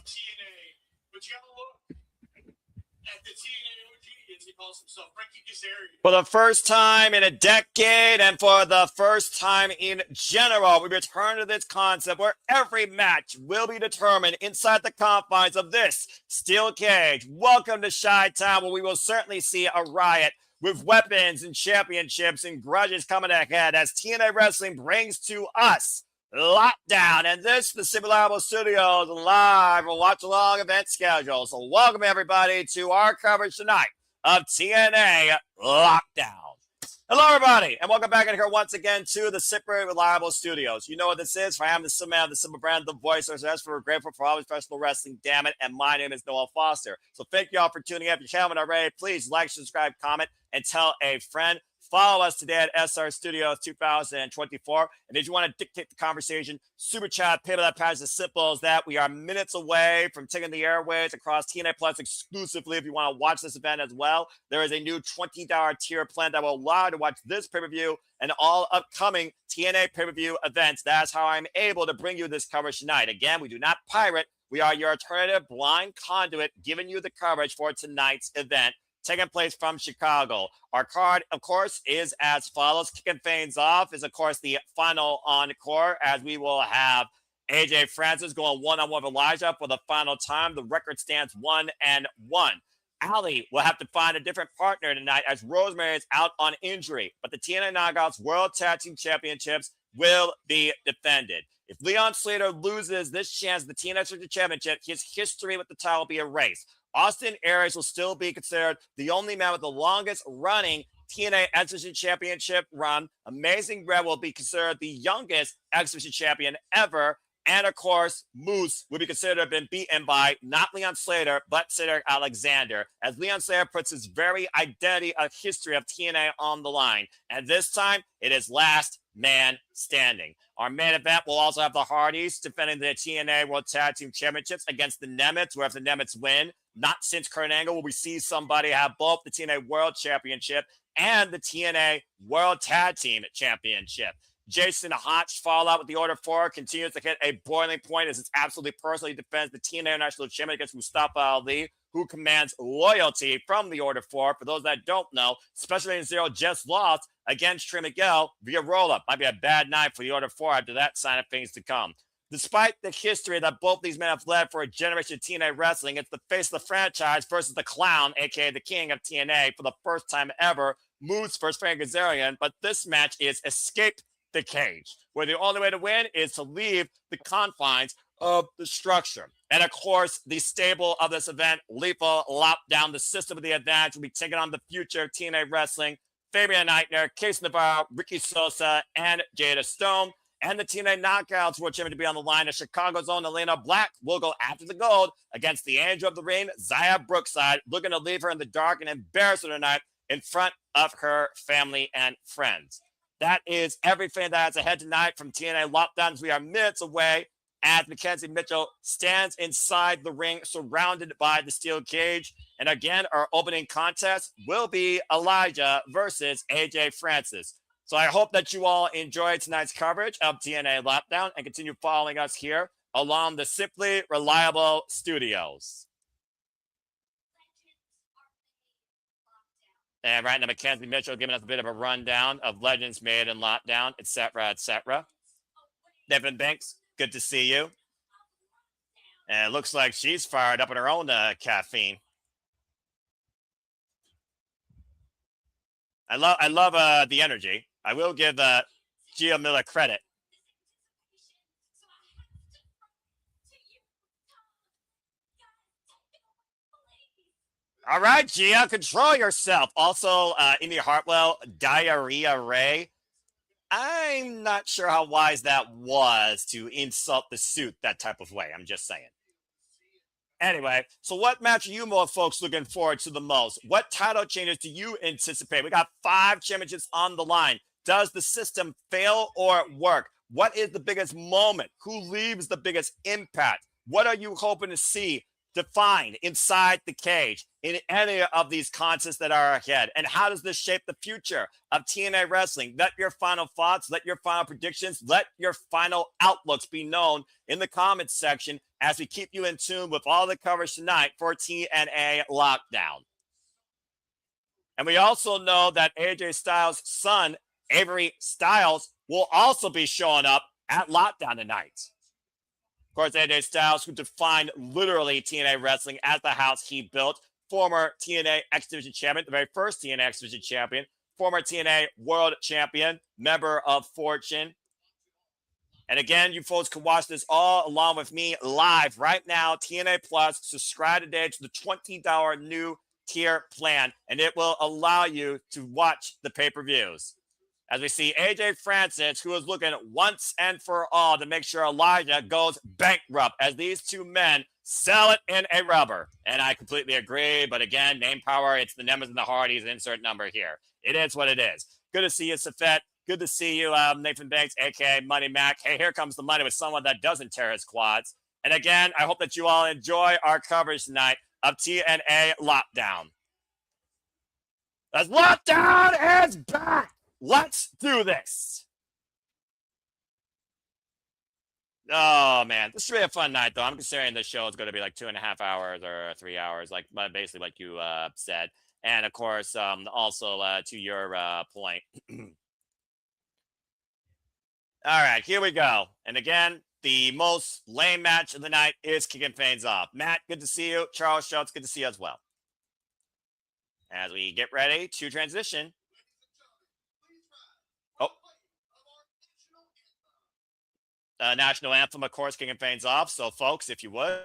TNA, but you gotta look at the TNA OG, as he calls himself, Frankie Kazarian. For the first time in a decade and for the first time in general, we return to this concept where every match will be determined inside the confines of this steel cage. Welcome to Chi-Town, where we will certainly see a riot with weapons and championships and grudges coming ahead as TNA Wrestling brings to us Lockdown, and this the Simulable Studios live and watch along event schedule. So welcome everybody to our coverage tonight of TNA Lockdown. Hello everybody, and welcome back in here once again to the Super Reliable Studios. You know what this is, for I am the Simple Man, the Simple Brand, the voice of us. We're grateful for all this professional wrestling, damn it, and my name is Noel Foster. So thank you all for tuning in. If you haven't already, please like, subscribe, comment, and tell a friend. Follow us today at SR Studios 2024. And if you want to dictate the conversation, super chat, pay that pass as simple as that. We are minutes away from taking the airways across TNA Plus exclusively. If you want to watch this event as well, there is a new $20 tier plan that will allow you to watch this pay-per-view and all upcoming TNA pay-per-view events. That's how I'm able to bring you this coverage tonight. Again, we do not pirate. We are your alternative blind conduit, giving you the coverage for tonight's event, taking place from Chicago. Our card, of course, is as follows. Kicking things off is, of course, the final Encore, as we will have AJ Francis going one-on-one with Alisha for the final time. The record stands 1-1. Ali will have to find a different partner tonight as Rosemary is out on injury, but the TNA Knockouts World Tag Team Championships will be defended. If Leon Slater loses this chance at the TNA Search Championship, his history with the title will be erased. Austin Aries will still be considered the only man with the longest running TNA Exhibition Championship run. Amazing Red will be considered the youngest Exhibition Champion ever. And of course, Moose will be considered to have been beaten by not Leon Slater, but Cedric Alexander, as Leon Slater puts his very identity of history of TNA on the line. And this time, it is last man standing. Our main event will also have the Hardyz defending the TNA World Tag Team Championships against the Nemeth, where if the Nemeths win, not since Kurt Angle will we see somebody have both the TNA World Championship and the TNA World Tag Team Championship. Jason Hotch, fallout with the Order 4, continues to hit a boiling point as it's absolutely personal. He defends the TNA National Champion against Mustafa Ali, who commands loyalty from the Order 4. For those that don't know, Special Agent Zero just lost against Trey Miguel via roll-up. Might be a bad night for the Order 4 after that sign of things to come. Despite the history that both these men have led for a generation of TNA wrestling, it's the face of the franchise versus the clown, a.k.a. the king of TNA, for the first time ever. Moose versus Frankie Kazarian, but this match is Escape the Cage, where the only way to win is to leave the confines of the structure. And of course, the stable of this event, Lethal Lockdown, the system of the advantage, will be taking on the future of TNA wrestling. Fabian Aichner, Navarro, Ricky Sosa, and Jada Stone. And the TNA Knockouts will champion to be on the line. The Chicago's own Elayna Black will go after the gold against the Angel of the Ring, Zaya Brookside, looking to leave her in the dark and embarrass her tonight in front of her family and friends. That is everything that has ahead tonight from TNA Lockdowns. We are minutes away as Mackenzie Mitchell stands inside the ring surrounded by the steel cage. And again, our opening contest will be Elijah versus AJ Francis. So I hope that you all enjoyed tonight's coverage of TNA Lockdown and continue following us here along the Simply Reliable Studios. And right now, Mackenzie Mitchell giving us a bit of a rundown of Legends made in Lockdown, etc., etc. Devin Banks, good to see you. And it looks like she's fired up on her own caffeine. I love the energy. I will give Gia Miller credit. All right, Gia, control yourself. Also, Indy Hartwell, Diarrhea Ray. I'm not sure how wise that was to insult the suit that type of way. I'm just saying. Anyway, so what match are you more folks looking forward to the most? What title changes do you anticipate? We got 5 championships on the line. Does the system fail or work? What is the biggest moment? Who leaves the biggest impact? What are you hoping to see defined inside the cage in any of these contests that are ahead? And how does this shape the future of TNA wrestling? Let your final thoughts, let your final predictions, let your final outlooks be known in the comments section as we keep you in tune with all the coverage tonight for TNA Lockdown. And we also know that AJ Styles' son, Avery Styles, will also be showing up at Lockdown tonight. Of course, AJ Styles, who defined literally TNA wrestling as the house he built, former TNA X Division champion, the very first TNA X Division champion, former TNA World Champion, member of Fortune. And again, you folks can watch this all along with me live right now, TNA Plus. Subscribe today to the $20 new tier plan, and it will allow you to watch the pay-per-views. As we see AJ Francis, who is looking once and for all to make sure Elijah goes bankrupt as these two men sell it in a rubber. And I completely agree. But again, name power, it's the Nemeth and the Hardyz, insert number here. It is what it is. Good to see you, Safet. Good to see you, Nathan Banks, a.k.a. Money Mac. Hey, here comes the money with someone that doesn't tear his quads. And again, I hope that you all enjoy our coverage tonight of TNA Lockdown. As Lockdown is back! Let's do this. Oh, man. This should be a fun night, though. I'm considering this show is going to be like 2.5 hours or 3 hours, like basically like you said. And, of course, also to your point. All right, here we go. And again, the most lame match of the night is kicking things off. Matt, good to see you. Charles Schultz, good to see you as well. As we get ready to transition. National anthem, of course, kicking things off. So, folks, if you would.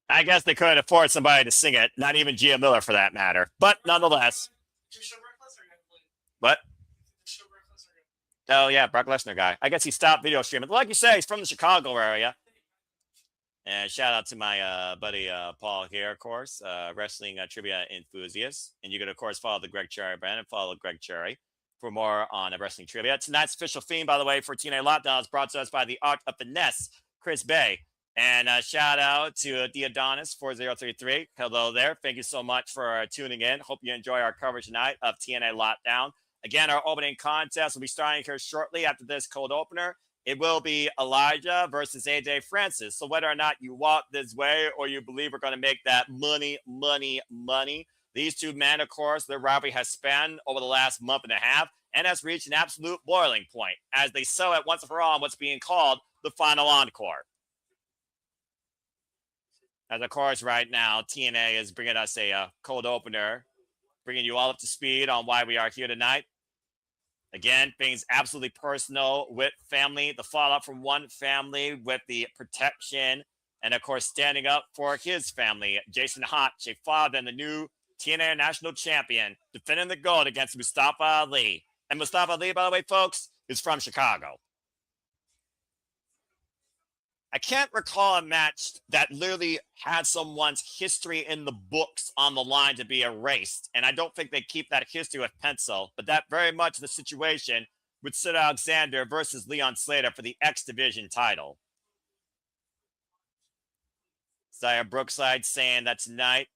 I guess they couldn't afford somebody to sing it, not even Gia Miller for that matter. But nonetheless. What? Oh, yeah, Brock Lesnar guy. I guess he stopped video streaming. Like you say, he's from the Chicago area. And shout out to my buddy Paul here, of course, wrestling trivia enthusiast. And you can, of course, follow the Greg Cherry brand and follow Greg Cherry for more on wrestling trivia. Tonight's official theme, by the way, for TNA Lockdown is brought to us by the Art of Finesse, Chris Bay. And shout out to Diadonis4033. Hello there. Thank you so much for tuning in. Hope you enjoy our coverage tonight of TNA Lockdown. Again, our opening contest will be starting here shortly after this cold opener. It will be Elijah versus AJ Francis. So whether or not you walk this way or you believe we're going to make that money, these two men, of course, their rivalry has spanned over the last month and a half and has reached an absolute boiling point as they sell it once and for all on what's being called the final encore. As of course, right now, TNA is bringing us a cold opener, bringing you all up to speed on why we are here tonight. Again, things absolutely personal with family, the fallout from one family with the protection, and of course, standing up for his family. Jason Hotch, a father and the new TNA national champion, defending the gold against Mustafa Ali. And Mustafa Ali, by the way, folks, is from Chicago. I can't recall a match that literally had someone's history in the books on the line to be erased. And I don't think they keep that history with pencil, but that very much the situation with Sid Alexander versus Leon Slater for the X Division title. Zaya Brookside saying that tonight,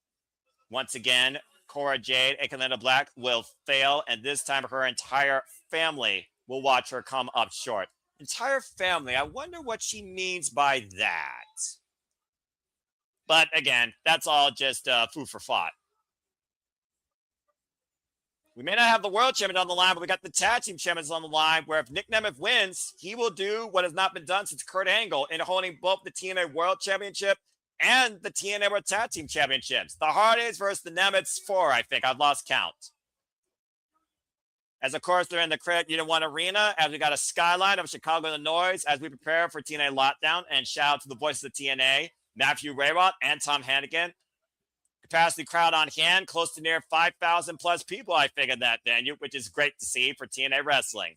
once again, Cora Jade, aka Black, will fail, and this time her entire family will watch her come up short. Entire family. I wonder what she means by that. But again, that's all just food for thought. We may not have the world champion on the line, but we got the tag team champions on the line, where if Nick Nemeth wins, he will do what has not been done since Kurt Angle in holding both the TNA World Championship and the TNA World Tag Team Championships. The Hardyz versus the Nemeths 4, I think. I've lost count. As, of course, they're in the Credit Union 1 Arena, as we got a skyline of Chicago, Illinois, as we prepare for TNA Lockdown. And shout out to the voices of TNA, Matthew Raywalt and Tom Hannigan. Capacity crowd on hand, close to near 5,000 plus people, I think, in that venue, which is great to see for TNA Wrestling.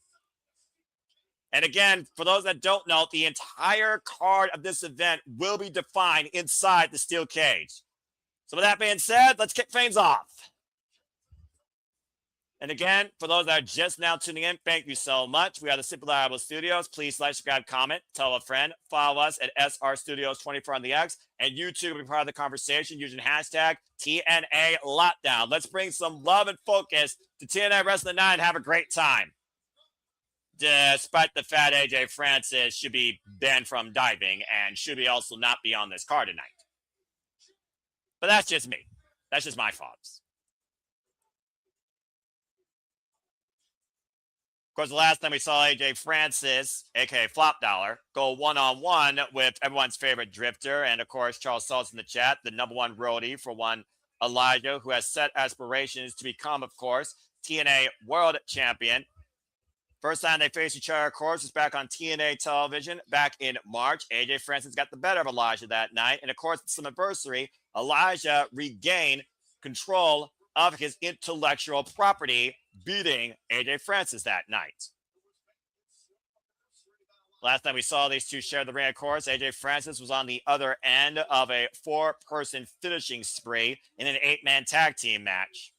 And again, for those that don't know, the entire card of this event will be defined inside the steel cage. So with that being said, let's kick things off. And again, for those that are just now tuning in, thank you so much. We are the Super Reliable Studios. Please like, subscribe, comment, tell a friend. Follow us at SR Studios 24 on the X. And YouTube will be part of the conversation using hashtag TNA Lockdown. Let's bring some love and focus to TNA Wrestling Night and have a great time. Despite the fact AJ Francis should be banned from diving and should be also not be on this card tonight. But that's just me. That's just my thoughts. Of course, the last time we saw AJ Francis, aka Flop Dollar, go one-on-one with everyone's favorite drifter, and of course, Charles Salt's in the chat, the #1 roadie for one Elijah, who has set aspirations to become, of course, TNA World Champion. First time they faced each other, of course, was back on TNA television back in March. AJ Francis got the better of Elijah that night, and of course, it's an anniversary. Elijah regained control of his intellectual property, beating AJ Francis that night. Last time we saw these two share the ring, of course, AJ Francis was on the other end of a 4-person finishing spree in an 8-man tag team match,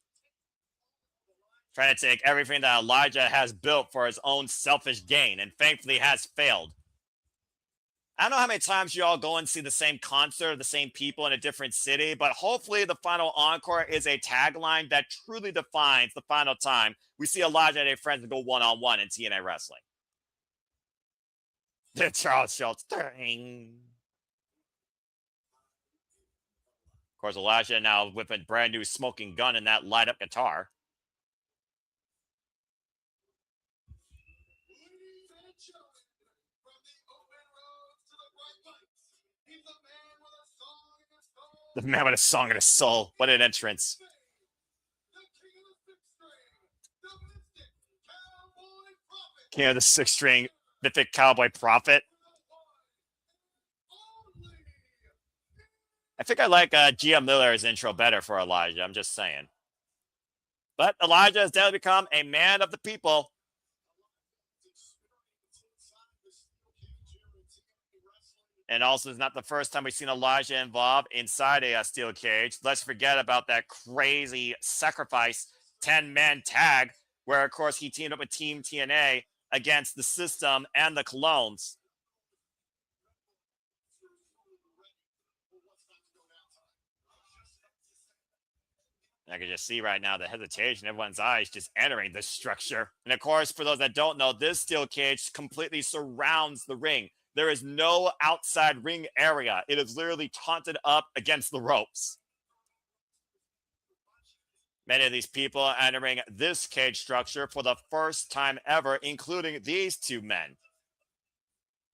trying to take everything that Elijah has built for his own selfish gain, and thankfully has failed. I don't know how many times you all go and see the same concert of the same people in a different city, but hopefully the final encore is a tagline that truly defines the final time we see Elijah and a friend go one-on-one in TNA Wrestling. Charles Schultz. Dang. Of course, Elijah now with a brand new smoking gun and that light-up guitar. The man with a song in his soul. What an entrance. King of the 6-string mythic cowboy prophet. I think I like Gia Miller's intro better for Elijah. I'm just saying. But Elijah has definitely become a man of the people. And also, it's not the first time we've seen Elijah involved inside a steel cage. Let's forget about that crazy sacrifice 10-man tag, where, of course, he teamed up with Team TNA against the System and the Clones. I can just see right now the hesitation, everyone's eyes just entering this structure. And of course, for those that don't know, this steel cage completely surrounds the ring. There is no outside ring area. It is literally taunted up against the ropes. Many of these people are entering this cage structure for the first time ever, including these two men.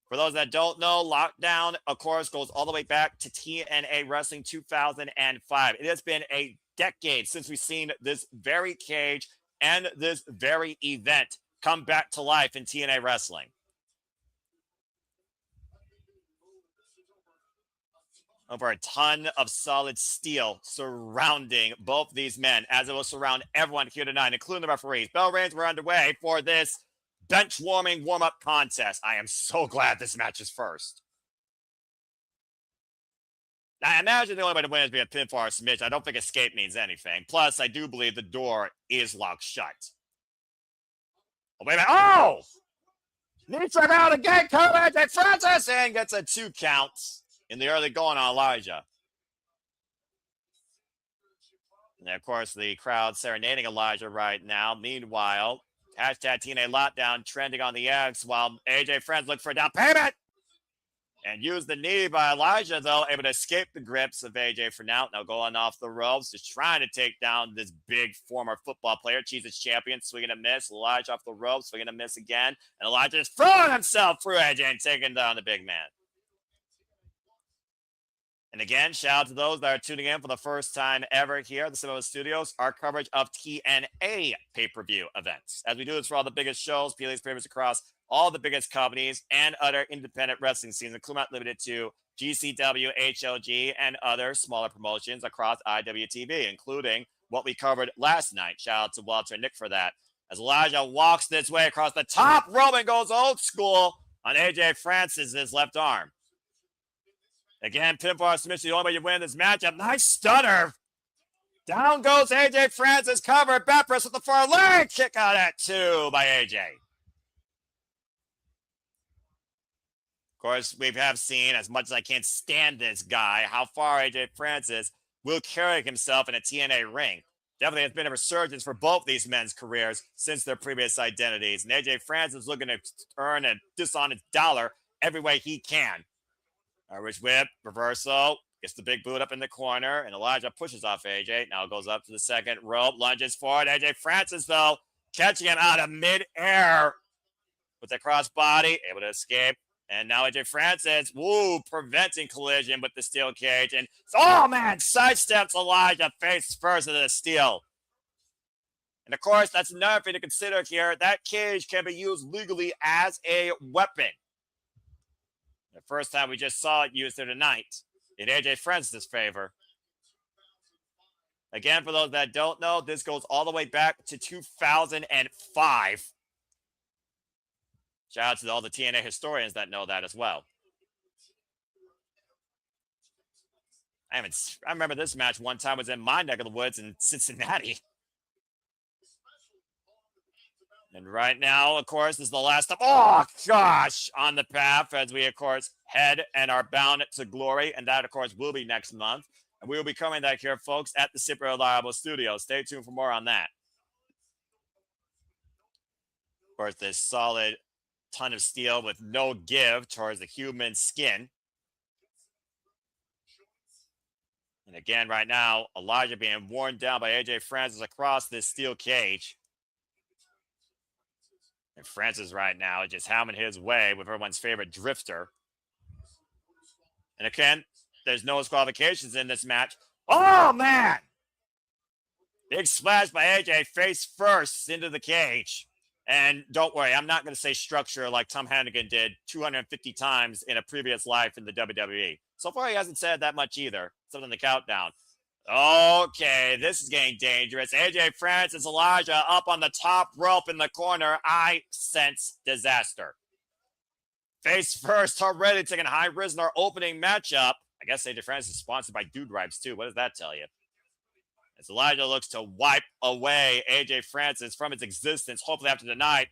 For those that don't know, Lockdown, of course, goes all the way back to TNA Wrestling 2005. It has been a decade since we've seen this very cage and this very event come back to life in TNA Wrestling. Over a ton of solid steel surrounding both these men, as it will surround everyone here tonight, including the referees. Bell rings were underway for this bench warming warm-up contest. I am so glad this match is first. Now, I imagine the only way to win is be a pinfall or submission. I don't think escape means anything. Plus, I do believe the door is locked shut. Oh, wait a minute. Oh! Needs to out again, coverage, and Francis, and gets a 2 count in the early going on Elijah. And of course, the crowd serenading Elijah right now. Meanwhile, hashtag TNA Lockdown trending on the X while AJ Friends look for a down payment. And use the knee by Elijah, though, able to escape the grips of AJ for now. Now going off the ropes, just trying to take down this big former football player. Jesus champion, swinging a miss. Elijah off the ropes, swinging a miss again. And Elijah just throwing himself through AJ and taking down the big man. And again, shout out to those that are tuning in for the first time ever here at the Cinema Studios. Our coverage of TNA pay-per-view events. As we do this for all the biggest shows, PLA's favorites across all the biggest companies and other independent wrestling scenes, including not limited to GCW, HLG, and other smaller promotions across IWTV, including what we covered last night. Shout out to Walter and Nick for that. As Elijah walks this way across the top rope and goes old school on AJ Francis's left arm. Again, pinfall submission, the only way you win this matchup. Nice stunner. Down goes AJ Francis, covered. Bepris with the far leg. Kick out at 2 by AJ. Of course, we have seen, as much as I can't stand this guy, how far AJ Francis will carry himself in a TNA ring. Definitely has been a resurgence for both these men's careers since their previous identities. And AJ Francis looking to earn a dishonest dollar every way he can. Irish whip, reversal, gets the big boot up in the corner, and Elijah pushes off AJ. Now goes up to the second rope, lunges forward. AJ Francis, though, catching him out of midair with the crossbody, able to escape. And now AJ Francis, preventing collision with the steel cage. And, oh, man, sidesteps Elijah face first into the steel. And, of course, that's another thing to consider here. That cage can be used legally as a weapon. The first time we just saw it used there tonight in AJ Francis' favor. Again, for those that don't know, this goes all the way back to 2005. Shout out to all the TNA historians that know that as well. I remember this match one time was in my neck of the woods in Cincinnati. And right now, of course, this is the last stop. Oh, gosh, on the path as we, of course, head and are bound to glory. And that, of course, will be next month. And we will be covering that here, folks, at the Super Reliable Studios. Stay tuned for more on that. Of course, this solid ton of steel with no give towards the human skin. And again, right now, Elijah being worn down by AJ Francis across this steel cage. And Francis right now is just hammering his way with everyone's favorite drifter. And again, there's no disqualifications in this match. Oh, man! Big splash by AJ face first into the cage. And don't worry, I'm not going to say structure like Tom Hannigan did 250 times in a previous life in the WWE. So far, he hasn't said that much either. Something in the countdown. Okay, this is getting dangerous. AJ Francis, Elijah up on the top rope in the corner. I sense disaster. Face first already taking high risk in our opening matchup. I guess AJ Francis is sponsored by Dude Ripes too. What does that tell you? As Elijah looks to wipe away AJ Francis from its existence, hopefully after tonight.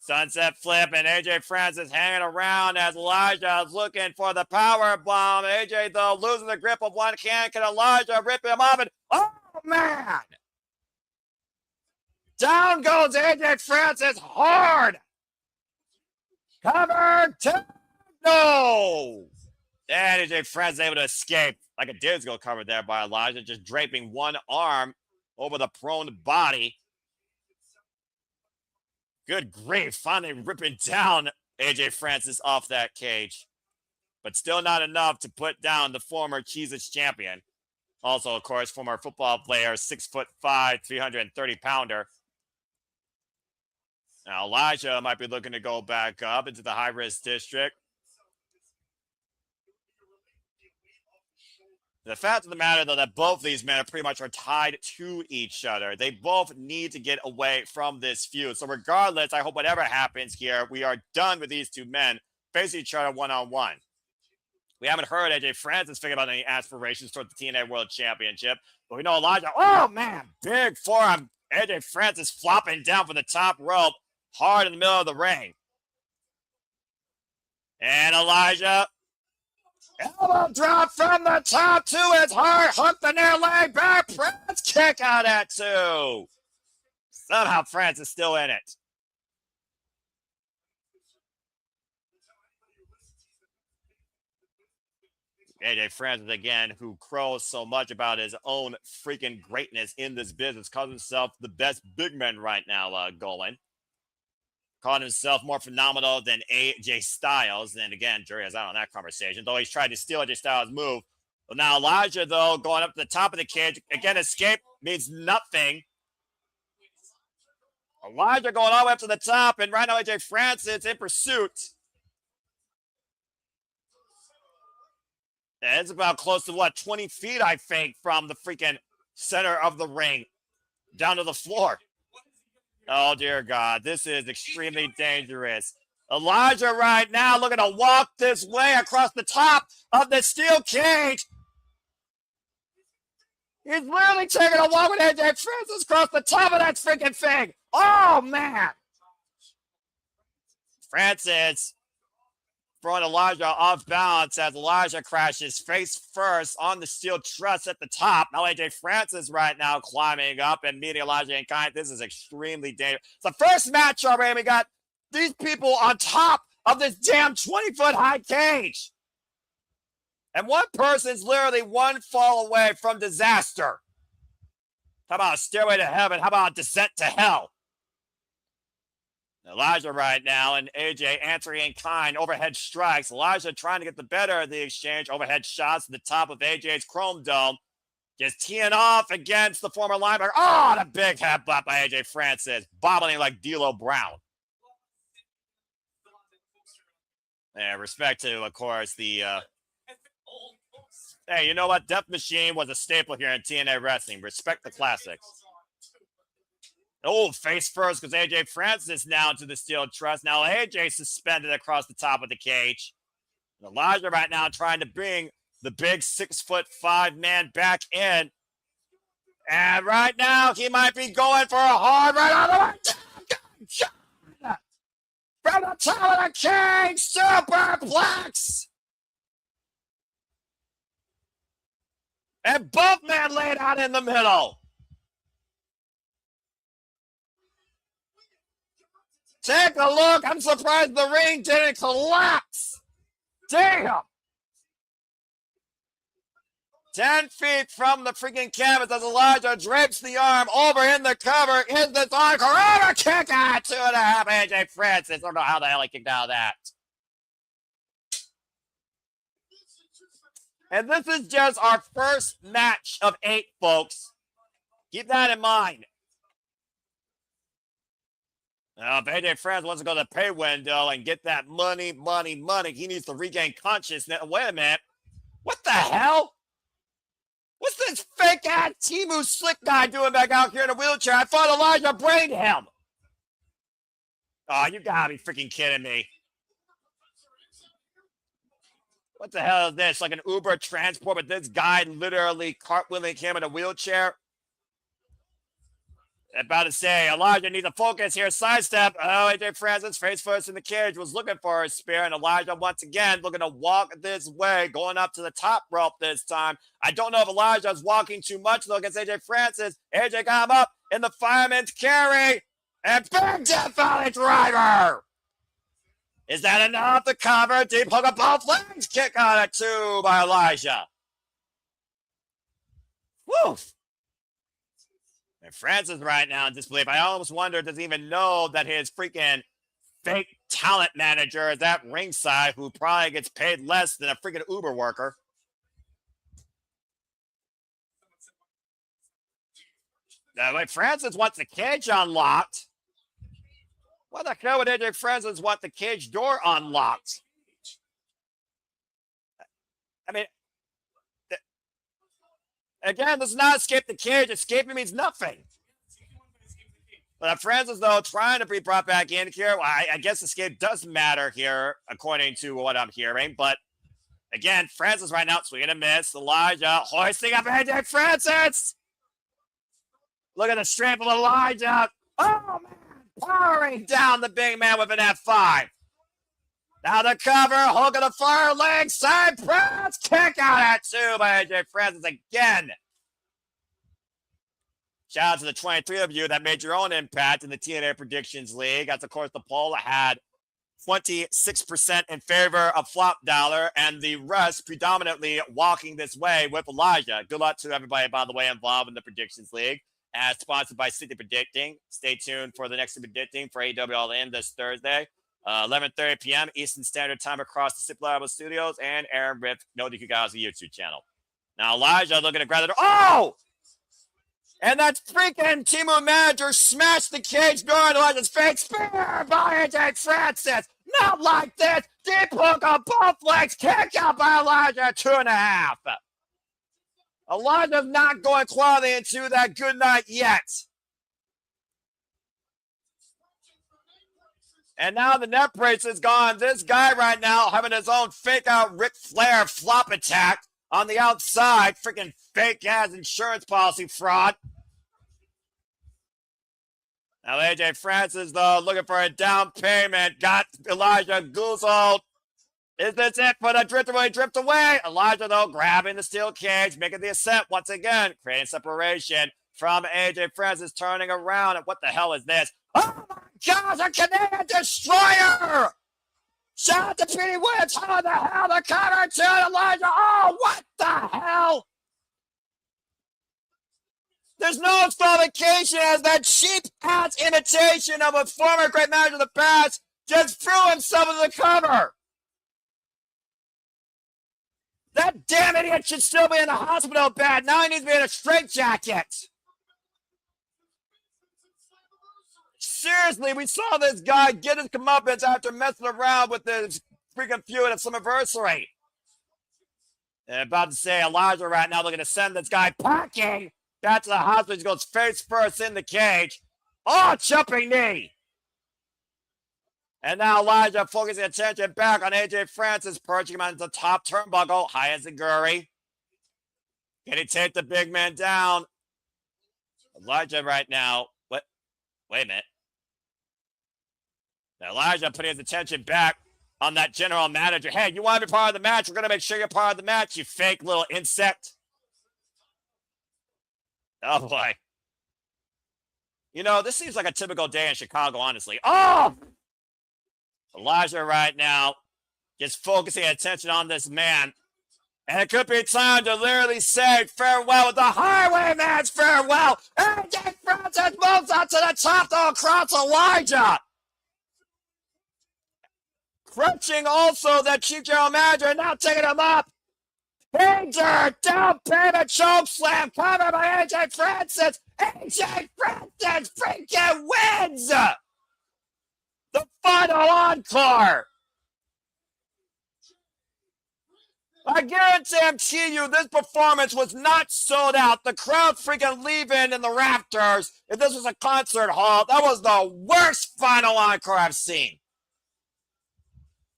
Sunset flip, and AJ Francis hanging around as Elijah is looking for the power bomb. AJ, though, losing the grip of one hand. Can Elijah rip him off? And, oh, man! Down goes AJ Francis hard! Cover two! No! And AJ Francis able to escape like a disco cover there by Elijah, just draping one arm over the prone body. Good grief, finally ripping down AJ Francis off that cage. But still not enough to put down the former Jesus champion. Also, of course, former football player, 6'5", 330-pounder. Now, Elijah might be looking to go back up into the high-risk district. The fact of the matter, though, that both these men are pretty much tied to each other. They both need to get away from this feud. So regardless, I hope whatever happens here, we are done with these two men facing each other one-on-one. We haven't heard AJ Francis think about any aspirations toward the TNA World Championship. But we know Elijah, oh, man, big forearm. AJ Francis flopping down from the top rope, hard in the middle of the ring. And Elijah Elbow drop from the top to his heart. Hook the near leg. Back press. Kick out at 2. Somehow France is still in it. AJ Francis again, who crows so much about his own freaking greatness in this business, calls himself the best big man right now going. Calling himself more phenomenal than AJ Styles. And again, jury has out on that conversation, though he's tried to steal AJ Styles' move. But now Elijah, though, going up to the top of the cage. Again, escape means nothing. Elijah going all the way up to the top, and right now AJ Francis in pursuit. And it's about close to, 20 feet, I think, from the freaking center of the ring down to the floor. Oh, dear God. This is extremely dangerous. Elijah right now looking to walk this way across the top of the steel cage. He's literally taking a walk with AJ Francis across the top of that freaking thing. Oh, man. Francis throwing Elijah off balance as Elijah crashes face first on the steel truss at the top. Now AJ Francis right now climbing up and meeting Elijah in kind. This is extremely dangerous. It's the first match already. We got these people on top of this damn 20-foot high cage. And one person's literally one fall away from disaster. How about a stairway to heaven? How about a descent to hell? Elijah right now and AJ answering in kind. Overhead strikes. Elijah trying to get the better of the exchange. Overhead shots to the top of AJ's chrome dome. Just teeing off against the former linebacker. Oh, the big headbutt by AJ Francis. Bobbling like D'Lo Brown. Yeah, respect to, of course, the... Hey, you know what? Death Machine was a staple here in TNA Wrestling. Respect the classics. Oh, face first because AJ Francis now to the steel truss. Now AJ suspended across the top of the cage. And Elijah right now trying to bring the big 6'5" man back in. And right now he might be going for a hard right on the way. From the top of the cage, superplex. And both men laid out in the middle. Take a look. I'm surprised the ring didn't collapse. Damn. 10 feet from the freaking canvas as Elijah drapes the arm over in the cover. In the Encore kick out 2.5. AJ Francis. I don't know how the hell he kicked out of that. And this is just our first match of 8, folks. Keep that in mind. Now, if AJ Francis wants to go to the pay window and get that money, he needs to regain consciousness. Wait a minute. What the hell? What's this fake-ass Timu Slick guy doing back out here in a wheelchair? I thought Elijah brained him. Oh, you gotta be freaking kidding me. What the hell is this? Like an Uber transport, but this guy literally cartwheeling him in a wheelchair? About to say, Elijah needs to focus here. Sidestep. Oh, AJ Francis, face first in the cage, was looking for a spear. And Elijah, once again, looking to walk this way, going up to the top rope this time. I don't know if Elijah's walking too much, though, against AJ Francis. AJ got him up in the fireman's carry. And big Death Valley driver. Is that enough to cover? Deep hook of both legs. Kick out at 2 by Elijah. Woof. And Francis right now in disbelief. I almost wonder, does he even know that his freaking fake talent manager is at ringside who probably gets paid less than a freaking Uber worker? Wait, Francis wants the cage unlocked. Why the hell would AJ Francis want the cage door unlocked? I mean, again, this is not escape the cage. Escaping means nothing. But Francis, though, trying to be brought back in here. Well, I guess escape does matter here, according to what I'm hearing. But again, Francis right now, swinging a miss. Elijah hoisting up AJ Francis. Look at the strength of Elijah. Oh, man. Powering down the big man with an F5. Now the cover, hook of the far leg, side press, kick out at 2 by AJ Francis again. Shout out to the 23 of you that made your own impact in the TNA Predictions League. As, of course, the poll had 26% in favor of Flop Dollar, and the rest predominantly walking this way with Elijah. Good luck to everybody, by the way, involved in the Predictions League. As sponsored by City Predicting. Stay tuned for the next Predicting for AEW All In this Thursday, 11:30 p.m. Eastern Standard Time across the Sip Level Studios and Aaron Riff, No DQ Guys YouTube channel. Now Elijah looking to grab the door. Oh! And that freaking Timu manager smashed the cage door in Elijah's face. Spear by AJ Francis. Not like this. Deep hook on both legs. Kick out by Elijah. 2.5. Elijah's not going quietly into that good night yet. And now the net brace is gone. This guy right now having his own fake out Ric Flair flop attack on the outside. Freaking fake ass insurance policy fraud. Now AJ Francis, though, looking for a down payment. Got Elijah goozled. Is this it for the drift away? Elijah, though, grabbing the steel cage, making the ascent once again, creating separation from AJ Francis, turning around. And what the hell is this? Oh my gosh, a Canadian destroyer! Shout out to Petey Williams. How the hell? The counter to Elijah. Oh, what the hell? There's no disqualification as that cheap-ass imitation of a former great manager of the past just threw himself into the cover. That damn idiot should still be in the hospital bed. Now he needs to be in a straitjacket. Seriously, we saw this guy get his comeuppance after messing around with this freaking feud at Summerversary. And about to say Elijah right now looking to send this guy packing back to the hospital. He goes face first in the cage. Oh, jumping knee. And now Elijah focusing attention back on AJ Francis, perching him on the top turnbuckle, high as a gurry. Can he take the big man down? Elijah right now. What? Wait a minute. Now Elijah putting his attention back on that general manager. Hey, you want to be part of the match? We're going to make sure you're part of the match, you fake little insect. Oh, boy. You know, this seems like a typical day in Chicago, honestly. Oh! Elijah right now just focusing attention on this man. And it could be time to literally say farewell with the Highwayman's farewell. AJ Francis moves up to the top though across Elijah. Crunching also that chief general manager, now taking him up. Danger, down payment, choke slam, covered by AJ Francis. AJ Francis freaking wins the final encore. I guarantee you this performance was not sold out. The crowd freaking leaving in the rafters. If this was a concert hall, that was the worst final encore I've seen.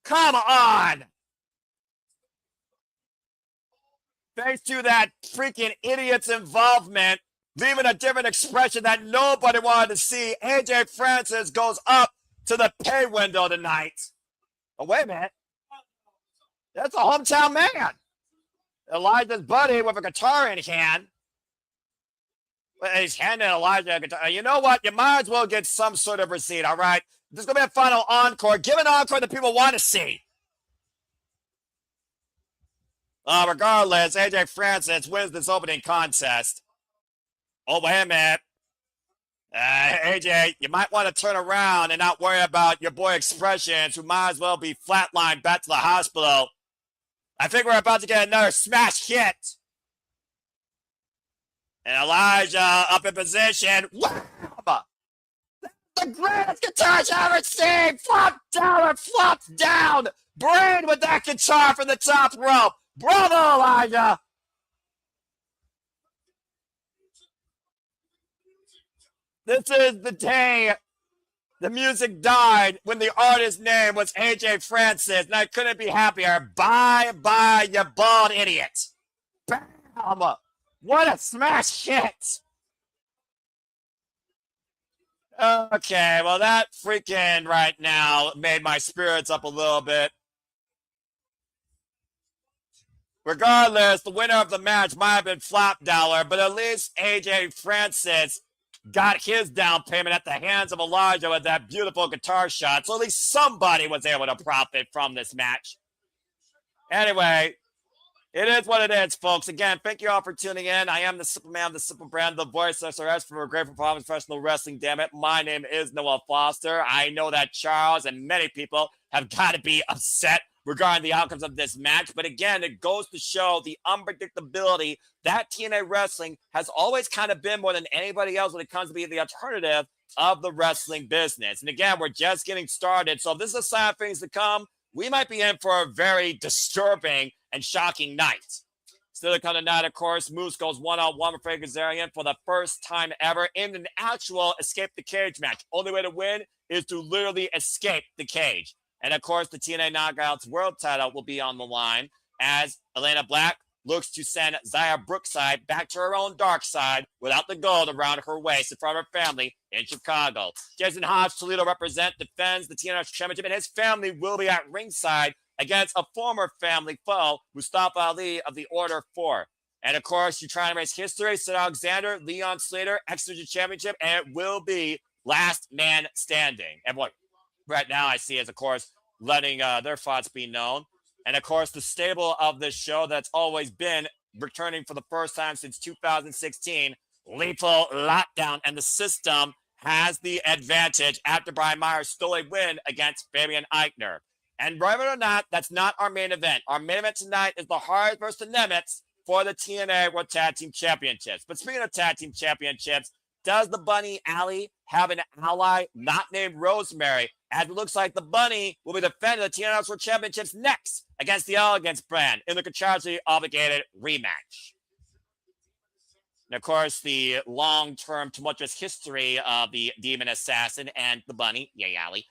Come on. Thanks to that freaking idiot's involvement, leaving a different expression that nobody wanted to see, AJ Francis goes up to the pay window tonight. Oh, wait a minute. That's a hometown man. Elijah's buddy with a guitar in hand. He's handing Elijah a guitar. You know what? You might as well get some sort of receipt, all right? This is going to be a final encore. Give an encore that people want to see. Regardless, AJ Francis wins this opening contest. Oh, wait a minute. AJ, you might want to turn around and not worry about your boy Expressions, who might as well be flatlined back to the hospital. I think we're about to get another smash hit. And Elijah up in position. Wham! The greatest guitar I've ever seen. Flop down and flops down. Bryan with that guitar from the top rope. Bravo, Elijah. This is the day the music died when the artist's name was AJ Francis, and I couldn't be happier. Bye, you bald idiot. Bam! What a smash hit. Okay, well, that freaking right now made my spirits up a little bit. Regardless, the winner of the match might have been Flop Dollar, but at least AJ Francis got his down payment at the hands of Elijah with that beautiful guitar shot. So at least somebody was able to profit from this match. Anyway, it is what it is, folks. Again, thank you all for tuning in. I am the Simple Man, the Simple Brand, the voice of SRS for a great performance professional wrestling, damn it. My name is Noah Foster. I know that Charles and many people have got to be upset regarding the outcomes of this match. But again, it goes to show the unpredictability that TNA wrestling has always kind of been more than anybody else when it comes to being the alternative of the wrestling business. And again, we're just getting started. So if this is a sign of things to come, we might be in for a very disturbing and shocking night. Still to come tonight, of course, Moose goes one-on-one with Frankie Kazarian for the first time ever in an actual escape the cage match. Only way to win is to literally escape the cage. And of course, the TNA Knockouts World title will be on the line as Elayna Black looks to send Xia Brookside back to her own dark side without the gold around her waist in front of her family in Chicago. Jason Hotch, Toledo represent, defends the TNA Championship, and his family will be at ringside against a former family foe, Mustafa Ali of the Order 4. And of course, you're trying to raise history. Sid Alexander, Leon Slater, X-Division Championship, and it will be last man standing. And what right now I see is, of course, letting their thoughts be known. And of course, the stable of this show that's always been returning for the first time since 2016, Lethal Lockdown, and the system has the advantage after Brian Meyers stole a win against Fabian Aichner. And believe it or not, that's not our main event. Our main event tonight is the Hardyz versus the Nemeth for the TNA World Tag Team Championships. But speaking of Tag Team Championships, does the Bunny Alley have an ally not named Rosemary? As it looks like the Bunny will be defending the TNA World Championships next against the Elegance brand in the contractually obligated rematch. And of course, the long-term tumultuous history of the Demon Assassin and the Bunny, yay, Alley,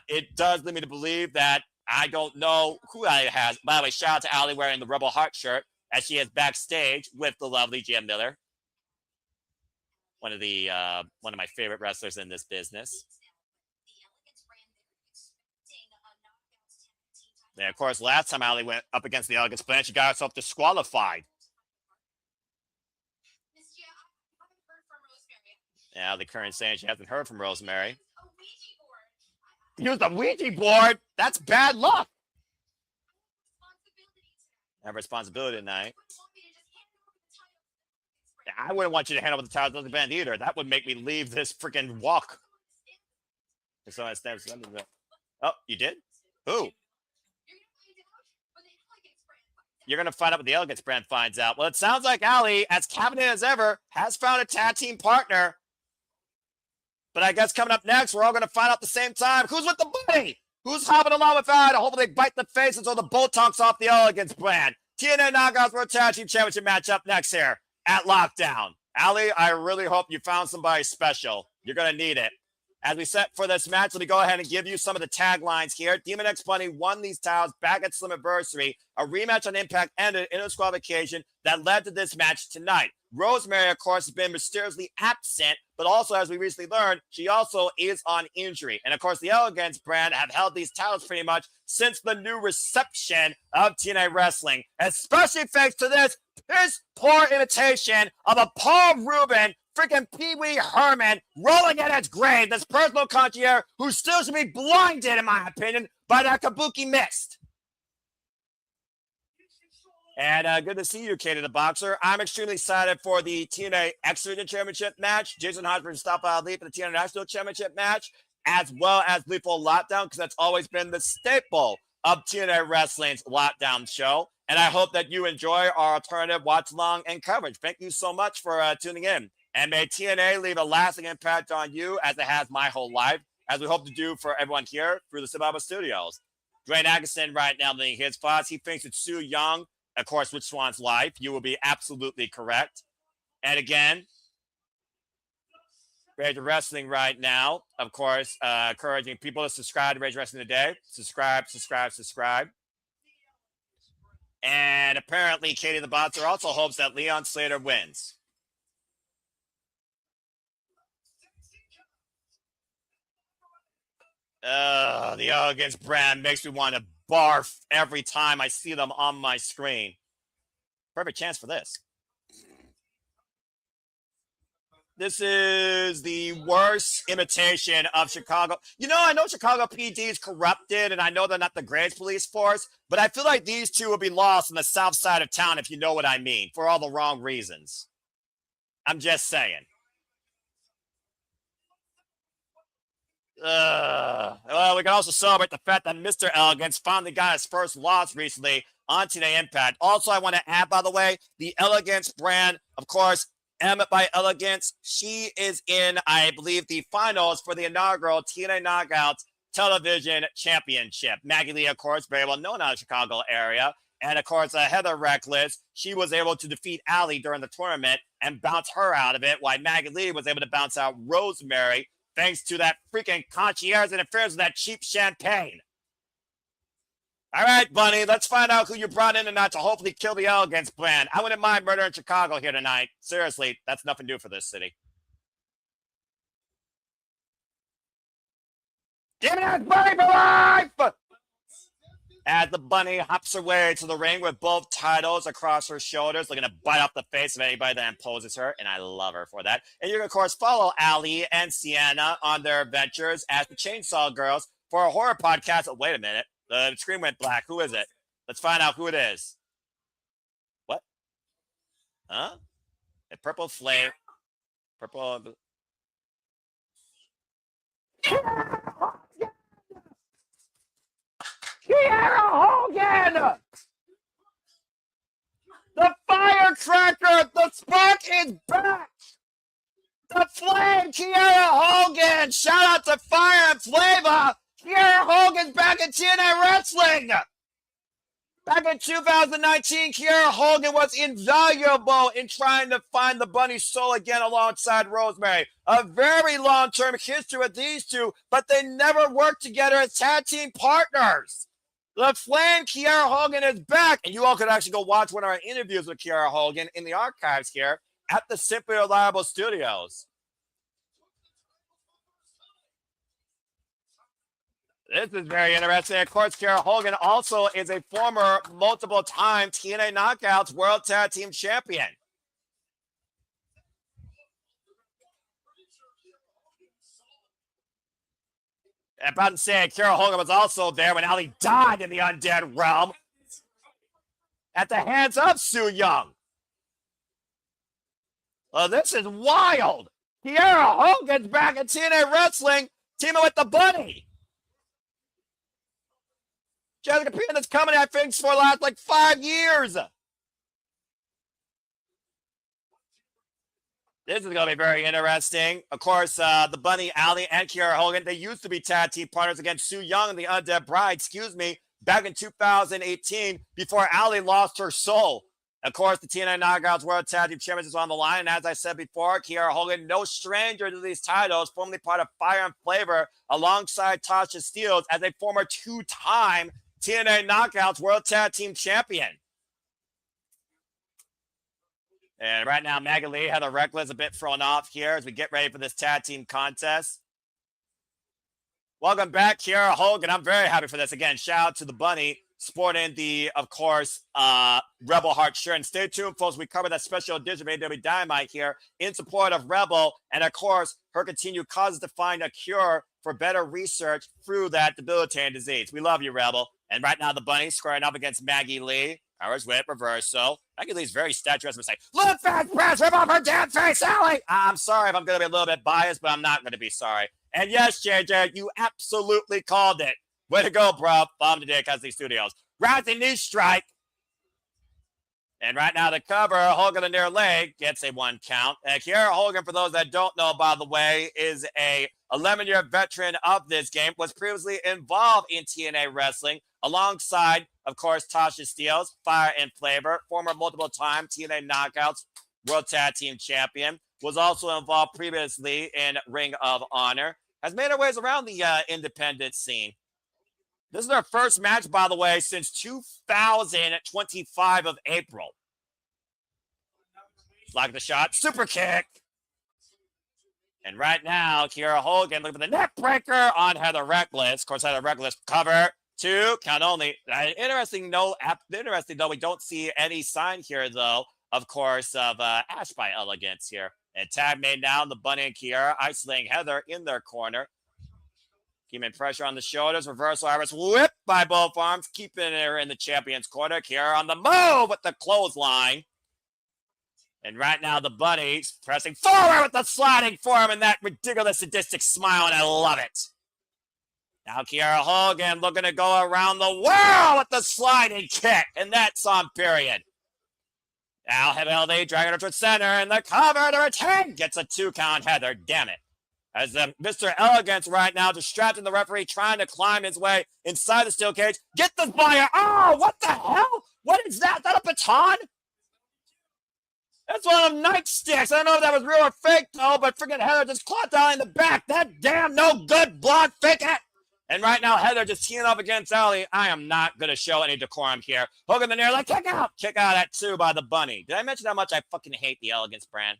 it does lead me to believe that I don't know who Alley has. By the way, shout out to Alley wearing the Rebel Heart shirt as she is backstage with the lovely Gia Miller. One of my favorite wrestlers in this business. And of course, last time Alley went up against the Elegance brand, she got herself disqualified. Yeah, the current saying she hasn't heard from Rosemary. Use the Ouija board? That's bad luck. Have responsibility tonight. Yeah, I wouldn't want you to hand over the titles of the band either. That would make me leave this freaking walk. Oh, you did? Who? You're going to find out what the Elegance brand finds out. Well, it sounds like Alley, as cabinet as ever, has found a tag team partner. But I guess coming up next, we're all going to find out at the same time who's with the Bunny, who's hopping along with that. Hopefully they bite the face until the Botox off the Elegance brand. TNA Knockouts World Tag Team Championship match up next here at Lockdown. Alley, I really hope you found somebody special. You're going to need it. As we set for this match, let me go ahead and give you some of the taglines here. Demon X Bunny won these titles back at Slammiversary. A rematch on Impact ended in a disqualification that led to this match tonight. Rosemary, of course, has been mysteriously absent, but also, as we recently learned, she also is on injury. And of course, the Elegance brand have held these titles pretty much since the new reception of TNA Wrestling, especially thanks to this piss poor imitation of a Paul Rubin, freaking Pee Wee Herman rolling at its grave, this personal concierge who still should be blinded, in my opinion, by that kabuki mist. And good to see you, Katie the Boxer. I'm extremely excited for the TNA X-Division Championship match, Jason Hotch versus Mustafa Ali for the TNA National Championship match, as well as Lethal Lockdown, because that's always been the staple of TNA Wrestling's Lockdown show. And I hope that you enjoy our alternative watch-along and coverage. Thank you so much for tuning in. And may TNA leave a lasting impact on you as it has my whole life, as we hope to do for everyone here through the Survivor Studios. Dwayne Atkinson right now leading his thoughts. He thinks it's Sue Young, of course, with Swan's life. You will be absolutely correct. And again, Rage Wrestling right now, of course, encouraging people to subscribe to Rage Wrestling today. Subscribe, subscribe, subscribe. And apparently, Katie the Boxer also hopes that Leon Slater wins. The Elegance brand makes me want to barf every time I see them on my screen. Perfect chance for this. This is the worst imitation of Chicago. You know, I know Chicago PD is corrupted, and I know they're not the greatest police force, but I feel like these two would be lost on the south side of town, if you know what I mean, for all the wrong reasons. I'm just saying. Well, we can also celebrate the fact that Mr. Elegance finally got his first loss recently on TNA Impact. Also, I want to add, by the way, the Elegance brand, of course, M by Elegance. She is in, I believe, the finals for the inaugural TNA Knockouts Television Championship. Maggie Lee, of course, very well known out of the Chicago area. And, of course, Heather Reckless, she was able to defeat Allie during the tournament and bounce her out of it, while Maggie Lee was able to bounce out Rosemary thanks to that freaking concierge interference with that cheap champagne. All right, Bunny, let's find out who you brought in tonight to hopefully kill the Elegance brand. I wouldn't mind murder in Chicago here tonight. Seriously, that's nothing new for this city. Give me that Bunny for life! As the Bunny hops her way to the ring with both titles across her shoulders, looking to bite off the face of anybody that imposes her, and I love her for that. And you can, of course, follow Allie and Sienna on their adventures as the Chainsaw Girls for a horror podcast. Oh, wait a minute. The screen went black. Who is it? Let's find out who it is. What? Huh? A purple flame. Purple. Kiera Hogan! The firecracker! The spark is back! The flame! Kiera Hogan! Shout out to Fire and Flavor! Kiera Hogan's back in TNA Wrestling! Back in 2019, Kiera Hogan was invaluable in trying to find the Bunny soul again alongside Rosemary. A very long-term history with these two, but they never worked together as tag team partners. The Flame, Kiera Hogan, is back. And you all could actually go watch one of our interviews with Kiera Hogan in the archives here at the Simply Reliable Studios. This is very interesting. Of course, Kiera Hogan also is a former multiple-time TNA Knockouts World Tag Team Champion. I'm about to say, Kiera Hogan was also there when Ali died in the Undead Realm at the hands of Su Yung. Well, this is wild. Kiera Hogan's back in TNA Wrestling, teaming with the Bunny. Jessica Peter's coming, I think, for the last, 5 years. This is going to be very interesting. Of course, the Bunny, Allie, and Kiera Hogan, they used to be tag team partners against Su Yung and the Undead Bride, back in 2018 before Allie lost her soul. Of course, the TNA Knockouts World Tag Team Championship is on the line. And as I said before, Kiera Hogan, no stranger to these titles, formerly part of Fire and Flavor alongside Tasha Steelz as a former two-time TNA Knockouts World Tag Team Champion. And right now, Maggie Lee, Heather Reckless, a bit thrown off here as we get ready for this tag team contest. Welcome back, Kiera Hogan. I'm very happy for this. Again, shout out to the Bunny sporting the, of course, Rebel Heart shirt. And stay tuned, folks. We cover that special edition of AEW Dynamite here in support of Rebel. And, of course, her continued causes to find a cure for better research through that debilitating disease. We love you, Rebel. And right now, the Bunny squaring up against Maggie Lee. Hours with reversal. Maggie Lee's very statuesque and say, "Look, fat press, rip off her damn face, Allie!" I'm sorry if I'm going to be a little bit biased, but I'm not going to be sorry. And yes, JJ, you absolutely called it. Way to go, bro. Bomb today at Custody Studios. Rising knee strike. And right now, the cover, Hogan the near leg gets a 1 count. And Kiera Hogan, for those that don't know, by the way, is a 11-year veteran of this game, was previously involved in TNA wrestling alongside, of course, Tasha Steelz, Fire and Flavor, former multiple-time TNA Knockouts World Tag Team Champion, was also involved previously in Ring of Honor, has made her ways around the independent scene. This is their first match, by the way, since 2025 of April. Like the shot, super kick. And right now, Kiera Hogan looking for the neck breaker on Heather Reckless. Of course, Heather Reckless cover 2, count only. Interesting though, we don't see any sign here, though, of course, of Ash by Elegance here. And tag made now, the Bunny and Kiera isolating Heather in their corner. Keeping pressure on the shoulders. Reversal Iris whip by both arms. Keeping her in the champion's corner. Kiera on the move with the clothesline. And right now, the Bunny's pressing forward with the sliding form and that ridiculous sadistic smile, and I love it. Now Kiera Hogan looking to go around the world with the sliding kick, and that's on period. Now LD dragging her to center, and the cover to return gets a 2 count. Heather, damn it. As Mr. Elegance right now distracting the referee, trying to climb his way inside the steel cage. Get the fire. Oh, what the hell? What is that? Is that a baton? That's one of them nightsticks. I don't know if that was real or fake, though, but freaking Heather just caught down in the back. That damn no good block. Fake it. And right now, Heather just teeing up against Ali. I am not going to show any decorum here. Hogan the near like kick out. Kick out at 2 by the Bunny. Did I mention how much I fucking hate the Elegance brand?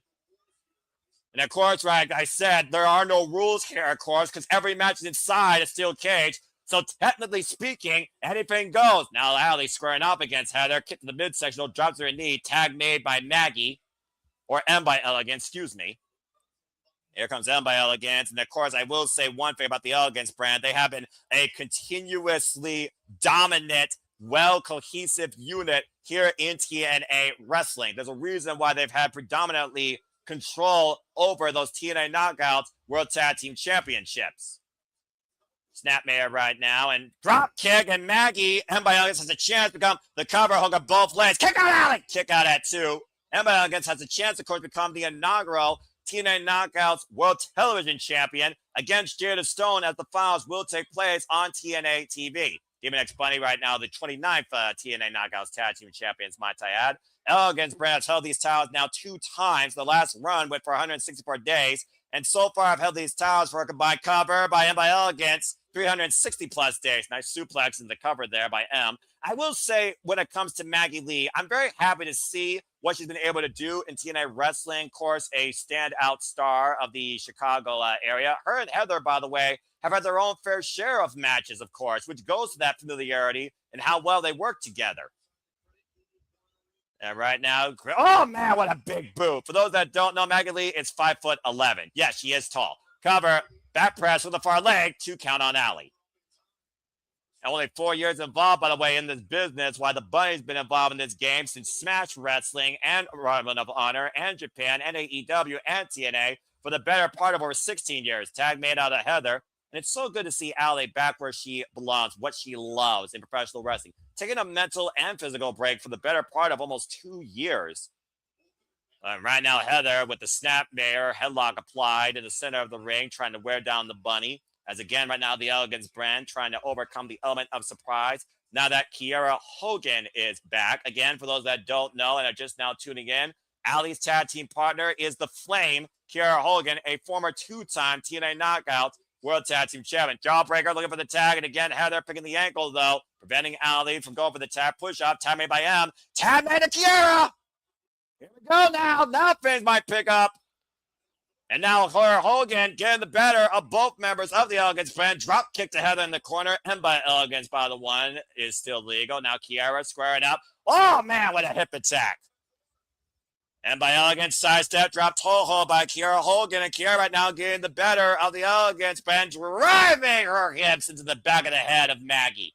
And of course, like I said, there are no rules here, of course, because every match is inside a steel cage. So technically speaking, anything goes. Now Ali squaring up against Heather. Kick to the midsection. Drops her a knee. Tag made by Maggie. Or M by Elegance, excuse me. Here comes M by Elegance. And of course, I will say one thing about the Elegance brand. They have been a continuously dominant, well-cohesive unit here in TNA wrestling. There's a reason why they've had predominantly control over those TNA Knockouts World Tag Team Championships. Snapmare right now, and drop kick, and Maggie, M by Elegance has a chance to become the cover hooker both legs. Kick out, Ali! Kick out at 2. M by Elegance has a chance, of course, to become the inaugural TNA Knockouts World Television Champion against Jada Stone, as the finals will take place on TNA TV. Demon X Bunny right now, the 29th TNA Knockouts Tag Team Champions, might I add. Elegance brand has held these titles now 2 times. The last run went for 164 days. And so far, I've held these titles for a combined cover by M by Elegance, 360 plus days. Nice suplex in the cover there by M. I will say, when it comes to Maggie Lee, I'm very happy to see what she's been able to do in TNA wrestling. Of course, a standout star of the Chicago area. Her and Heather, by the way, have had their own fair share of matches, of course, which goes to that familiarity and how well they work together. And right now, oh man, what a big boot. For those that don't know, Maggie Lee is 5'11". Yes, she is tall. Cover, back press with the far leg, 2 count on Ali. Only 4 years involved, by the way, in this business, while the Bunny's been involved in this game since Smash Wrestling and Ring of Honor and Japan and AEW and TNA for the better part of over 16 years. Tag made out of Heather. And it's so good to see Ali back where she belongs, what she loves in professional wrestling. Taking a mental and physical break for the better part of almost 2 years. Right now, Heather with the snapmare, headlock applied in the center of the ring, trying to wear down the Bunny. As again, right now, the Elegance brand trying to overcome the element of surprise. Now that Kiera Hogan is back. Again, for those that don't know and are just now tuning in, Ali's tag team partner is the Flame, Kiera Hogan, a former 2-time TNA Knockout World Tag Team Champion. Jawbreaker looking for the tag, and again, Heather picking the ankle, though, preventing Ali from going for the tag push-up. Tag made by M. Tag made to Kiera! Here we go now. Now Finn might pick up. And now Hogan getting the better of both members of the Elegance brand. Drop kick to Heather in the corner. And by Elegance, by the one, is still legal. Now Kiera squaring up. Oh, man, what a hip attack. And by Elegance, sidestep, drop toe hold by Kiera Hogan. And Kiera right now getting the better of the Elegance brand, driving her hips into the back of the head of Maggie.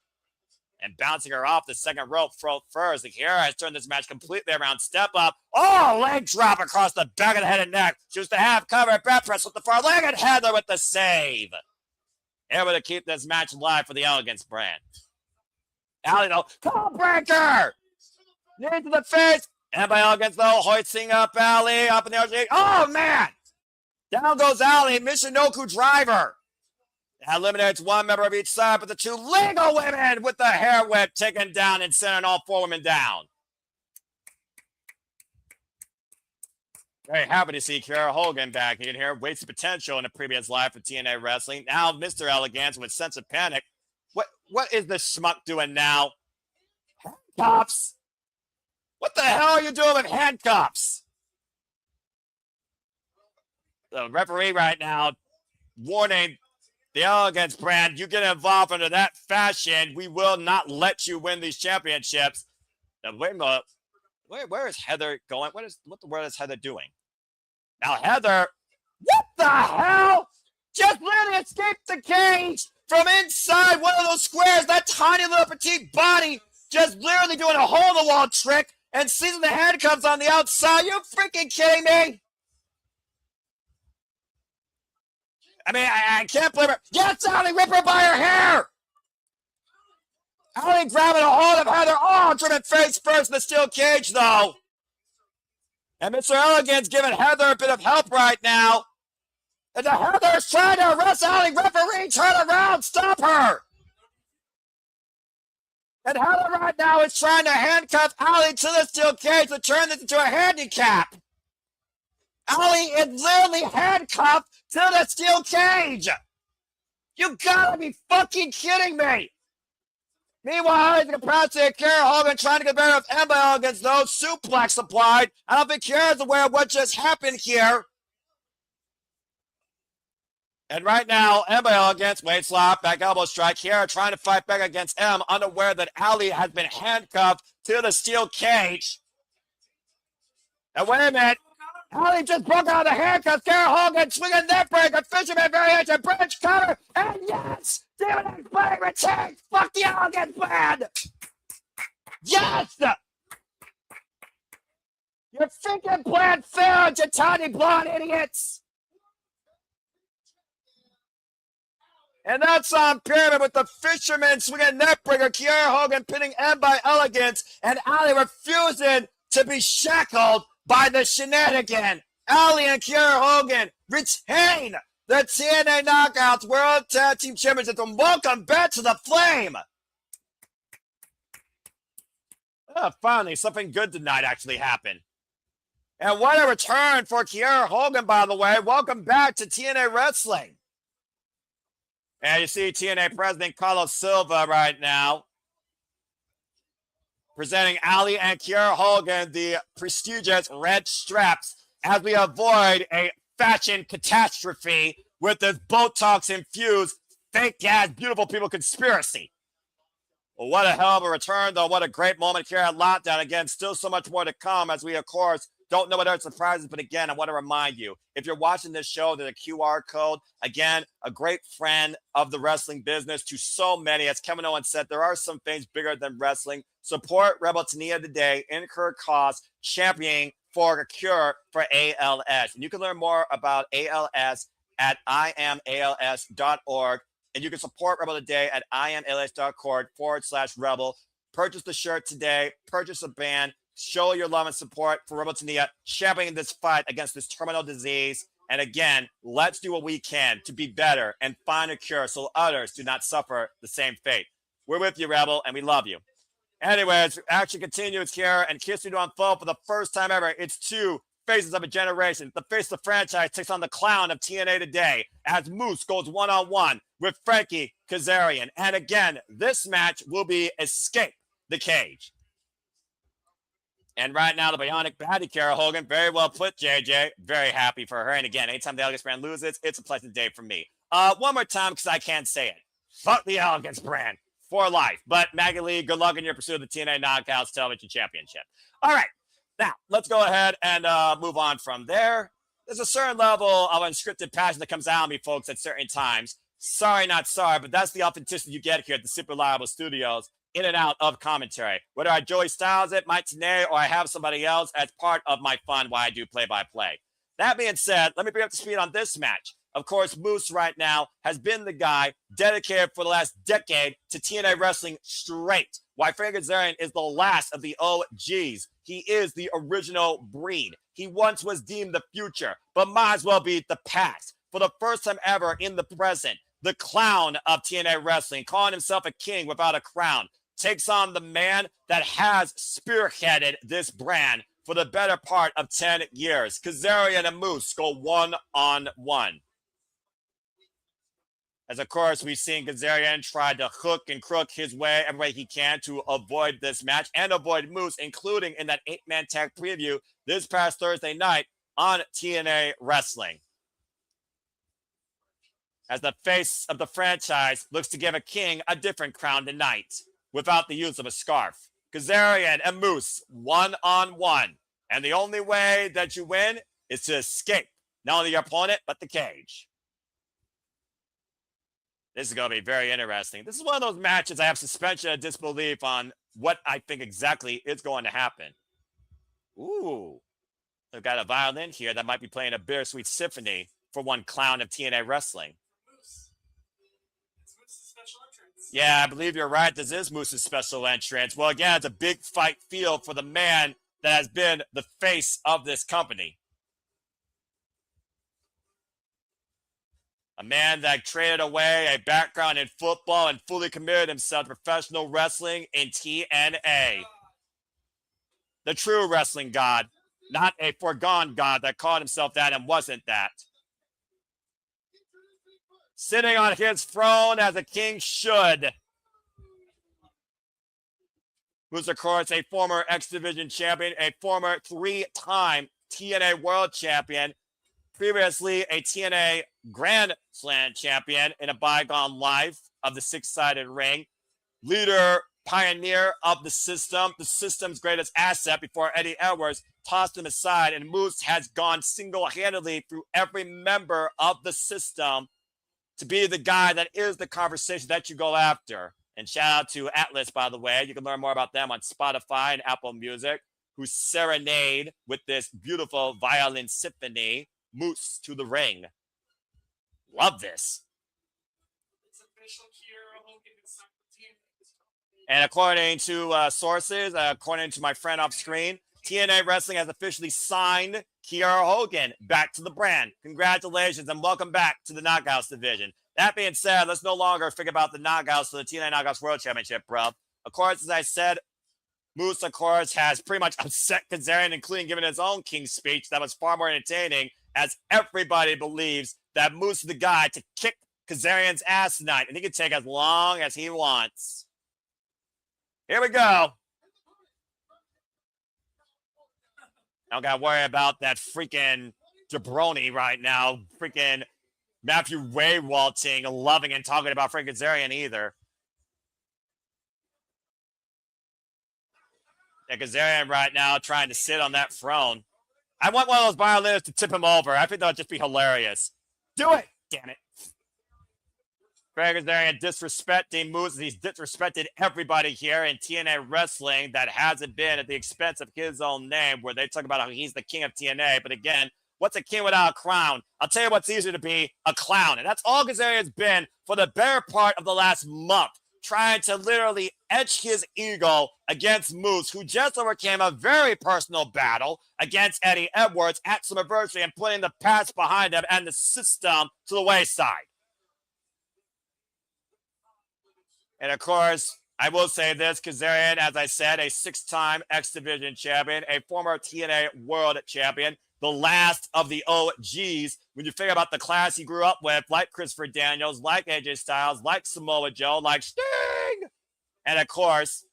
And bouncing her off the second rope throat first. Kiera has turned this match completely around. Step up. Oh, leg drop across the back of the head and neck. Choose to have cover. Back press with the far leg. And Heather with the save. Able to keep this match alive for the Elegance brand. Ali, though. Call breaker. Knee to the face. And by Elegance, though, hoisting up Ali. Up in the air. Oh, man. Down goes Ali. Michinoku driver. That eliminates one member of each side, but the 2 legal women with the hair whip taken down and sending all 4 women down. Very happy to see Kiera Hogan back in here. Wasted potential in a previous life of TNA Wrestling. Now Mr. Elegance with sense of panic. What is this schmuck doing now? Handcuffs? What the hell are you doing with handcuffs? The referee right now warning the Elegance brand, you get involved under that fashion, we will not let you win these championships. Now, wait a minute. Where is Heather going? What the world is Heather doing? Now, Heather, what the hell? Just literally escaped the cage from inside one of those squares. That tiny little petite body just literally doing a hole-in-the-wall trick and seizing the handcuffs on the outside. You freaking kidding me? I mean, I can't believe her. Yes, Ali, rip her by her hair. Ali grabbing a hold of Heather. Oh, driven face first in the steel cage, though. And Mr. Elegance giving Heather a bit of help right now. And the Heather's trying to arrest Ali. Referee, turn around. Stop her. And Heather right now is trying to handcuff Ali to the steel cage to turn this into a handicap. Ali is literally handcuffed to the steel cage. You gotta be fucking kidding me. Meanwhile, Ali's capacity, Kara Hogan trying to get better with Emma Elegance, though. Suplex applied. I don't think Kara's aware of what just happened here. And right now, Emma Elegance, weight slap, back elbow strike. Kara trying to fight back against M, unaware that Ali has been handcuffed to the steel cage. And wait a minute. Ali just broke out of the handcuffs. Kara Hogan swinging neck breaker, fisherman variation, bridge cutter, and yes! Demon X Blade returns! Fuck the Elegance brand! Yes! Your freaking plan failed, you tiny blonde idiots! And that's on Pyramid with the fisherman swinging neckbreaker, Kiara Hogan pinning M by Elegance, and Ali refusing to be shackled by the shenanigan. Ali and Kiara Hogan retain the TNA Knockouts World Tag Team Championships, and welcome back to the Flame. Oh, finally, something good tonight actually happened. And what a return for Kiara Hogan, by the way. Welcome back to TNA Wrestling. And you see TNA President Carlos Silva right now presenting Ali and Kiara Hogan the prestigious red straps as we avoid a fashion catastrophe with this Botox-infused, fake-ass, beautiful people conspiracy. Well, what a hell of a return, though. What a great moment here at Lockdown. Again, still so much more to come as we, of course, don't know what other surprises. But again, I want to remind you, if you're watching this show, there's a QR code. Again, a great friend of the wrestling business to so many. As Kevin Owens said, there are some things bigger than wrestling. Support Rebel Tania today, incur costs, championing for a cure for ALS. And you can learn more about ALS at imals.org. And you can support Rebel today at imals.org/rebel. Purchase the shirt today. Purchase a band. Show your love and support for Rebel Tania, championing this fight against this terminal disease. And again, let's do what we can to be better and find a cure so others do not suffer the same fate. We're with you, Rebel, and we love you. Anyways, action continues here, and kissing to unfold for the first time ever. It's two faces of a generation. The face of the franchise takes on the clown of TNA today as Moose goes one-on-one with Frankie Kazarian. And again, this match will be Escape the Cage. And right now, the bionic baddie, Kiara Hogan, very well put, JJ. Very happy for her. And again, anytime the Elegance brand loses, it's a pleasant day for me. One more time, because I can't say it. Fuck the Elegance brand for life. But Maggie Lee, good luck in your pursuit of the TNA Knockouts Television Championship. All right. Now, let's go ahead and move on from there. There's a certain level of unscripted passion that comes out of me, folks, at certain times. Sorry, not sorry, but that's the authenticity you get here at the Super Reliable Studios, in and out of commentary. Whether I Joey Styles it, Mike Tenay, or I have somebody else, as part of my fun while I do play-by-play. That being said, let me bring up to speed on this match. Of course, Moose right now has been the guy dedicated for the last decade to TNA wrestling straight. Why Frankie Kazarian is the last of the OGs. He is the original breed. He once was deemed the future, but might as well be the past. For the first time ever in the present, the clown of TNA wrestling, calling himself a king without a crown, takes on the man that has spearheaded this brand for the better part of 10 years. Kazarian and Moose go one-on-one. As, of course, we've seen Kazarian try to hook and crook his way every way he can to avoid this match and avoid Moose, including in that 8-man tag preview this past Thursday night on TNA Wrestling. as the face of the franchise looks to give a king a different crown tonight without the use of a scarf. Kazarian and Moose one-on-one. And the only way that you win is to escape not only your opponent, but the cage. This is going to be very interesting. This is one of those matches I have suspension of disbelief on what I think exactly is going to happen. Ooh. We've got a violin here that might be playing a bittersweet symphony for one clown of TNA wrestling. Moose. It's Moose's special entrance. Yeah, I believe you're right. This is Moose's special entrance. Well, again, it's a big fight field for the man that has been the face of this company. A man that traded away a background in football and fully committed himself to professional wrestling in TNA. The true wrestling god, not a foregone god that called himself that and wasn't that. Sitting on his throne as a king should. Who's, of course, a former X Division champion, a former 3-time TNA World Champion, previously a TNA Grand Slam champion in a bygone life of the 6-sided ring, leader, pioneer of the system's greatest asset before Eddie Edwards tossed him aside, and Moose has gone single-handedly through every member of the system to be the guy that is the conversation that you go after. And shout out to Atlas, by the way. You can learn more about them on Spotify and Apple Music, who serenade with this beautiful violin symphony, Moose to the Ring. Love this. It's official Kiera Hogan inside the TNA. And according to sources, according to my friend off screen, TNA Wrestling has officially signed Kiera Hogan back to the brand. Congratulations and welcome back to the Knockouts division. That being said, let's no longer think about the Knockouts for the TNA Knockouts World Championship, bro. Of course, as I said, Moose, of course, has pretty much upset Kazarian, including giving his own King speech that was far more entertaining, as everybody believes that Moose is the guy to kick Kazarian's ass tonight, and he can take as long as he wants. Here we go. I don't got to worry about that freaking jabroni right now. Freaking Matthew Way waltzing, loving and talking about Frank Kazarian either. Yeah, Kazarian right now trying to sit on that throne. I want one of those violinists to tip him over. I think that would just be hilarious. Do it! Damn it. Frank Kazarian disrespecting Moose. He's disrespected everybody here in TNA Wrestling that hasn't been at the expense of his own name, where they talk about how he's the king of TNA. But again, what's a king without a crown? I'll tell you what's easier to be, a clown. And that's all Kazarian's been for the better part of the last month, trying to literally etch his ego against Moose, who just overcame a very personal battle against Eddie Edwards at Summerversary and putting the past behind him and the system to the wayside. And of course, I will say this, Kazarian, as I said, a 6-time X Division champion, a former TNA World Champion, the last of the OGs. When you figure about the class he grew up with, like Christopher Daniels, like AJ Styles, like Samoa Joe, like Sting. And of course,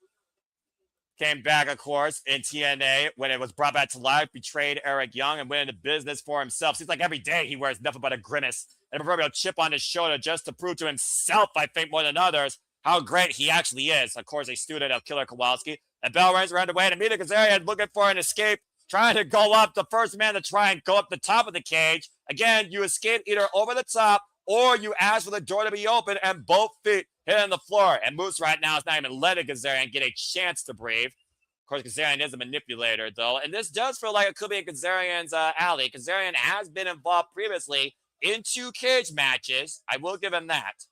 came back, of course, in TNA when it was brought back to life, betrayed Eric Young, and went into business for himself. Seems like every day he wears nothing but a grimace and a proverbial chip on his shoulder just to prove to himself, I think, more than others, how great he actually is. Of course, a student of Killer Kowalski. The bell rings around the way to meet Kazarian looking for an escape, trying to go up, the first man to try and go up the top of the cage. Again, you escape either over the top or you ask for the door to be open and both feet hit on the floor. And Moose right now is not even letting Kazarian get a chance to breathe. Of course, Kazarian is a manipulator, though. And this does feel like it could be in Kazarian's alley. Kazarian has been involved previously in 2 cage matches. I will give him that.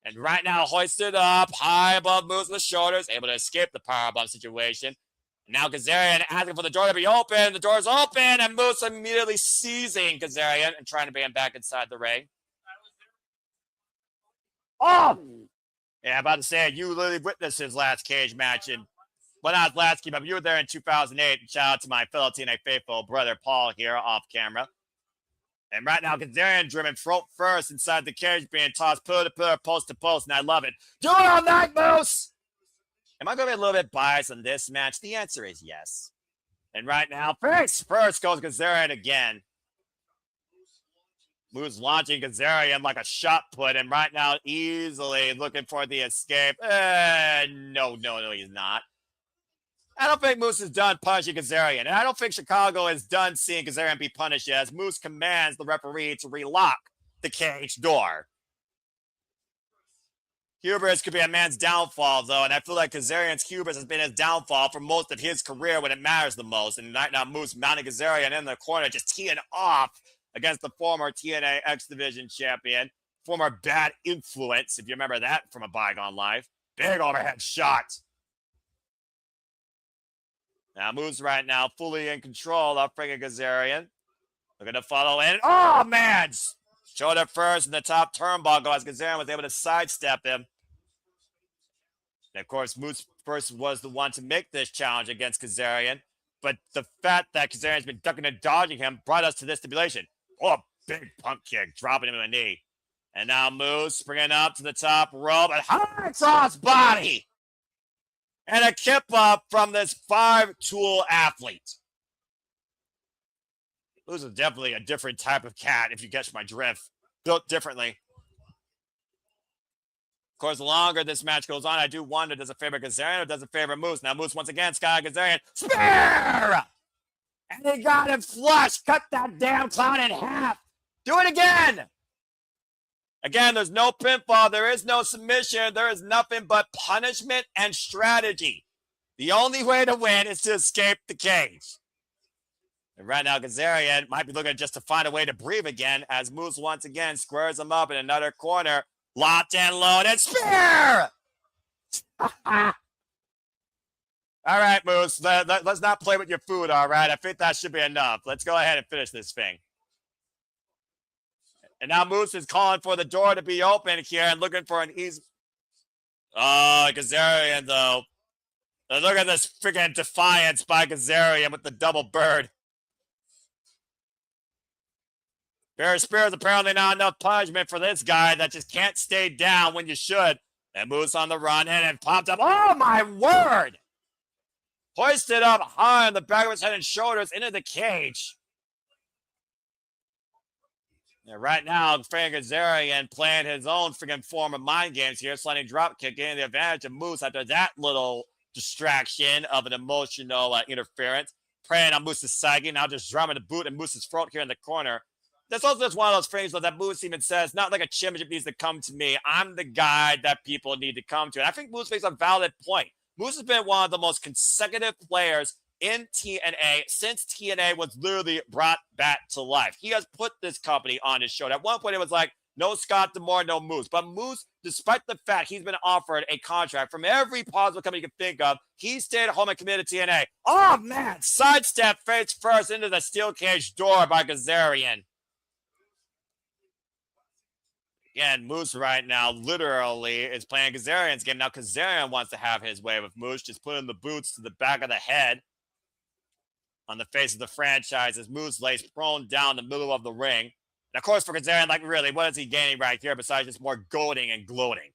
And right now, hoisted up high above Moose's shoulders, able to escape the powerbomb situation. Now Kazarian asking for the door to be open. The door's open, and Moose immediately seizing Kazarian and trying to bring him back inside the ring. Oh! Yeah, about to say, you literally witnessed his last cage match. And, well, not his last cage, but you were there in 2008. Shout out to my fellow TNA faithful brother Paul here off camera. And right now, Kazarian driven throat first inside the cage, being tossed pillar to pillar, post to post, and I love it. Do it all night, Moose! Am I going to be a little bit biased on this match? The answer is yes. And right now, face first goes Kazarian again. Moose launching Kazarian like a shot put, and right now easily looking for the escape. No, he's not. I don't think Moose is done punishing Kazarian, and I don't think Chicago is done seeing Kazarian be punished as Moose commands the referee to relock the cage door. Hubris could be a man's downfall, though, and I feel like Kazarian's hubris has been his downfall for most of his career when it matters the most. And right now, Moose mounting Kazarian in the corner, just teeing off against the former TNA X Division champion, former Bad Influence, if you remember that from a bygone life. Big overhead shot. Now, Moose right now fully in control of freaking Kazarian. Looking to follow in. Oh, man! Shoulder first in the top turnbuckle as Kazarian was able to sidestep him. And of course, Moose first was the one to make this challenge against Kazarian. But the fact that Kazarian's been ducking and dodging him brought us to this stipulation. Oh, big pump kick, dropping him in the knee. And now Moose bringing up to the top rope. And high cross body! And a kip up from this 5-tool athlete. Moose is definitely a different type of cat, if you catch my drift. Built differently. Of course, the longer this match goes on, I do wonder, does it favor Kazarian or does it favor Moose? Now, Moose once again, Sky Kazarian. Spear! And he got him flush. Cut that damn clown in half. Do it again. Again, there's no pinfall. There is no submission. There is nothing but punishment and strategy. The only way to win is to escape the cage. And right now, Kazarian might be looking just to find a way to breathe again as Moose once again squares him up in another corner. Locked and loaded. Spear! All right, Moose. Let's not play with your food, all right? I think that should be enough. Let's go ahead and finish this thing. And now Moose is calling for the door to be open here and looking for an easy... Oh, Kazarian, though. Look at this freaking defiance by Kazarian with the double bird. Bear Spear is apparently not enough punishment for this guy that just can't stay down when you should. And Moose on the run in and popped up. Oh, my word! Hoisted up high on the back of his head and shoulders into the cage. And right now, Frank Kazarian playing his own freaking form of mind games here, sliding drop kick, getting the advantage of Moose after that little distraction of an emotional interference. Preying on Moose's psyche, now just drumming the boot in Moose's throat here in the corner. That's also just one of those things that Moose even says, not like a championship needs to come to me. I'm the guy that people need to come to. And I think Moose makes a valid point. Moose has been one of the most consecutive players in TNA since TNA was literally brought back to life. He has put this company on his show. At one point, it was like, no Scott D'Amore, no Moose. But Moose, despite the fact he's been offered a contract from every possible company you can think of, he stayed home and committed to TNA. Oh, man! Sidestep face first into the steel cage door by Kazarian. Again, Moose right now literally is playing Kazarian's game. Now Kazarian wants to have his way with Moose, just putting the boots to the back of the head on the face of the franchise as Moose lays prone down the middle of the ring. And of course, for Kazarian, like really, what is he gaining right here besides just more goading and gloating?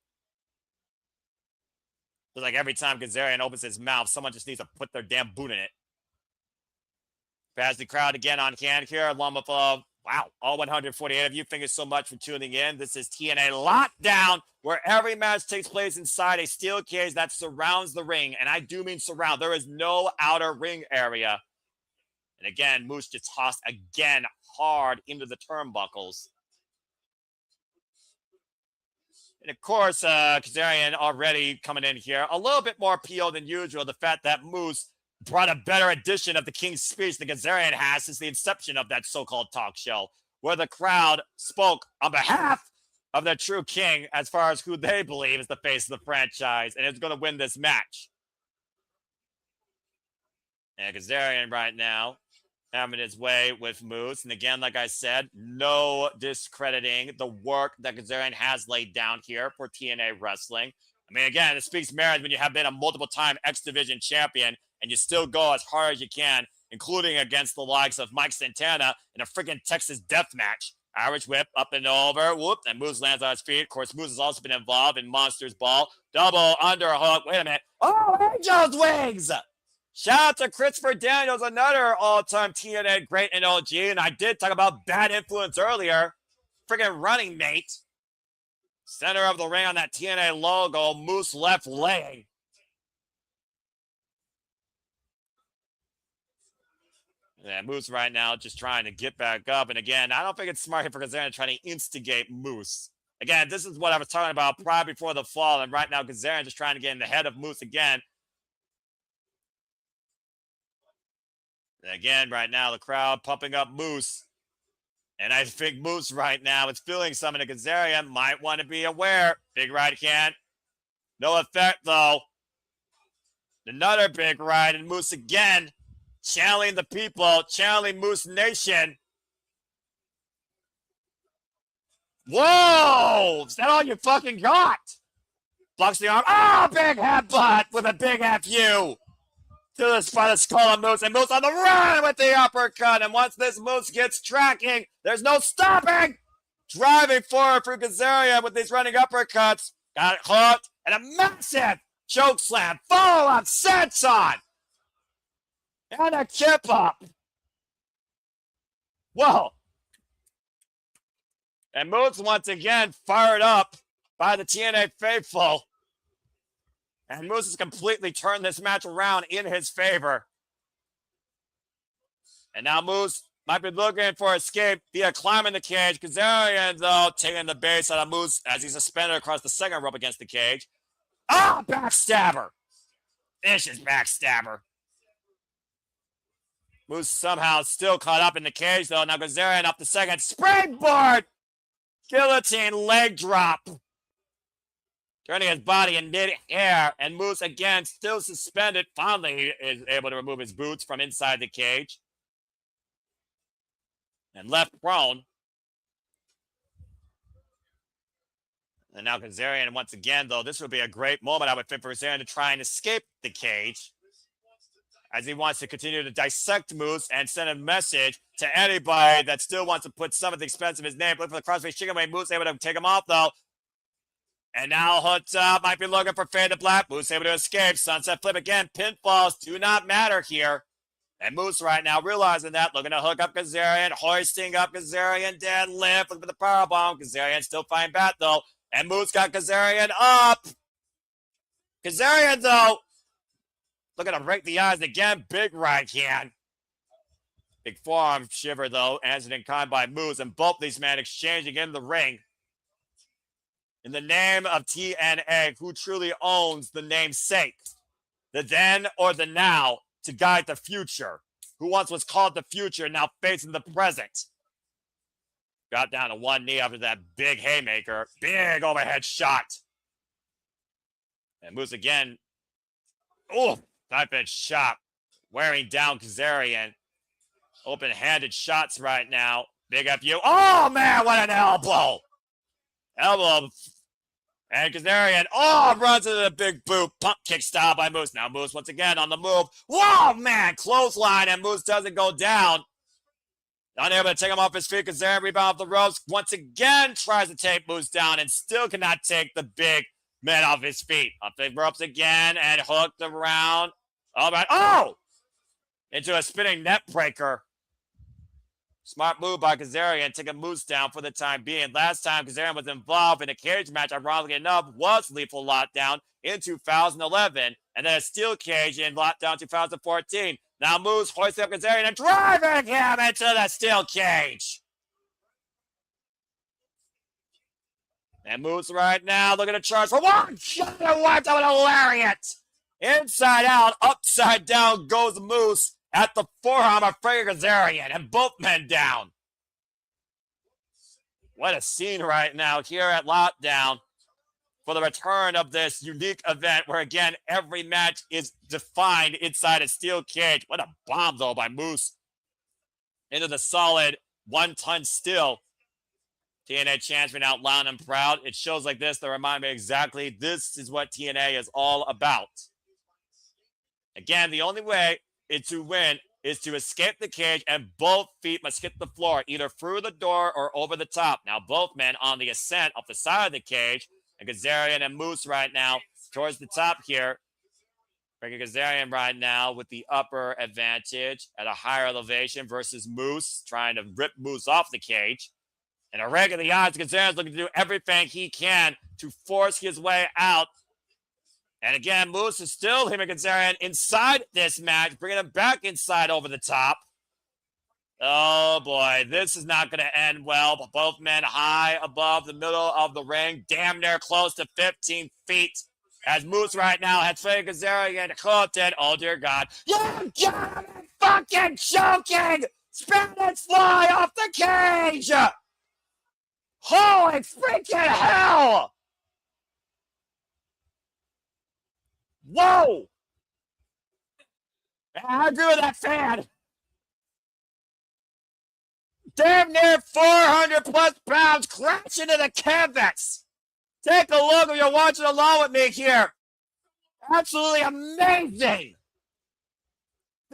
It's like every time Kazarian opens his mouth, someone just needs to put their damn boot in it. Pass the crowd again on hand here, along with wow, all 148 of you, thank you so much for tuning in. This is TNA Lockdown, where every match takes place inside a steel cage that surrounds the ring. And I do mean surround. There is no outer ring area. And again, Moose just tossed again hard into the turnbuckles. And of course, Kazarian already coming in here. A little bit more PO than usual. The fact that Moose brought a better edition of the King's Speech than Kazarian has since the inception of that so-called talk show, where the crowd spoke on behalf of the true king as far as who they believe is the face of the franchise and is going to win this match. And Kazarian right now having his way with Moose. And again, like I said, no discrediting the work that Kazarian has laid down here for TNA Wrestling. I mean, again, it speaks merits when you have been a multiple-time X Division champion and you still go as hard as you can, including against the likes of Mike Santana in a freaking Texas death match. Irish whip up and over. Whoop. And Moose lands on his feet. Of course, Moose has also been involved in Monsters Ball. Double underhook. Wait a minute. Oh, Angel's Wings! Shout out to Christopher Daniels, another all-time TNA great in OG. And I did talk about Bad Influence earlier. friggin' running mate. Center of the ring on that TNA logo. Moose left leg. Yeah, Moose right now just trying to get back up. And again, I don't think it's smart for Kazarian trying to instigate Moose. Again, this is what I was talking about prior before the fall. And right now, Kazarian just trying to get in the head of Moose again. And again, right now, the crowd pumping up Moose. And I think Moose right now is feeling something that Kazarian might want to be aware. Big right hand. No effect, though. Another big right, and Moose again. Channeling the people, channeling Moose Nation. Whoa! Is that all you fucking got? Blocks the arm. Oh, big headbutt with a big FU. To the spot of skull of Moose, and Moose on the run with the uppercut. And once this Moose gets tracking, there's no stopping. Driving forward for Kazarian with these running uppercuts. Got it hooked, and a massive choke slam. Follow up, senton. And a chip up. Whoa. And Moose once again fired up by the TNA faithful. And Moose has completely turned this match around in his favor. And now Moose might be looking for escape via climbing the cage. Kazarian, though, taking the base out of Moose as he's suspended across the second rope against the cage. Ah, backstabber. Vicious backstabber. Moose somehow still caught up in the cage, though. Now Kazarian up the second. Springboard! Guillotine leg drop. Turning his body in mid-air. And Moose, again, still suspended. Finally, he is able to remove his boots from inside the cage. And left prone. And now Kazarian, once again, though, this would be a great moment, I would think, for Kazarian to try and escape the cage, as he wants to continue to dissect Moose and send a message to anybody that still wants to put some at the expense of his name. Look for the crossface chicken wing. Moose able to take him off, though. And now Hotch might be looking for Fade to Black. Moose able to escape. Sunset flip again. Pinfalls do not matter here. And Moose right now realizing that, looking to hook up Kazarian, hoisting up Kazarian, deadlift, looking for the powerbomb. Kazarian still fighting back, though. And Moose got Kazarian up. Kazarian, though, looking to break the eyes again. Big right hand. Big forearm shiver, though. Answered in kind by Moose. And both these men exchanging in the ring. In the name of TNA, who truly owns the namesake? The then or the now to guide the future? Who once was called the future, now facing the present? Got down to one knee after that big haymaker. Big overhead shot. And Moose again. Oh, type-edge shot. Wearing down Kazarian. Open-handed shots right now. Big FU. Oh, man, what an elbow. Elbow. And Kazarian, runs into the big boot. Pump kick style by Moose. Now Moose once again on the move. Whoa, man, clothesline, and Moose doesn't go down. Unable to take him off his feet. Kazarian rebound off the ropes. Once again tries to take Moose down and still cannot take the big man off his feet. Up the ropes again and hooked around. All right. Oh! Into a spinning net breaker. Smart move by Kazarian, taking Moose down for the time being. Last time Kazarian was involved in a cage match, ironically enough, was Lethal Lockdown in 2011, and then a steel cage in Lockdown 2014. Now Moose hoisting up Kazarian and driving him into the steel cage. And Moose right now looking to charge for one shot and wiped out a lariat. Inside out, upside down goes Moose at the forearm of Frankie Kazarian, and both men down. What a scene right now here at Lockdown for the return of this unique event where, again, every match is defined inside a steel cage. What a bomb, though, by Moose into the solid 1-ton steel. TNA champion out loud and proud. It shows like this that remind me exactly this is what TNA is all about. Again, the only way to win is to escape the cage, and both feet must hit the floor, either through the door or over the top. Now, both men on the ascent off the side of the cage, and Kazarian and Moose right now towards the top here. Frankie Kazarian right now with the upper advantage at a higher elevation versus Moose, trying to rip Moose off the cage. And a rake of the odds, Kazarian's looking to do everything he can to force his way out. And again, Moose is still him and Kazarian inside this match, bringing him back inside over the top. Oh boy, this is not going to end well. But both men high above the middle of the ring, damn near close to 15 feet. As Moose right now has Fabian Kazarian hooked in. Oh dear God. You got him fucking choking! Spanish fly off the cage! Holy freaking hell! Whoa! I agree with that fan. Damn near 400 plus pounds crashing into the canvas. Take a look if you're watching along with me here. Absolutely amazing.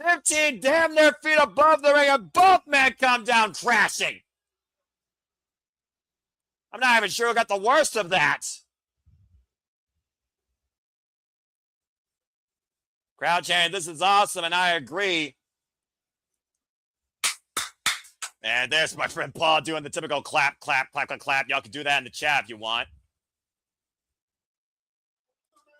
15 damn near feet above the ring, and both men come down crashing. I'm not even sure who got the worst of that. Crowd chanting, this is awesome, and I agree. And there's my friend Paul doing the typical clap, clap, clap, clap, clap. Y'all can do that in the chat if you want.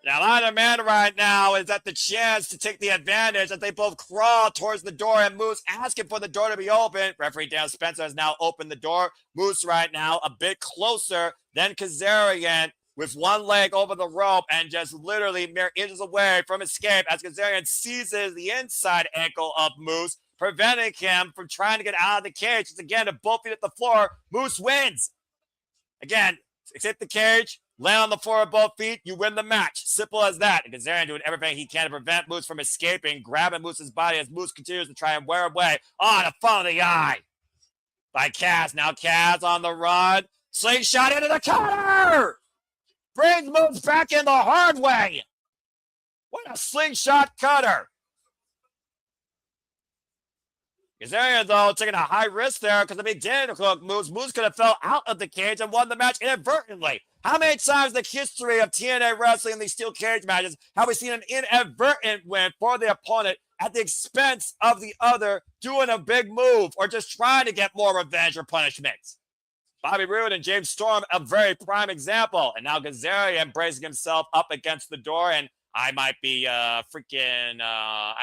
Now, either man right now is at the chance to take the advantage as they both crawl towards the door, and Moose asking for the door to be open. Referee Dan Spencer has now opened the door. Moose right now a bit closer than Kazarian with one leg over the rope and just literally mere inches away from escape as Kazarian seizes the inside ankle of Moose, preventing him from trying to get out of the cage. It's again, if both feet at the floor, Moose wins. Again, escape the cage. Land on the floor of both feet, you win the match. Simple as that. And Kazarian doing everything he can to prevent Moose from escaping, grabbing Moose's body as Moose continues to try and wear away. Oh, the front of the eye by Kaz. Now Kaz on the run. Slingshot into the cutter! Brings Moose back in the hard way. What a slingshot cutter. Kazarian, though, taking a high risk there because if he didn't hook Moose, Moose could have fell out of the cage and won the match inadvertently. How many times in the history of TNA wrestling in these steel cage matches have we seen an inadvertent win for the opponent at the expense of the other doing a big move or just trying to get more revenge or punishment? Bobby Roode and James Storm, a very prime example. And now Kazarian bracing himself up against the door, and I might be I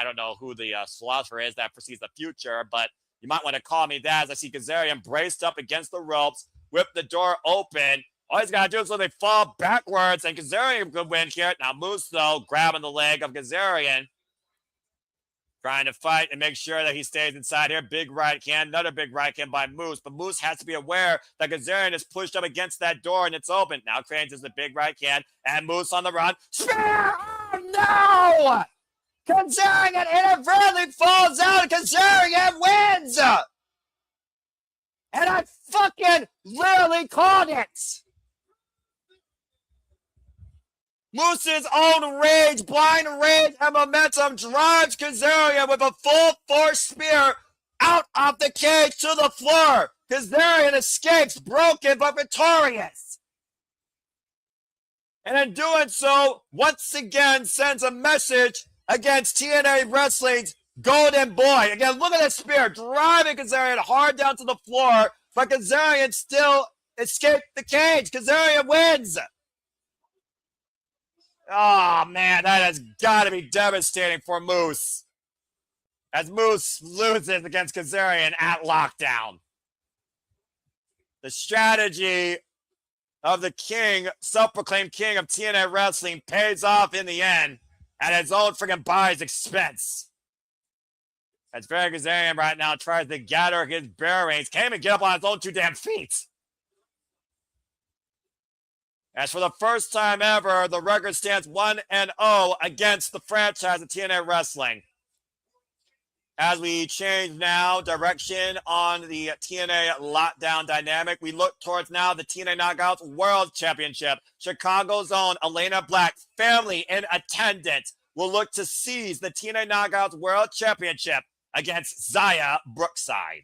don't know who the philosopher is that foresees the future, but you might want to call me that as I see Kazarian braced up against the ropes with the door open. All he's got to do is so they fall backwards, and Kazarian could win here. Now Moose, though, grabbing the leg of Kazarian, trying to fight and make sure that he stays inside here. Big right hand, another big right hand by Moose, but Moose has to be aware that Kazarian is pushed up against that door, and it's open. Now Cranes is the big right hand, and Moose on the run. Spear! Oh, no! Kazarian inadvertently falls out, and Kazarian wins! And I fucking literally called it! Moose's own rage, blind rage, and momentum drives Kazarian with a full force spear out of the cage to the floor. Kazarian escapes broken but victorious. And in doing so, once again sends a message against TNA Wrestling's Golden Boy. Again, look at that spear driving Kazarian hard down to the floor, but Kazarian still escaped the cage. Kazarian wins. Oh, man, that has got to be devastating for Moose. As Moose loses against Kazarian at lockdown. The strategy of the king, self-proclaimed king of TNA wrestling, pays off in the end at his own freaking body's expense. As Fabian Kazarian right now tries to gather his bearings, can't even get up on his own 2 damn feet. As for the first time ever, the record stands 1-0 against the franchise of TNA Wrestling. As we change now direction on the TNA lockdown dynamic, we look towards now the TNA Knockouts World Championship. Chicago's own Elayna Black, family in attendance, will look to seize the TNA Knockouts World Championship against Zaya Brookside.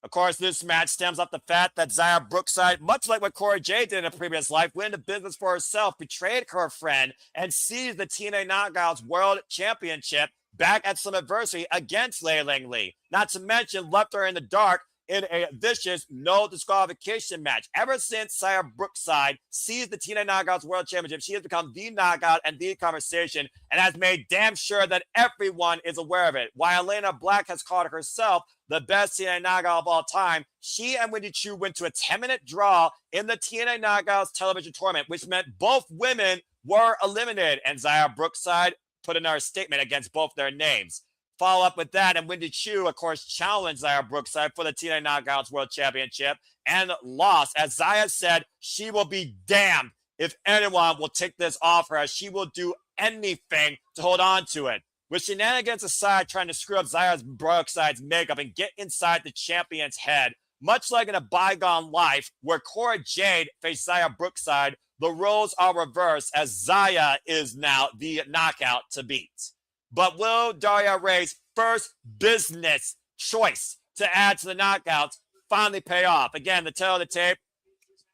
Of course, this match stems off the fact that Zaya Brookside, much like what Cora Jade did in a previous life, went into business for herself, betrayed her friend, and seized the TNA Knockouts World Championship back at Slammiversary against Lei Ling Lee. Not to mention, left her in the dark in a vicious no disqualification match. Ever since Xia Brookside seized the TNA Knockouts World Championship, she has become the knockout and the conversation and has made damn sure that everyone is aware of it. While Elayna Black has called herself the best TNA knockout of all time, she and Wendy Choo went to a 10-minute draw in the TNA Knockouts television tournament, which meant both women were eliminated, and Xia Brookside put in our statement against both their names. Follow up with that, and Wendy Choo, of course, challenged Xia Brookside for the TNA Knockouts World Championship and lost. As Xia said, she will be damned if anyone will take this off her, as she will do anything to hold on to it. With shenanigans aside, trying to screw up Xia Brookside's makeup and get inside the champion's head, much like in a bygone life where Cora Jade faced Xia Brookside, the roles are reversed as Xia is now the knockout to beat. But will Daria Ray's first business choice to add to the knockouts finally pay off? Again, the tail of the tape,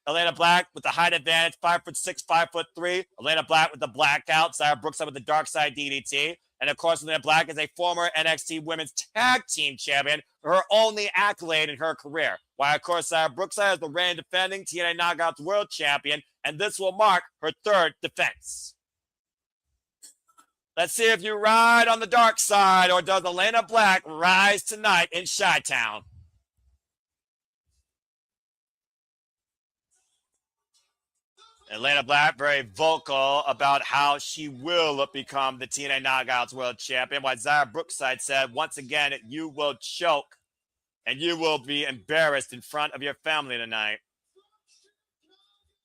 Elayna Black with the height advantage, 5'6", 5'3". Elayna Black with the blackout, Xia Brookside with the dark side DDT. And of course, Elayna Black is a former NXT Women's Tag Team Champion, her only accolade in her career. While, of course, Xia Brookside is the reigning defending TNA Knockouts World Champion, and this will mark her third defense. Let's see if you ride on the dark side, or does Elayna Black rise tonight in Chi-Town? Elayna Black very vocal about how she will become the TNA Knockouts World Champion, while Xia Brookside said, once again, you will choke and you will be embarrassed in front of your family tonight.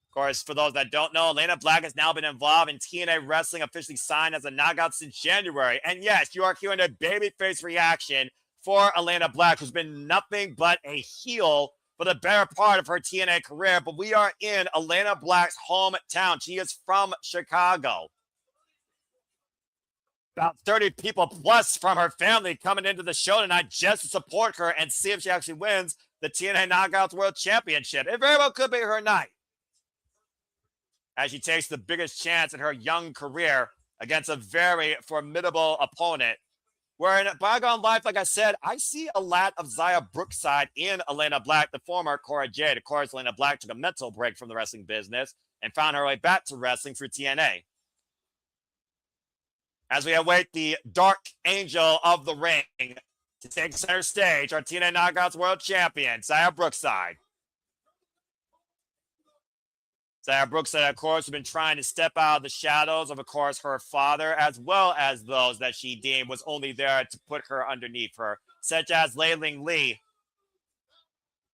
Of course, for those that don't know, Elayna Black has now been involved in TNA Wrestling, officially signed as a knockout since January. And yes, you are hearing a babyface reaction for Elayna Black, who's been nothing but a heel for the better part of her TNA career. But we are in Elayna Black's hometown. She is from Chicago. About 30 people plus from her family coming into the show tonight just to support her and see if she actually wins the TNA Knockouts World Championship. It very well could be her night, as she takes the biggest chance in her young career against a very formidable opponent. Where in a bygone life, like I said, I see a lot of Xia Brookside in Elayna Black, the former Cora Jade. Of course, Elayna Black took a mental break from the wrestling business and found her way back to wrestling through TNA. As we await the Dark Angel of the Ring to take center stage, our TNA Knockouts World Champion, Xia Brookside. Xia Brookside, of course, has been trying to step out of the shadows of course, her father, as well as those that she deemed was only there to put her underneath her, such as Leiling Lee.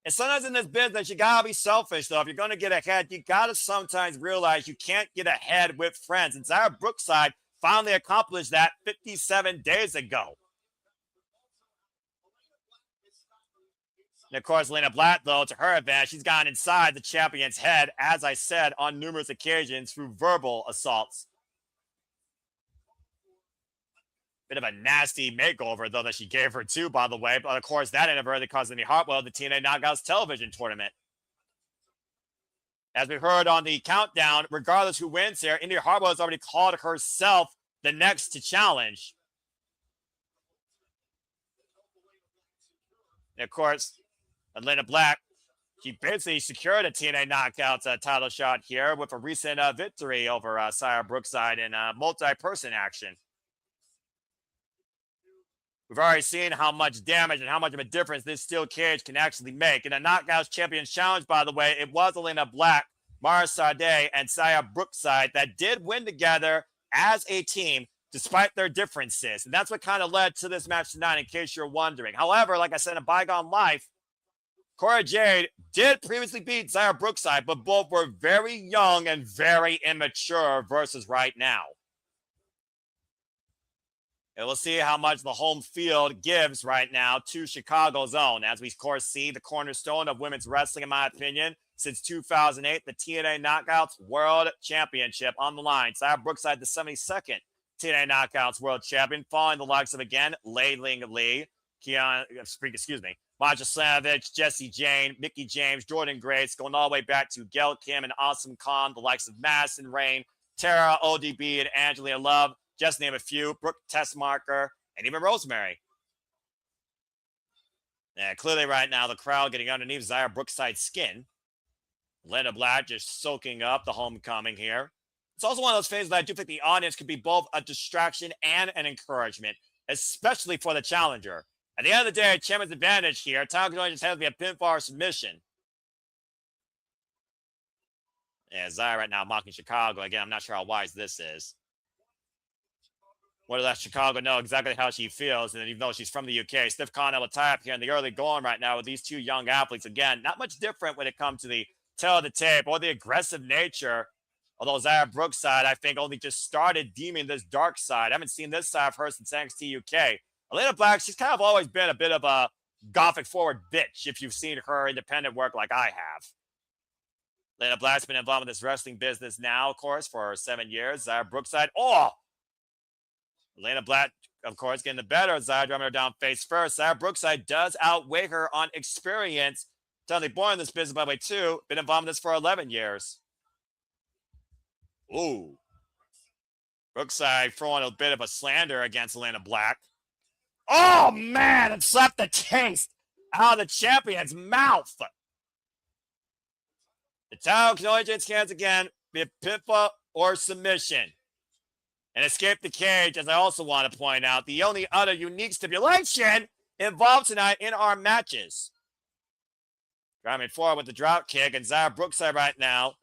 And sometimes in this business, you gotta be selfish, though. If you're gonna get ahead, you gotta sometimes realize you can't get ahead with friends. And Xia Brookside finally accomplished that 57 days ago. And of course, Elayna Black, though, to her advantage, she's gotten inside the champion's head, as I said, on numerous occasions through verbal assaults. Bit of a nasty makeover, though, that she gave her, too, by the way. But, of course, that inadvertently caused Indy Hartwell the TNA Knockouts television tournament. As we heard on the countdown, regardless who wins here, Indy Hartwell has already called herself the next to challenge. And, of course, Elayna Black, she basically secured a TNA Knockouts title shot here with a recent victory over Xia Brookside in multi-person action. We've already seen how much damage and how much of a difference this steel cage can actually make. In the Knockouts Champions Challenge, by the way, it was Elayna Black, Mara Sade, and Xia Brookside that did win together as a team despite their differences. And that's what kind of led to this match tonight, in case you're wondering. However, like I said, in a bygone life, Cora Jade did previously beat Xia Brookside, but both were very young and very immature versus right now. And we'll see how much the home field gives right now to Chicago's own. As we, of course, see the cornerstone of women's wrestling, in my opinion, since 2008, the TNA Knockouts World Championship on the line. Xia Brookside, the 72nd TNA Knockouts World Champion, following the likes of, again, Leiling Lee, Maja Slamovich, Jessie Jane, Mickie James, Jordan Grace, going all the way back to Gail Kim and Awesome Khan, the likes of Madison Rayne, Tara, ODB, and Angelina Love, just to name a few, Brooke Tessmarker, and even Rosemary. And clearly right now, the crowd getting underneath Xia Brookside's skin. Elayna Black just soaking up the homecoming here. It's also one of those things that I do think the audience could be both a distraction and an encouragement, especially for the challenger. At the end of the day, champion's advantage here. Title control just has to be a pinfall or submission. Yeah, Xia right now mocking Chicago. Again, I'm not sure how wise this is. What does that Chicago know exactly how she feels? And even though she's from the UK, stiff continental tie-up here in the early going right now with these two young athletes. Again, not much different when it comes to the tail of the tape or the aggressive nature. Although Xia Brookside, I think, only just started deeming this dark side. I haven't seen this side of her since NXT UK. Elayna Black, she's kind of always been a bit of a gothic forward bitch if you've seen her independent work like I have. Elayna Black's been involved in this wrestling business now, of course, for 7 years. Xia Brookside, Elayna Black, of course, getting the better of Xia, driving her down face first. Xia Brookside does outweigh her on experience. Totally born in this business, by the way, too. Been involved in this for 11 years. Ooh. Brookside throwing a bit of a slander against Elayna Black. Oh, man, it slapped the taste out of the champion's mouth. The title can only change hands again, be a pinfall or submission. And escape the cage, as I also want to point out, the only other unique stipulation involved tonight in our matches. Driving forward with the drop kick, and Xia Brookside right now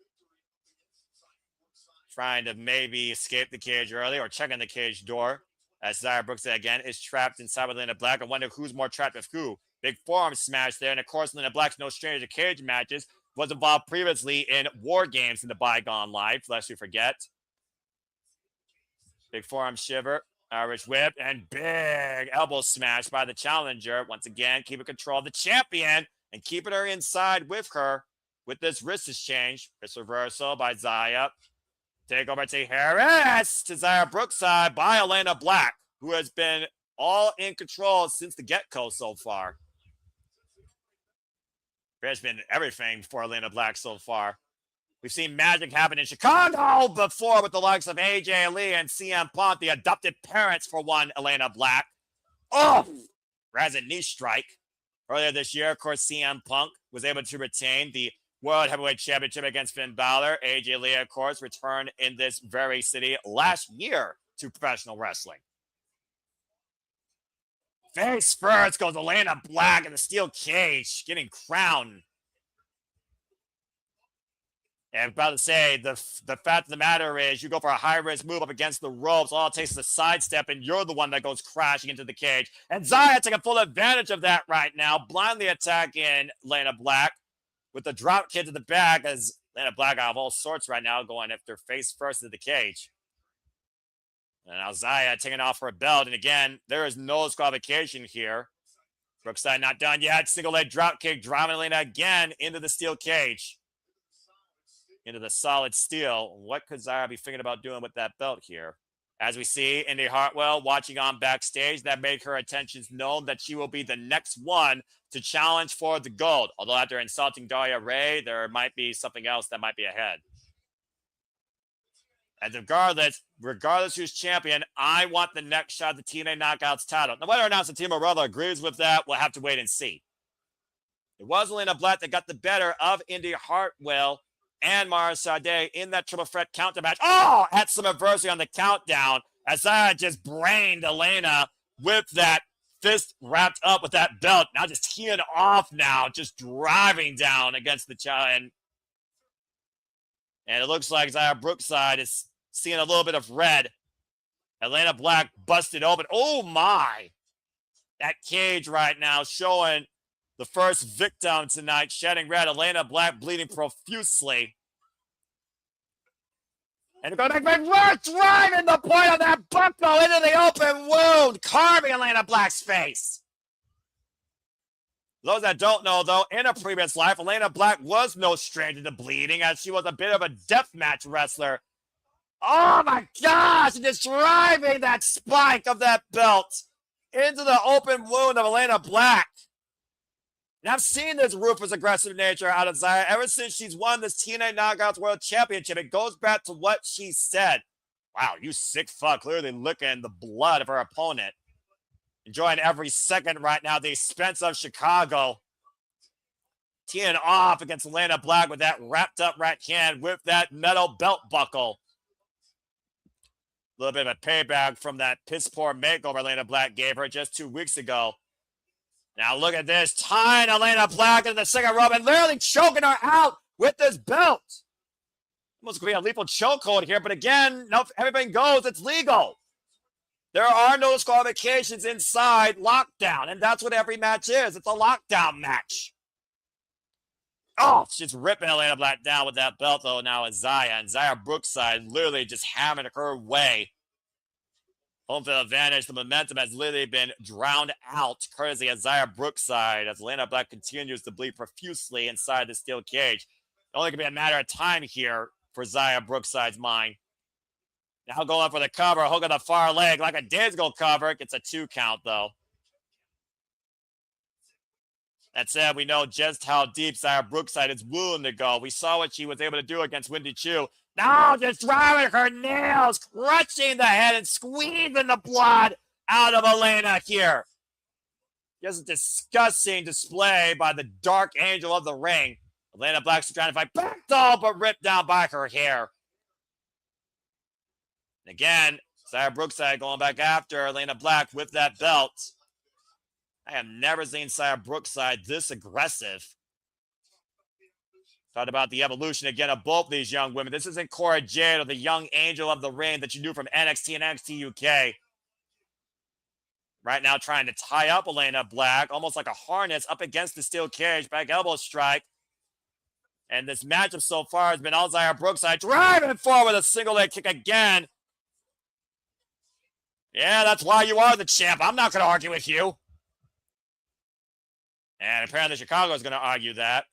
trying to maybe escape the cage early or checking the cage door. As Xia Brookside again is trapped inside with Elayna Black. I wonder who's more trapped with who. Big forearm smash there, and of course Elayna Black's no stranger to cage matches. Was involved previously in War Games in the bygone life, lest you forget. Big forearm shiver, Irish whip, and big elbow smash by the challenger. Once again, keeping control of the champion and keeping her inside with her with this wrist exchange. Wrist reversal by Xia. Take over to Harris to Xia Brookside by Elayna Black, who has been all in control since the get-go so far. There's been everything for Elayna Black so far. We've seen magic happen in Chicago before with the likes of AJ Lee and CM Punk, the adopted parents for one Elayna Black. Razor knee strike. Earlier this year, of course, CM Punk was able to retain the World Heavyweight Championship against Finn Balor. AJ Lee, of course, returned in this very city last year to professional wrestling. Face first goes Elayna Black in the steel cage, getting crowned. And I'm about to say, the fact of the matter is, you go for a high-risk move up against the ropes, all it takes is a sidestep, and you're the one that goes crashing into the cage. And Xia taking full advantage of that right now, blindly attacking Elayna Black with the drop kick to the back, as Elayna Black out of all sorts right now, going after face first into the cage. And now Xia taking off her belt, and again, there is no disqualification here. Brookside not done yet, single leg drop kick, driving Elayna again into the steel cage. Into the solid steel. What could Xia be thinking about doing with that belt here? As we see Indy Hartwell watching on backstage, that made her intentions known that she will be the next one to challenge for the gold. Although after insulting Daria Ray, there might be something else that might be ahead. And regardless who's champion, I want the next shot at the TNA Knockouts title. Now, whether or not Santino Marella agrees with that, we'll have to wait and see. It was Elayna Black that got the better of Indy Hartwell and Mara Sade in that triple threat counter match. Had some adversity on the countdown as I just brained Elayna with that fist wrapped up with that belt. Now just teeing off now, just driving down against the child. And it looks like Xia Brookside is seeing a little bit of red. Elayna Black busted open. Oh my! That cage right now showing the first victim tonight, shedding red. Elayna Black bleeding profusely. And going back, driving the point of that buckle into the open wound, carving Elayna Black's face. Those that don't know, though, in a previous life, Elayna Black was no stranger to bleeding, as she was a bit of a deathmatch wrestler. Oh my gosh, just driving that spike of that belt into the open wound of Elayna Black. And I've seen this ruthless, aggressive nature out of Xia ever since she's won this TNA Knockouts World Championship. It goes back to what she said. Wow, you sick fuck, clearly licking the blood of her opponent. Enjoying every second right now at the expense of Chicago. Teeing off against Elayna Black with that wrapped up right hand with that metal belt buckle. A little bit of a payback from that piss poor makeover Elayna Black gave her just 2 weeks ago. Now look at this, tying Elayna Black into the second rope and literally choking her out with this belt. Almost going to be a lethal chokehold here, but again, no, everything goes, it's legal. There are no disqualifications inside lockdown, and that's what every match is. It's a lockdown match. Oh, she's ripping Elayna Black down with that belt, though, now is Xia. And Xia Brookside literally just hammering her way. Home field advantage. The momentum has literally been drowned out, courtesy of Xia Brookside, as Elayna Black continues to bleed profusely inside the steel cage. It's only going to be a matter of time here for Xia Brookside's mind. Now going for the cover, hook on the far leg, like a Disco cover. Gets a 2 count, though. That said, we know just how deep Xia Brookside is willing to go. We saw what she was able to do against Wendy Chu. Now just driving her nails, crushing the head and squeezing the blood out of Elayna here. Just a disgusting display by the Dark Angel of the ring. Elayna Black's trying to fight back, though, but ripped down by her hair. And again, Xia Brookside going back after Elayna Black with that belt. I have never seen Xia Brookside this aggressive. Thought about the evolution again of both these young women. This isn't Cora Jade or the young angel of the ring that you knew from NXT and NXT UK. Right now trying to tie up Elayna Black, almost like a harness up against the steel cage, back elbow strike. And this matchup so far has been all Xia Brookside driving forward a single leg kick again. Yeah, that's why you are the champ. I'm not going to argue with you. And apparently Chicago is going to argue that.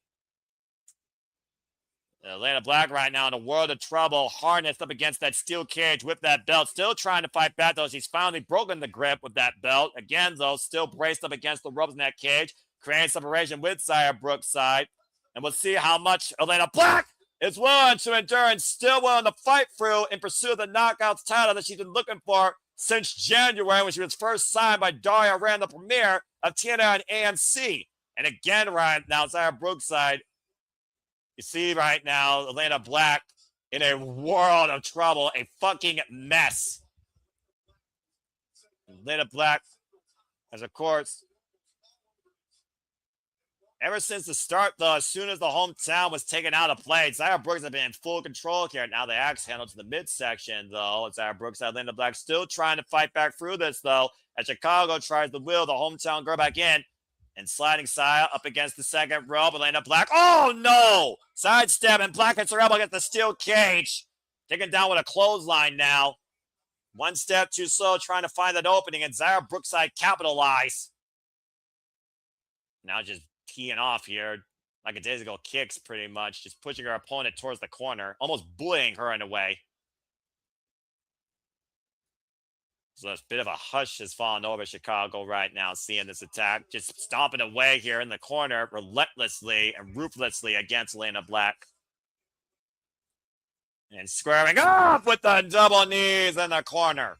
Elayna Black right now in a world of trouble, harnessed up against that steel cage with that belt. Still trying to fight back, though. She's finally broken the grip with that belt. Again, though, still braced up against the ropes in that cage. Creating separation with Xia Brookside. And we'll see how much Elayna Black is willing to endure and still willing to fight through in pursuit of the Knockouts title that she's been looking for since January when she was first signed by Daria Rand, the premiere of TNA and AMC. And again, right now, Xia Brookside, you see right now, Elayna Black in a world of trouble, a fucking mess. Elayna Black has, of course, ever since the start, though, as soon as the hometown was taken out of play, Xia Brooks has been in full control here. Now the axe handle to the midsection, though. Xia Brooks, Elayna Black still trying to fight back through this, though, as Chicago tries to wheel the hometown girl back in. And sliding Xia up against the second rope. Elayna Black. Oh, no! Sidestep, and Black hits her elbow against the steel cage. Taken down with a clothesline now. One step too slow, trying to find that opening, and Xia Brookside capitalize. Now just teeing off here. Like a days ago, kicks pretty much. Just pushing her opponent towards the corner. Almost bullying her in a way. So a bit of a hush has fallen over Chicago right now, seeing this attack. Just stomping away here in the corner, relentlessly and ruthlessly against Elayna Black. And squaring up with the double knees in the corner.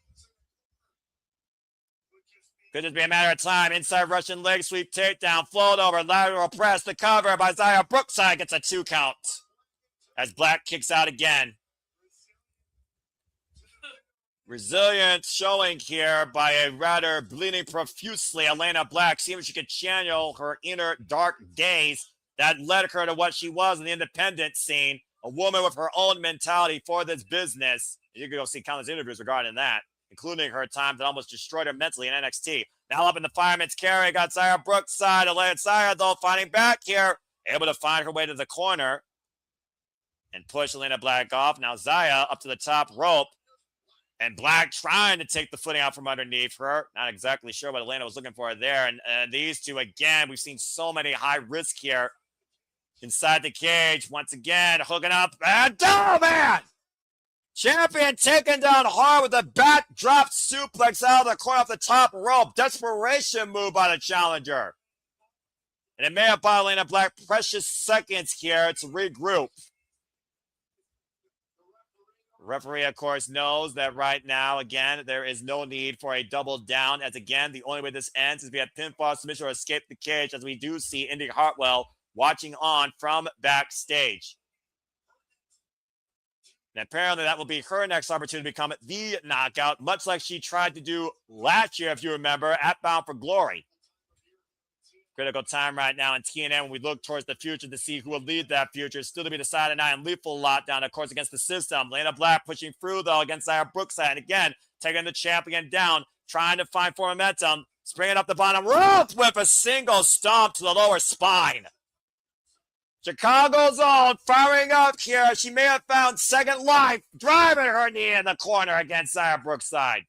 Could just be a matter of time. Inside Russian leg sweep takedown, float over, lateral press, the cover by Xia Brookside gets a 2 count. As Black kicks out again. Resilience showing here by a rather bleeding profusely Elayna Black, seeing if she could channel her inner dark days that led her to what she was in the independent scene, a woman with her own mentality for this business. You can go see countless interviews regarding that, including her time that almost destroyed her mentally in NXT. Now up in the fireman's carry, got Xia Brookside. Xia, though, fighting back here, able to find her way to the corner and push Elayna Black off. Now Xia up to the top rope. And Black trying to take the footing out from underneath her. Not exactly sure what Elayna was looking for there. And these two, again, we've seen so many high risk here. Inside the cage, once again, hooking up. And oh, man! Champion taken down hard with a backdrop suplex out of the corner off the top rope. Desperation move by the challenger. And it may have bought Elayna Black precious seconds here to regroup. Referee, of course, knows that right now, again, there is no need for a double down, as again, the only way this ends is via pinfall submission or escape the cage, as we do see Indy Hartwell watching on from backstage. And apparently that will be her next opportunity to become the knockout, much like she tried to do last year, if you remember, at Bound for Glory. Critical time right now in TNA when we look towards the future to see who will lead that future. Still to be decided tonight, and lethal lockdown, of course, against the system. Elayna Black pushing through, though, against Brookside. And again, taking the champion down, trying to find for momentum. Springing up the bottom rope with a single stomp to the lower spine. Chicago's own firing up here. She may have found second life, driving her knee in the corner against Brookside.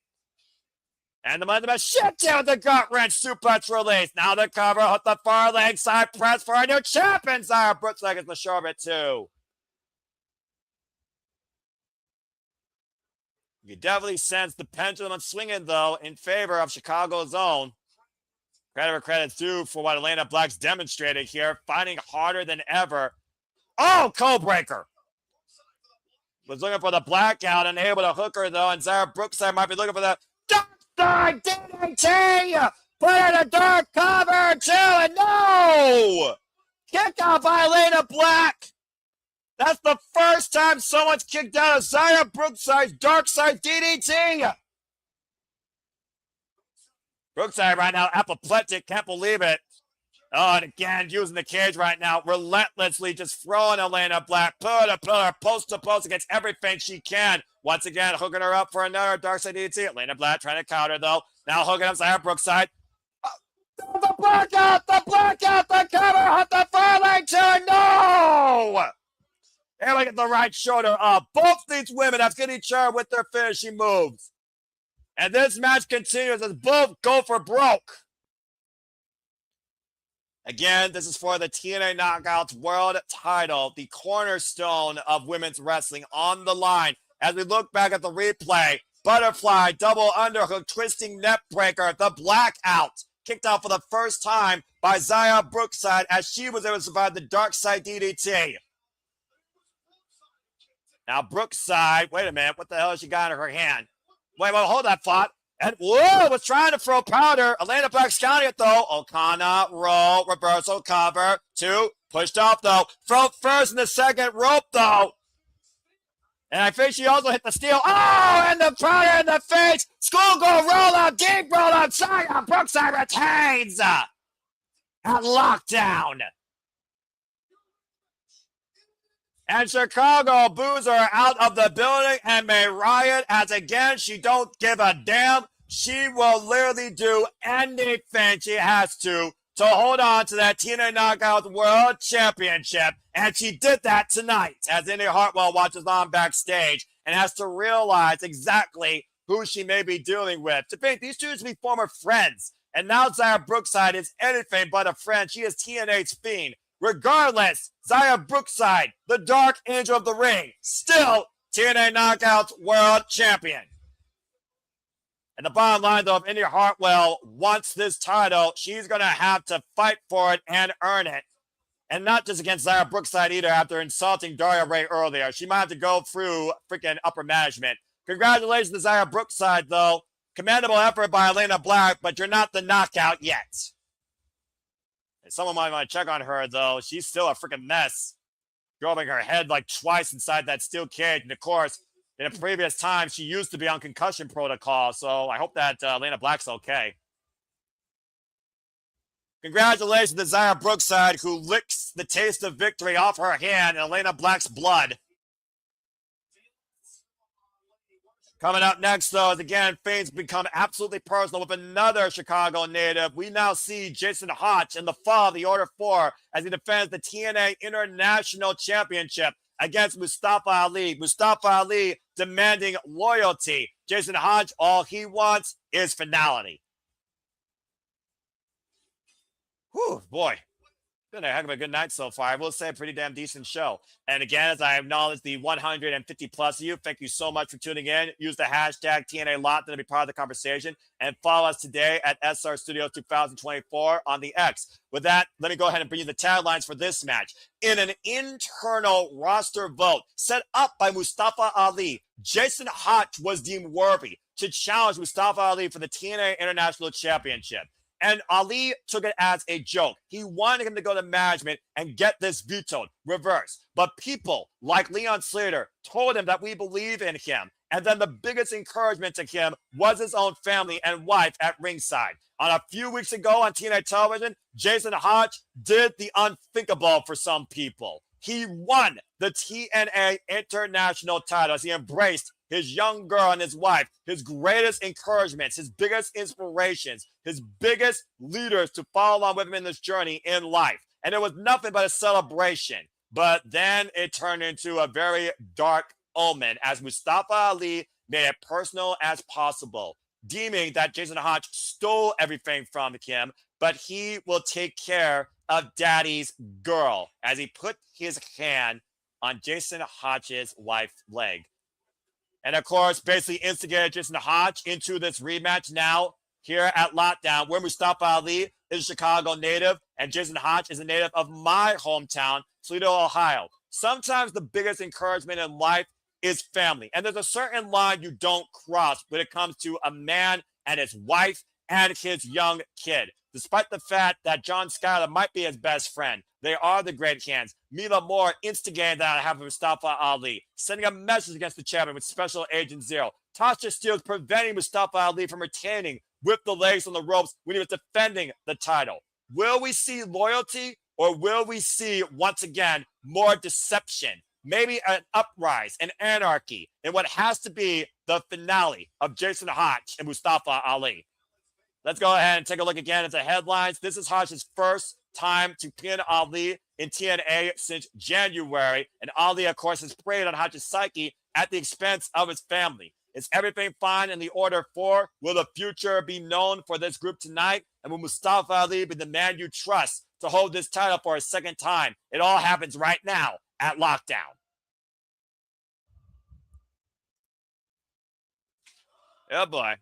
And the momentum has shifted with the gut wrench suplex release. Now the cover, hook the far leg, side press for a new champion. Brookside gets the show of it too. You definitely sense the pendulum swinging, though, in favor of Chicago's own. Credit where credit's due for what Elayna Black's demonstrated here, fighting harder than ever. Oh, code breaker. Was looking for the blackout, unable to hook her, though, and Brookside might be looking for the Dark DDT! Put in a dark cover, too, and no! Kick out by Elayna Black! That's the first time someone's kicked out of Brookside's Dark Side DDT! Brookside right now, apoplectic, can't believe it. Oh, and again, using the cage right now, relentlessly just throwing Elayna Black, pillar, post to post against everything she can. Once again, hooking her up for another Dark Side DDT. Elayna Black trying to counter, though. Now hooking up Brookside. The blackout, the cover, hit the far leg too, no! And we get the right shoulder up. Both these women have hit each other with their finishing moves. And this match continues as both go for broke. Again, this is for the TNA Knockouts World Title, the cornerstone of women's wrestling on the line. As we look back at the replay, butterfly, double underhook, twisting neck breaker, the blackout, kicked out for the first time by Brookside as she was able to survive the Dark Side DDT. Now Brookside, wait a minute, what the hell has she got in her hand? Wait, hold that thought. And whoa, was trying to throw powder. Elayna Black's counting it, though. O'Connor, roll, reversal, cover. 2, pushed off, though. Throw first in the second rope, though. And I think she also hit the steel. Oh, and the powder in the face. Schoolgirl roll up, deep roll up. Brookside retains. At lockdown. And Chicago boos her out of the building and may riot as again she don't give a damn. She will literally do anything she has to hold on to that TNA Knockout World Championship. And she did that tonight as Indy Hartwell watches on backstage and has to realize exactly who she may be dealing with. To think these two used to be former friends. And now Brookside is anything but a friend. She is TNA's fiend. Regardless, Brookside, the Dark Angel of the Ring, still TNA Knockouts World Champion. And the bottom line, though, if Indy Hartwell wants this title, she's going to have to fight for it and earn it. And not just against Brookside either after insulting Daria Ray earlier. She might have to go through freaking upper management. Congratulations to Brookside, though. Commendable effort by Elayna Black, but you're not the knockout yet. Someone might want to check on her, though. She's still a freaking mess. Dropping her head like twice inside that steel cage. And, of course, in a previous time, she used to be on concussion protocol. So I hope that Elayna Black's okay. Congratulations to Brookside, who licks the taste of victory off her hand in Elayna Black's blood. Coming up next, though, is again, things become absolutely personal with another Chicago native. We now see Jason Hotch in the fall of the Order 4 as he defends the TNA International Championship against Mustafa Ali. Mustafa Ali demanding loyalty. Jason Hotch, all he wants is finality. Whew, boy. Been a heck of a good night so far. I will say a pretty damn decent show. And again, as I acknowledge the 150 plus of you, thank you so much for tuning in. Use the hashtag TNA Lockdown to be part of the conversation. And follow us today at SR Studios 2024 on the X. With that, let me go ahead and bring you the taglines for this match. In an internal roster vote set up by Mustafa Ali, Jason Hotch was deemed worthy to challenge Mustafa Ali for the TNA International Championship. And Ali took it as a joke. He wanted him to go to management and get this vetoed, reversed. But people like Leon Slater told him that we believe in him. And then the biggest encouragement to him was his own family and wife at ringside. On a few weeks ago on TNA television, Jason Hotch did the unthinkable for some people. He won the TNA International title as he embraced his young girl and his wife, his greatest encouragements, his biggest inspirations, his biggest leaders to follow along with him in this journey in life. And it was nothing but a celebration. But then it turned into a very dark omen as Mustafa Ali made it personal as possible, deeming that Jason Hotch stole everything from him, but he will take care of daddy's girl as he put his hand on Jason Hotch's wife's leg. And of course, basically instigated Jason Hotch into this rematch now here at Lockdown, where Mustafa Ali is a Chicago native and Jason Hotch is a native of my hometown, Toledo, Ohio. Sometimes the biggest encouragement in life is family. And there's a certain line you don't cross when it comes to a man and his wife and his young kid. Despite the fact that John Skyler might be his best friend, they are the great hands. Mila Moore instigated that I have Mustafa Ali, sending a message against the champion with Special Agent Zero. Tasha Steelz preventing Mustafa Ali from retaining with the legs on the ropes when he was defending the title. Will we see loyalty or will we see, once again, more deception? Maybe an uprise, an anarchy, in what has to be the finale of Jason Hotch and Mustafa Ali. Let's go ahead and take a look again at the headlines. This is Hotch's first time to pin Ali in TNA since January. And Ali, of course, has preyed on Hotch's psyche at the expense of his family. Is everything fine in the Order 4? Will the future be known for this group tonight? And will Mustafa Ali be the man you trust to hold this title for a second time? It all happens right now at Lockdown. Oh, boy.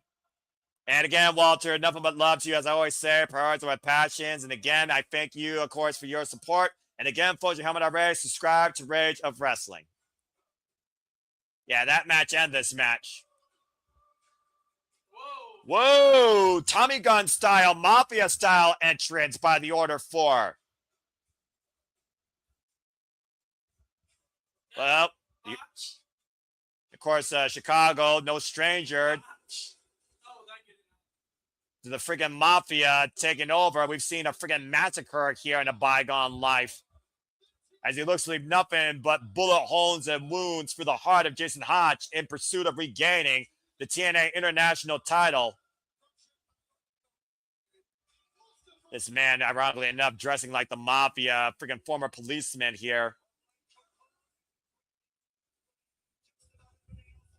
And again, Walter, nothing but love to you. As I always say, priorities are passions. And again, I thank you, of course, for your support. And again, folks, if you haven't already, subscribe to Rage of Wrestling. Yeah, that match and this match. Whoa! Tommy Gun style, Mafia style entrance by the Order 4. Well, of course, Chicago, no stranger to the friggin' Mafia taking over. We've seen a friggin' massacre here in a bygone life, as he looks to leave nothing but bullet holes and wounds for the heart of Jason Hotch in pursuit of regaining the TNA International title. This man, ironically enough, dressing like the Mafia, friggin' former policeman here.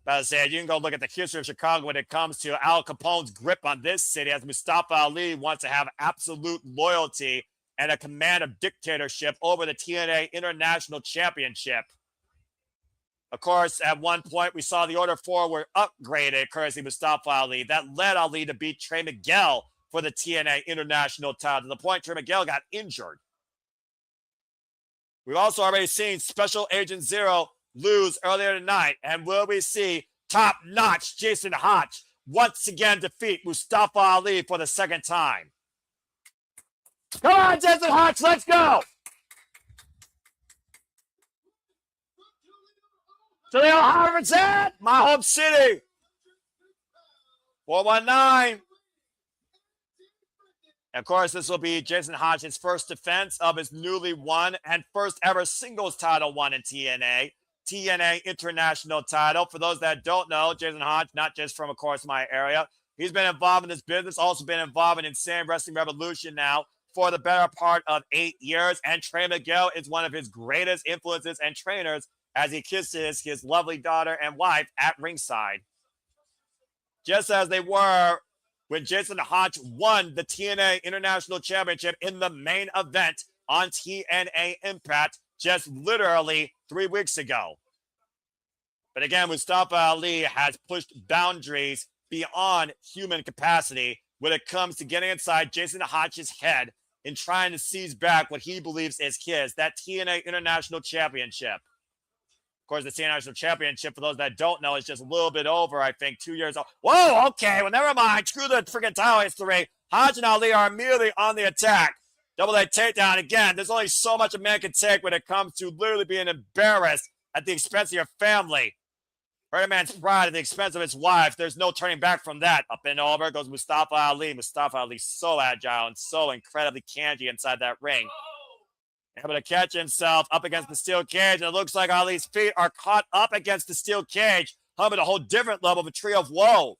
But as I said, you can go look at the history of Chicago when it comes to Al Capone's grip on this city, as Mustafa Ali wants to have absolute loyalty and a command of dictatorship over the TNA International Championship. Of course, at one point, we saw the Order 4 were upgraded, courtesy Mustafa Ali. That led Ali to beat Trey Miguel for the TNA International title, to the point Trey Miguel got injured. We've also already seen Special Agent Zero lose earlier tonight. And will we see top-notch Jason Hotch once again defeat Mustafa Ali for the second time? Come on, Jason Hotch, let's go! Toledo, Harvard, my home city. 419. And of course, this will be Jason Hotch's first defense of his newly won and first ever singles title won in TNA. TNA International title. For those that don't know, Jason Hotch, not just from, of course, my area, he's been involved in this business, also been involved in Insane Wrestling Revolution now for the better part of 8 years. And Trey Miguel is one of his greatest influences and trainers as he kisses his lovely daughter and wife at ringside. Just as they were when Jason Hotch won the TNA International Championship in the main event on TNA Impact just literally 3 weeks ago. But again, Mustafa Ali has pushed boundaries beyond human capacity when it comes to getting inside Jason Hotch's head and trying to seize back what he believes is his, that TNA International Championship. Of course, the TNA National Championship, for those that don't know, is just a little bit over, I think, 2 years old. Whoa, okay, well, never mind. Screw the freaking title history. Hotch and Ali are immediately on the attack. Double leg takedown again. There's only so much a man can take when it comes to literally being embarrassed at the expense of your family. Hurt a man's pride at the expense of his wife. There's no turning back from that. Up and over goes Mustafa Ali. Mustafa Ali so agile and so incredibly cangy inside that ring. Able to catch himself up against the steel cage, and it looks like Ali's feet are caught up against the steel cage, humming a whole different level of a tree of woe.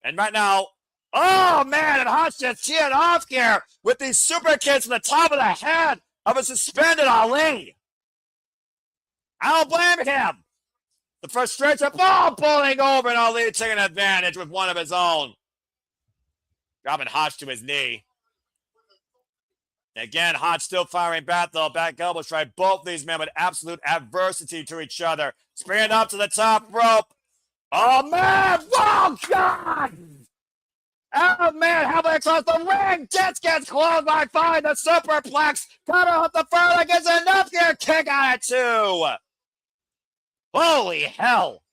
And right now, oh man, and Hotch just teeing off here with these super kicks on the top of the head of a suspended Ali. I don't blame him. The frustration, pulling over, and Ali taking advantage with one of his own. Dropping Hotch to his knee. Again, Hotch still firing back, though. Back elbow strike. Both these men with absolute adversity to each other. Springing up to the top rope. Oh, man! Oh, God! Oh, man! Halfway across the ring! Just gets closed by fine. The superplex. Cutter with the furlong gets enough here. Kick out at 2. Holy hell!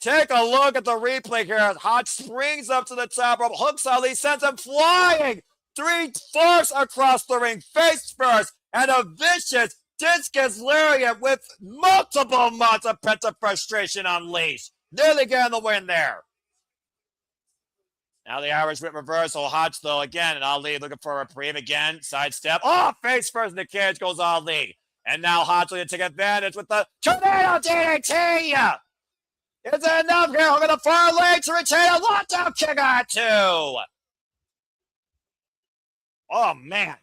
Take a look at the replay here as Hotch springs up to the top rope, hooks Ali, sends him flying 3/4 across the ring, face first, and a vicious discus lariat with multiple months of pent-up frustration unleashed. Nearly getting the win there. Now the Irish whip reversal. Hotch, though, again, and Ali looking for a reprieve again. Sidestep. Oh, face first in the cage goes Ali. And now Hotch will take advantage with the tornado DDT. Is it enough here? Over the far leg to retain a lockdown kick at 2. Oh, man.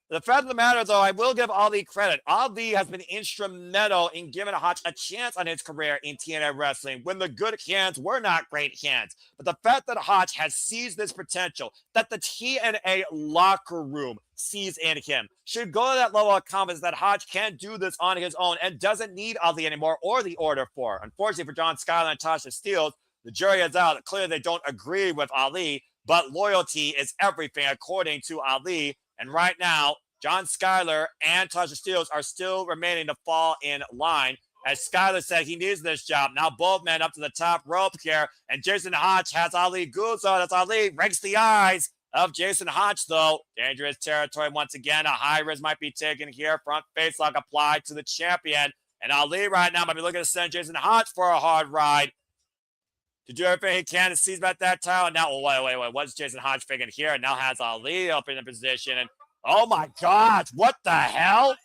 The fact of the matter, though, I will give Ali credit. Ali has been instrumental in giving Hotch a chance on his career in TNA wrestling when the good hands were not great hands. But the fact that Hotch has seized this potential, that the TNA locker room sees in him, should go to that level of confidence that Hotch can do this on his own and doesn't need Ali anymore or the Order for. Unfortunately for John Skyler and Tasha Steelz, the jury is out. Clearly they don't agree with Ali, but loyalty is everything according to Ali. And right now, John Skyler and Tasha Steelz are still remaining to fall in line. As Skyler said, he needs this job. Now both men up to the top rope here. And Jason Hotch has Ali Guzzo. As Ali rakes the eyes of Jason Hotch, though. Dangerous territory once again. A high risk might be taken here. Front face lock applied to the champion. And Ali right now might be looking to send Jason Hotch for a hard ride. To do everything he can to seize back that title. Now, wait. What's Jason Hotch thinking here? And now has Ali up in a position. And oh my God, what the hell?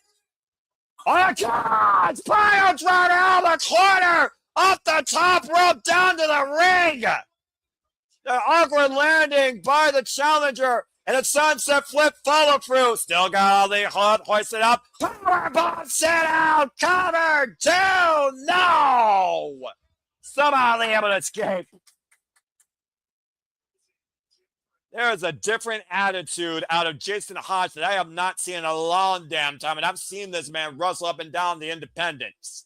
Oh my God! Pile driver out of the corner! Off the top rope down to the ring! The awkward landing by the challenger and a sunset flip follow through. Still got Ali hoisted up. Powerbomb set out! Covered! 2! No! Somehow Ali able to escape. There is a different attitude out of Jason Hotch that I have not seen in a long damn time. And I've seen this man wrestle up and down the independents.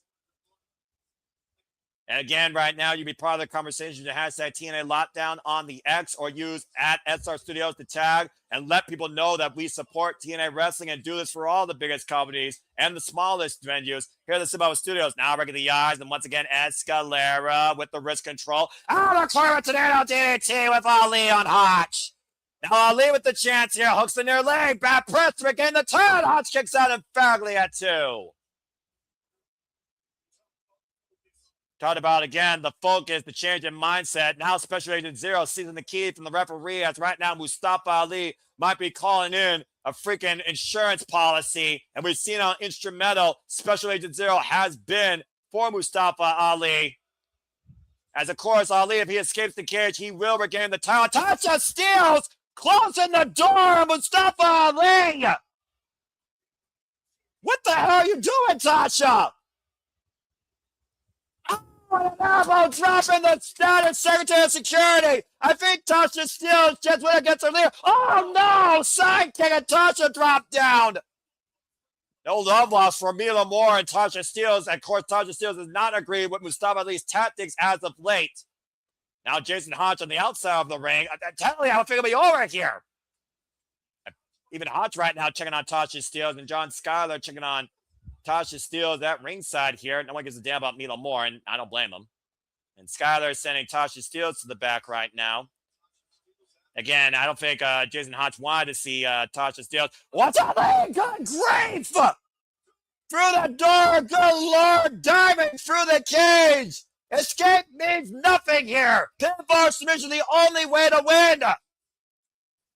And again, right now, you'll be part of the conversation to hashtag TNA Lockdown on the X or use at SR Studios to tag and let people know that we support TNA Wrestling and do this for all the biggest companies and the smallest venues. Here at the Cibola Studios. Now breaking the eyes. And once again, Escalera with the wrist control. Out of the corner, tornado DDT with Ali on Hotch. Now Ali with the chance here. Hooks the near leg. Back press to regain the turn. Hotch kicks out emphatically at 2. Talked about again the focus, the change in mindset. Now Special Agent Zero seizing the key from the referee as right now Mustafa Ali might be calling in a freaking insurance policy. And we've seen how instrumental Special Agent Zero has been for Mustafa Ali. As of course, Ali, if he escapes the cage, he will regain the title. Tasha Steelz closing the door on Mustafa Ali. What the hell are you doing, Tasha? an elbow dropping the status Secretary of Security. I think Tasha Steelz just went against her leader. Oh no! Sidekick and Tasha dropped down. No love lost for Mila Moore and Tasha Steelz. Of course, Tasha Steelz does not agree with Mustafa Ali's tactics as of late. Now Jason Hotch on the outside of the ring. I'm telling you, I don't think it'll be over here. Even Hotch right now checking on Tasha Steelz, and John Skyler checking on Tasha Steelz at ringside here. No one gives a damn about Mila Moore, and I don't blame them. And Skyler is sending Tasha Steelz to the back right now. Again, I don't think Jason Hotch wanted to see Tasha Steelz. What's up, man? Good grief! Through the door, good Lord, diving through the cage. Escape means nothing here. Pinfall submission the only way to win.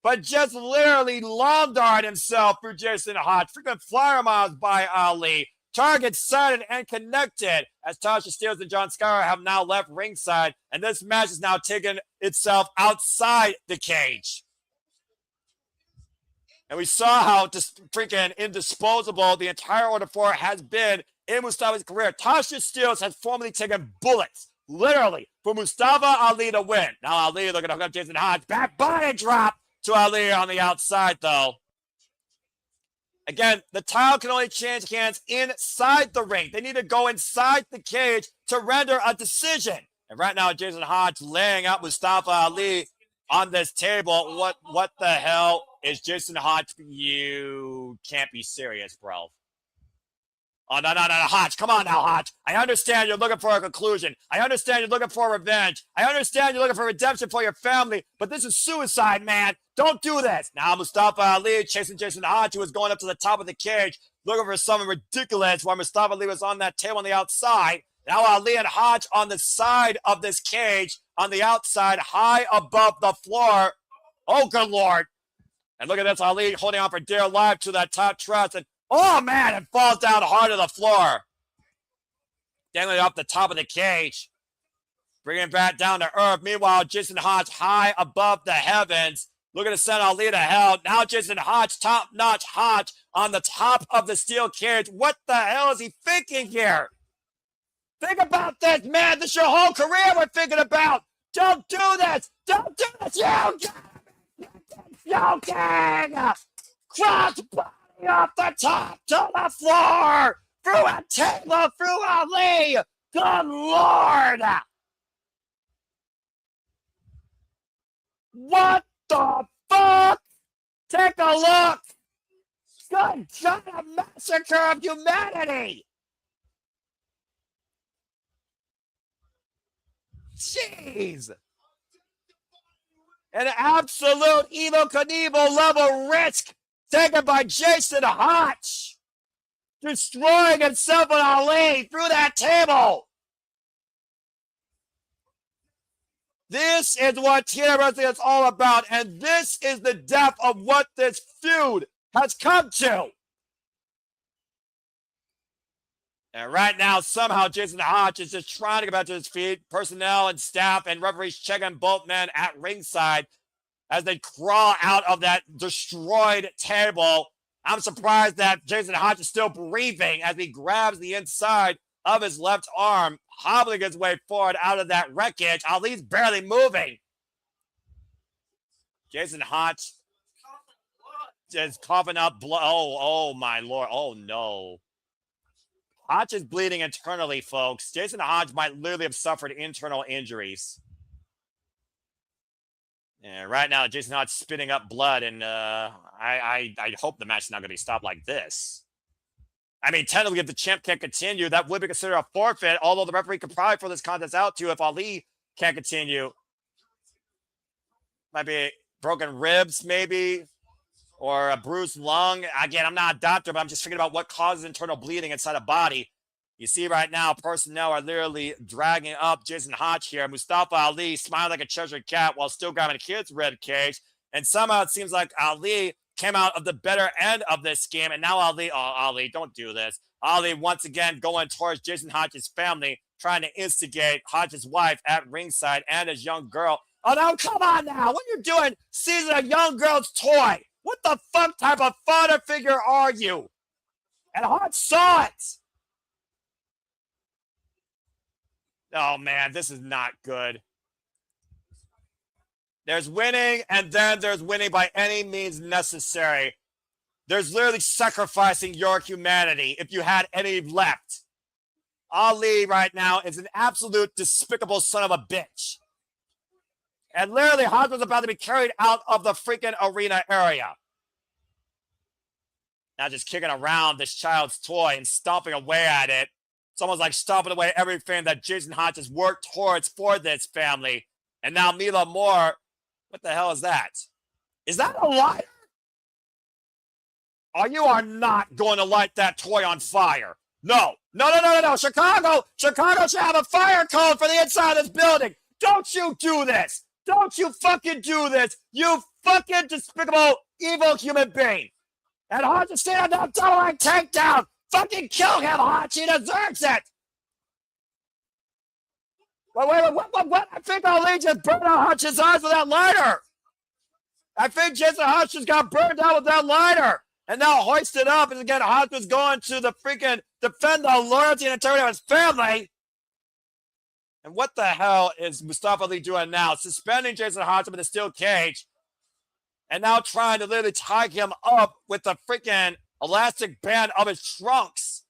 But just literally long dart himself through Jason Hotch. Freaking flyer miles by Ali. Target sighted and connected as Tasha Steelz and John Skyler have now left ringside. And this match is now taking itself outside the cage. And we saw how freaking indisposable the entire Order 4 has been in Mustafa's career. Tasha Steelz has formerly taken bullets, literally, for Mustafa Ali to win. Now Ali looking to hook up Jason Hotch. Back body drop to Ali on the outside, though. Again, the title can only change hands inside the ring. They need to go inside the cage to render a decision. And right now, Jason Hotch laying out Mustafa Ali on this table. What the hell is Jason Hotch? You can't be serious, bro. Oh, no, Hotch. Come on now, Hotch. I understand you're looking for a conclusion. I understand you're looking for revenge. I understand you're looking for redemption for your family, but this is suicide, man. Don't do this. Now Mustafa Ali chasing Jason Hotch, who was going up to the top of the cage, looking for something ridiculous while Mustafa Ali was on that table on the outside. Now Ali and Hotch on the side of this cage, on the outside, high above the floor. Oh, good Lord. And look at this, Ali holding on for dear life to that top truss, and oh, man, it falls down hard to the floor. Dangling off the top of the cage. Bringing it back down to earth. Meanwhile, Jason Hotch high above the heavens. Looking to send Ali to hell. Now Jason Hotch, top-notch Hotch, on the top of the steel cage. What the hell is he thinking here? Think about this, man. This is your whole career we're thinking about. Don't do this. Don't do this. You king. Crossbody off the top to the floor. Through a table, through Ali. Good Lord. What the fuck? Take a look. Good God, a massacre of humanity. Jeez. An absolute Evel Knievel level risk taken by Jason Hotch. Destroying himself and Ali through that table. This is what TNA Wrestling is all about, and this is the depth of what this feud has come to. And right now, somehow, Jason Hotch is just trying to get back to his feet. Personnel and staff and referees checking both men at ringside as they crawl out of that destroyed table. I'm surprised that Jason Hotch is still breathing as he grabs the inside of his left arm, hobbling his way forward out of that wreckage. Ali's barely moving. Jason Hotch is coughing up blood. Oh, my Lord. Oh, no. Hotch is bleeding internally, folks. Jason Hotch might literally have suffered internal injuries. And right now, Jason Hotch spitting up blood, and I hope the match is not going to be stopped like this. I mean, technically, if the champ can't continue, that would be considered a forfeit, although the referee could probably throw this contest out too if Ali can't continue. Might be broken ribs, maybe, or a bruised lung. Again, I'm not a doctor, but I'm just thinking about what causes internal bleeding inside a body. You see right now, personnel are literally dragging up Jason Hotch here. Mustafa Ali smiling like a Cheshire cat while still grabbing a kid's rib cage. And somehow it seems like Ali came out of the better end of this scheme. And now Ali, don't do this. Ali once again going towards Jason Hotch's family, trying to instigate Hotch's wife at ringside and his young girl. Oh, no, come on now. What are you doing? Seizing a young girl's toy. What the fuck type of father figure are you? And Hotch saw it. Oh, man, this is not good. There's winning, and then there's winning by any means necessary. There's literally sacrificing your humanity if you had any left. Ali right now is an absolute despicable son of a bitch. And literally, Hotch was about to be carried out of the freaking arena area. Now just kicking around this child's toy and stomping away at it. It's almost like stomping away everything that Jason Hotch has worked towards for this family. And now Mila Moore, what the hell is that? Is that a lighter? Oh, you are not going to light that toy on fire. No. No. Chicago should have a fire code for the inside of this building. Don't you do this. Don't you fucking do this. You fucking despicable, evil human being. And Hotch is standing on double leg takedown. Fucking kill him, Hotch. He deserves it. Wait. What? I think Ali just burned out Hotch's eyes with that lighter. I think Jason Hotch just got burned out with that lighter. And now hoisted up. And again, Hotch was going to the freaking defend the loyalty and integrity of his family. And what the hell is Mustafa Ali doing now? Suspending Jason Hotch in the steel cage. And now trying to literally tie him up with the freaking elastic band of his trunks.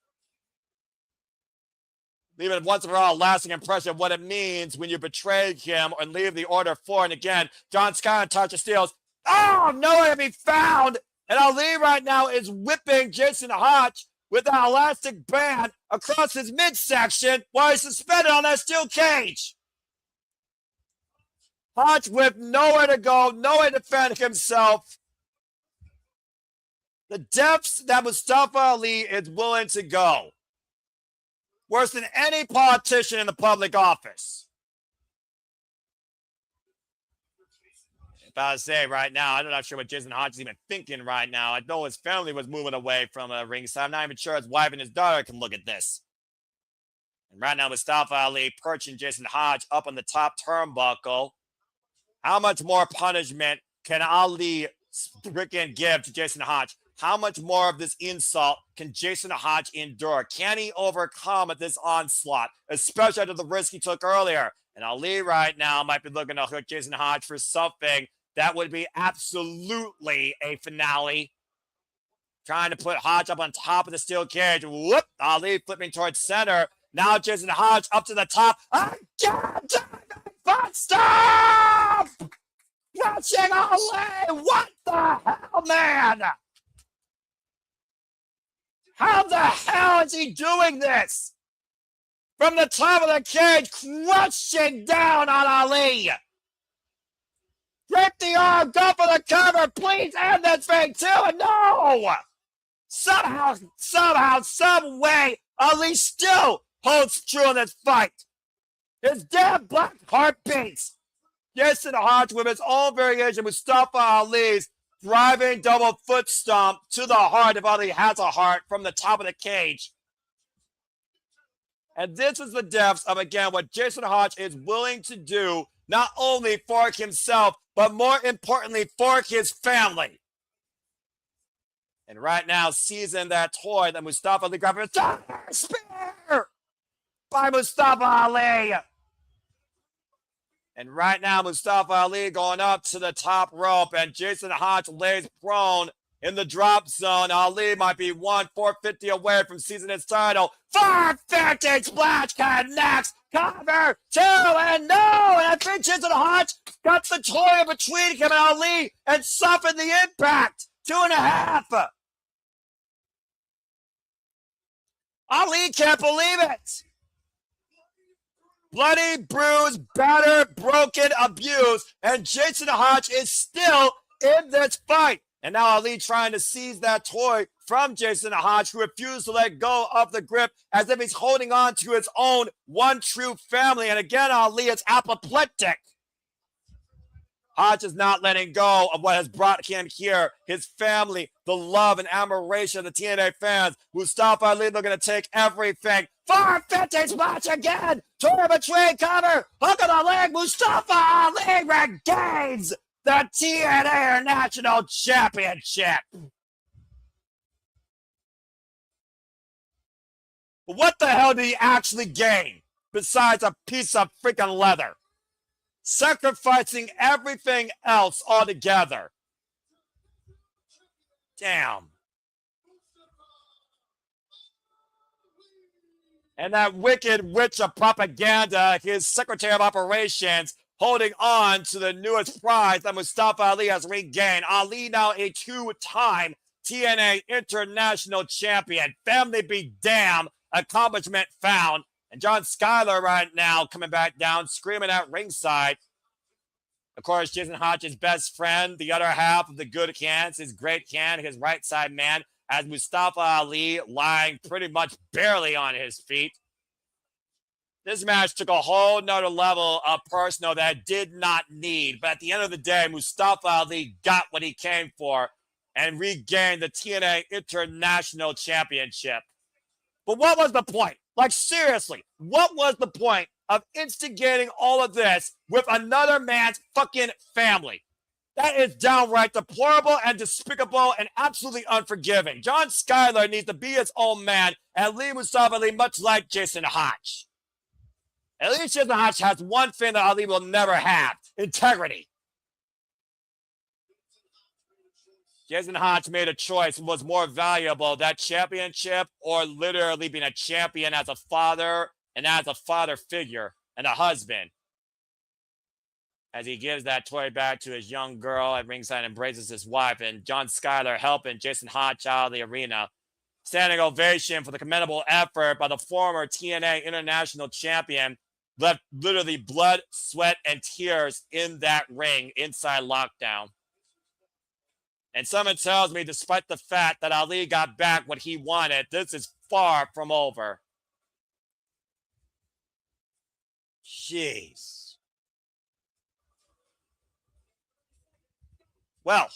Leaving it once and for all a lasting impression of what it means when you betray him and leave the order for. And again, John Scott and Tasha Steeles. Oh, nowhere to be found. And Ali right now is whipping Jason Hotch with that elastic band across his midsection while he's suspended on that steel cage. Hotch with nowhere to go, nowhere to defend himself. The depths that Mustafa Ali is willing to go. Worse than any politician in the public office. About to say right now, I'm not sure what Jason Hotch is even thinking right now. I know his family was moving away from ringside. I'm not even sure his wife and his daughter can look at this. And right now, Mustafa Ali perching Jason Hotch up on the top turnbuckle. How much more punishment can Ali freaking give to Jason Hotch? How much more of this insult can Jason Hotch endure? Can he overcome this onslaught, especially after the risk he took earlier? And Ali right now might be looking to hook Jason Hotch for something that would be absolutely a finale. Trying to put Hotch up on top of the steel cage. Whoop! Ali flipping towards center. Now Jason Hotch up to the top. I can't do it, but stop! Watching Ali! What the hell, man? How the hell is he doing this? From the top of the cage, crushing down on Ali. Break the arm, go for the cover, please end this thing too. And no! Somehow, some way, Ali still holds true in this fight. His damn black heart beats. Jason Hotch with his own variation, Mustafa Ali's driving double foot stomp to the heart if Ali has a heart from the top of the cage. And this is the depths of, again, what Jason Hotch is willing to do, not only for himself, but more importantly, for his family. And right now, seizing that toy that Mustafa Ali grabbed, spear by Mustafa Ali. And right now, Mustafa Ali going up to the top rope, and Jason Hotch lays prone in the drop zone. Ali might be 450 away from seizing his title. 450 splash connects. Cover 2 and no. And I think Jason Hotch got the toy between him and Ali and softened the impact. 2.5. Ali can't believe it. Bloody, bruised, battered, broken, abused, and Jason Hotch is still in this fight. And now Ali trying to seize that toy from Jason Hotch, who refused to let go of the grip as if he's holding on to his own one true family. And again, Ali is apoplectic. Hotch is not letting go of what has brought him here, his family, the love and admiration of the TNA fans. Mustafa Ali looking to take everything. 450 splash again. Tour between cover. Hook of the leg. Mustafa Ali regains the TNA International Championship. What the hell did he actually gain? besides a piece of freaking leather. Sacrificing everything else altogether. Damn. And that wicked witch of propaganda, his Secretary of Operations, holding on to the newest prize that Mustafa Ali has regained. Ali now a two-time TNA International Champion. Family be damned. Accomplishment found. And John Skyler right now coming back down, screaming at ringside. Of course, Jason Hotch's best friend, the other half of the good hands, his great hand, his right side man, as Mustafa Ali lying pretty much barely on his feet. This match took a whole nother level of personal that it did not need. But at the end of the day, Mustafa Ali got what he came for and regained the TNA International Championship. But what was the point? Like, seriously, what was the point of instigating all of this with another man's fucking family? That is downright deplorable and despicable and absolutely unforgiving. John Skyler needs to be his own man and leave Mustafa Ali much like Jason Hotch. At least Jason Hotch has one thing that Ali will never have: integrity. Jason Hotch made a choice and was more valuable, that championship or literally being a champion as a father and as a father figure and a husband. As he gives that toy back to his young girl at ringside, embraces his wife, and John Skyler helping Jason Hotch out of the arena. Standing ovation for the commendable effort by the former TNA International Champion. Left literally blood, sweat, and tears in that ring inside lockdown. And someone tells me, despite the fact that Ali got back what he wanted, this is far from over. Jeez. Well,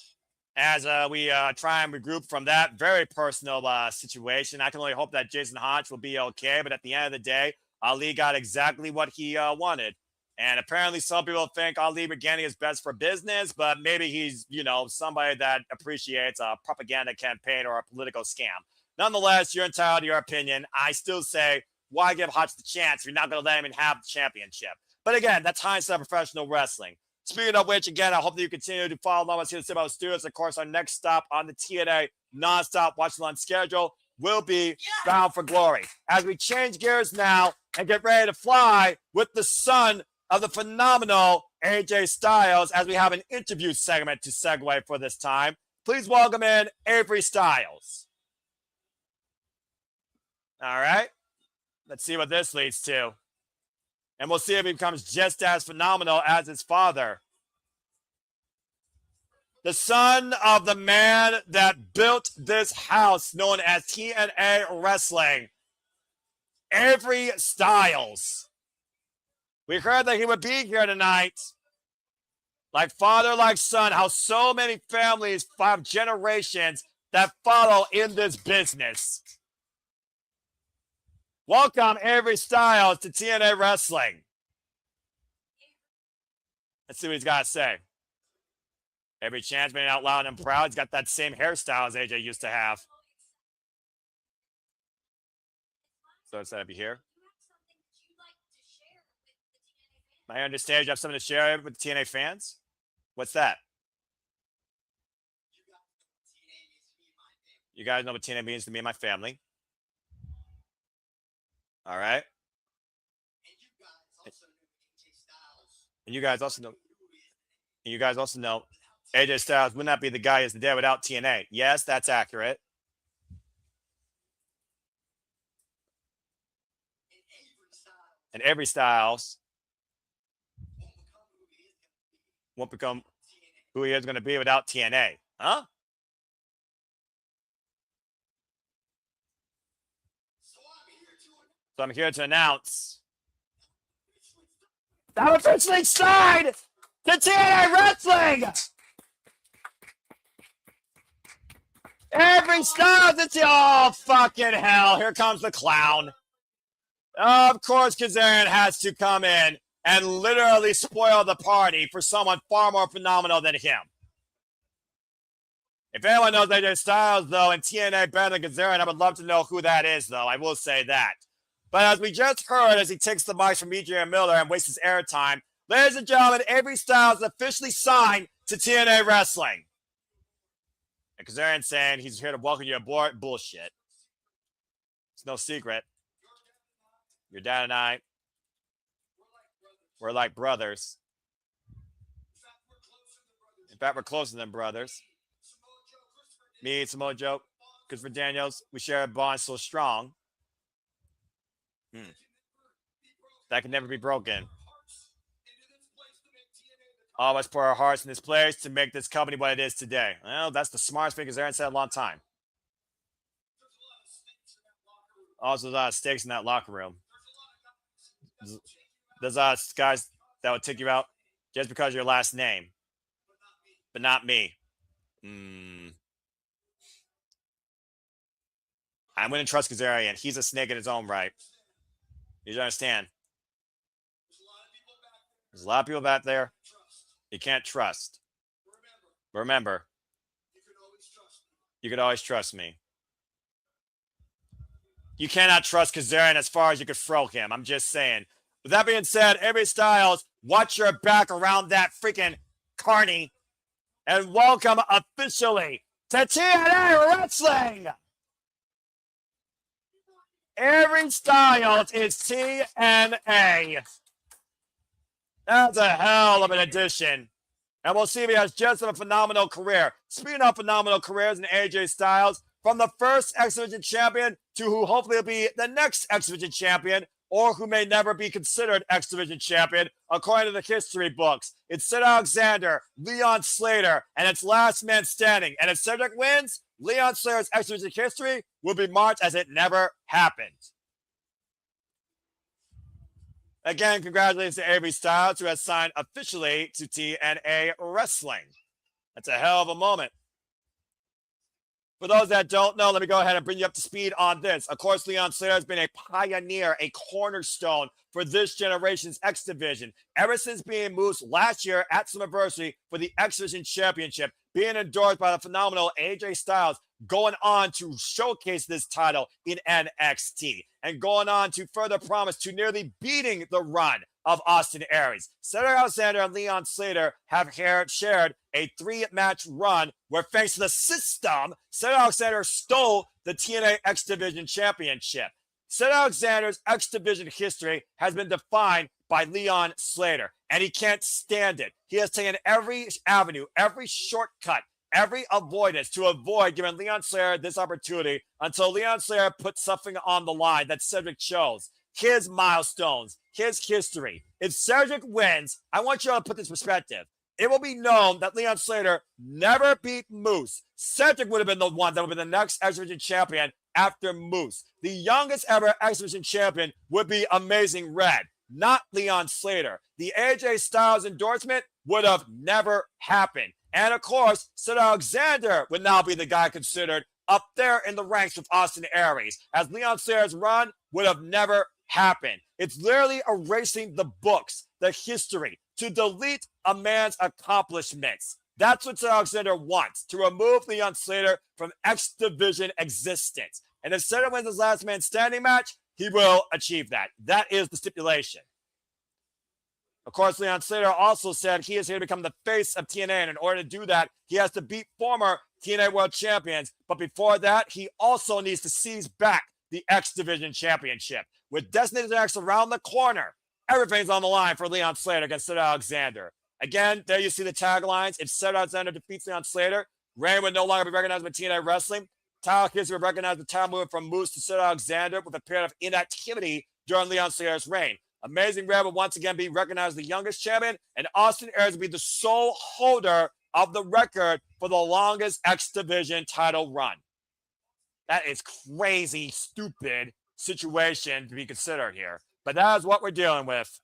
as we try and regroup from that very personal situation, I can only hope that Jason Hotch will be okay. But at the end of the day, Ali got exactly what he wanted. And apparently some people think Ali regaining is best for business, but maybe he's, you know, somebody that appreciates a propaganda campaign or a political scam. Nonetheless, you're entitled to your opinion. I still say, why give Hotch the chance if you're not going to let him have the championship? But again, that's hindsight of professional wrestling. Speaking of which, again, I hope that you continue to follow along with us here at Studios. Of course, our next stop on the TNA nonstop watch-along schedule will be Bound for Glory. As we change gears now and get ready to fly with the son of the phenomenal AJ Styles, as we have an interview segment to segue for this time. Please welcome in Avery Styles. All right. Let's see what this leads to. And we'll see if he becomes just as phenomenal as his father. The son of the man that built this house known as TNA Wrestling, Avery Styles. We heard that he would be here tonight. Like father, like son, how so many families, 5 generations that follow in this business. Welcome, Avery Styles, to TNA Wrestling. Let's see what he's got to say. Every chance being out loud and proud. He's got that same hairstyle as AJ used to have. So instead of you here. I understand you have something to share with the TNA fans. What's that? You guys know what TNA means to me and my family. All right. And you guys also know. And you guys also know AJ Styles would not be the guy he is today without TNA. Yes, that's accurate. And Avery Styles won't become who he is going to be without TNA. Huh? So I'm here to announce that I'm officially signed to TNA Wrestling! Avery Styles, it's oh fucking hell. Here comes the clown. Of course, Kazarian has to come in and literally spoil the party for someone far more phenomenal than him. If anyone knows AJ Styles, though, and TNA better than Kazarian, I would love to know who that is, though. I will say that. But as we just heard, as he takes the mic from EJ Miller and wastes his airtime, ladies and gentlemen, Avery Styles officially signed to TNA Wrestling. And Kazarian saying he's here to welcome you aboard. Bullshit. It's no secret. Your dad and I, we're like brothers. In fact, we're closer than brothers. Me, Samoa Joe, Christopher Daniels, we share a bond so strong. That can never be broken. All of us pour our hearts in this place to make this company what it is today. Well, that's the smartest thing Aaron said in a long time. Also, there's a lot of stakes in that locker room. There's a lot of guys that would take you out just because of your last name. But not me. I'm going to trust Kazarian. He's a snake in his own right. You should understand. There's a lot of people back there you can't trust. But remember, you could always trust me. You cannot trust Kazarian as far as you could throw him. I'm just saying. With that being said, Avery Styles, watch your back around that freaking carny. And welcome officially to TNA Wrestling. Avery Styles is TNA. That's a hell of an addition. And we'll see if he has just a phenomenal career. Speaking of phenomenal careers in AJ Styles, from the first X Division champion to who hopefully will be the next X Division champion, or who may never be considered X Division champion, according to the history books. It's Sid Alexander, Leon Slater, and it's last man standing. And if Cedric wins, Leon Slater's X Division history will be marked as it never happened. Again, congratulations to Avery Styles, who has signed officially to TNA Wrestling. That's a hell of a moment. For those that don't know, let me go ahead and bring you up to speed on this. Of course, Leon Slater has been a pioneer, a cornerstone for this generation's X Division. Ever since being moved last year at Summerversary for the X Division Championship, being endorsed by the phenomenal AJ Styles, going on to showcase this title in NXT, and going on to further promise to nearly beating the run of Austin Aries. Cedric Alexander and Leon Slater have shared a 3-match run where, thanks to the system, Cedric Alexander stole the TNA X Division Championship. Cedric Alexander's X Division history has been defined by Leon Slater, and he can't stand it. He has taken every avenue, every shortcut, every avoidance to avoid giving Leon Slater this opportunity until Leon Slater put something on the line that Cedric chose. His milestones, his history. If Cedric wins, I want you all to put this in perspective. It will be known that Leon Slater never beat Moose. Cedric would have been the one that would be the next X Division champion after Moose. The youngest ever X Division champion would be Amazing Red, not Leon Slater. The AJ Styles endorsement would have never happened. And of course, Sid Alexander would now be the guy considered up there in the ranks with Austin Aries, as Leon Slater's run would have never happened. It's literally erasing the books, the history, to delete a man's accomplishments. That's what Sid Alexander wants, to remove Leon Slater from X Division existence. And if Slater wins his last man standing match, he will achieve that. That is the stipulation. Of course, Leon Slater also said he is here to become the face of TNA, and in order to do that, he has to beat former TNA World Champions. But before that, he also needs to seize back the X Division Championship. With Destiny X around the corner, everything's on the line for Leon Slater against Sid Alexander. Again, there you see the taglines. If Sid Alexander defeats Leon Slater, Reign would no longer be recognized by TNA Wrestling. Title Kids would recognize the title movement from Moose to Sid Alexander with a period of inactivity during Leon Slater's reign. Amazing Red would once again be recognized as the youngest champion, and Austin Aries would be the sole holder of the record for the longest X Division title run. That is crazy, stupid situation to be considered here. But that is what we're dealing with.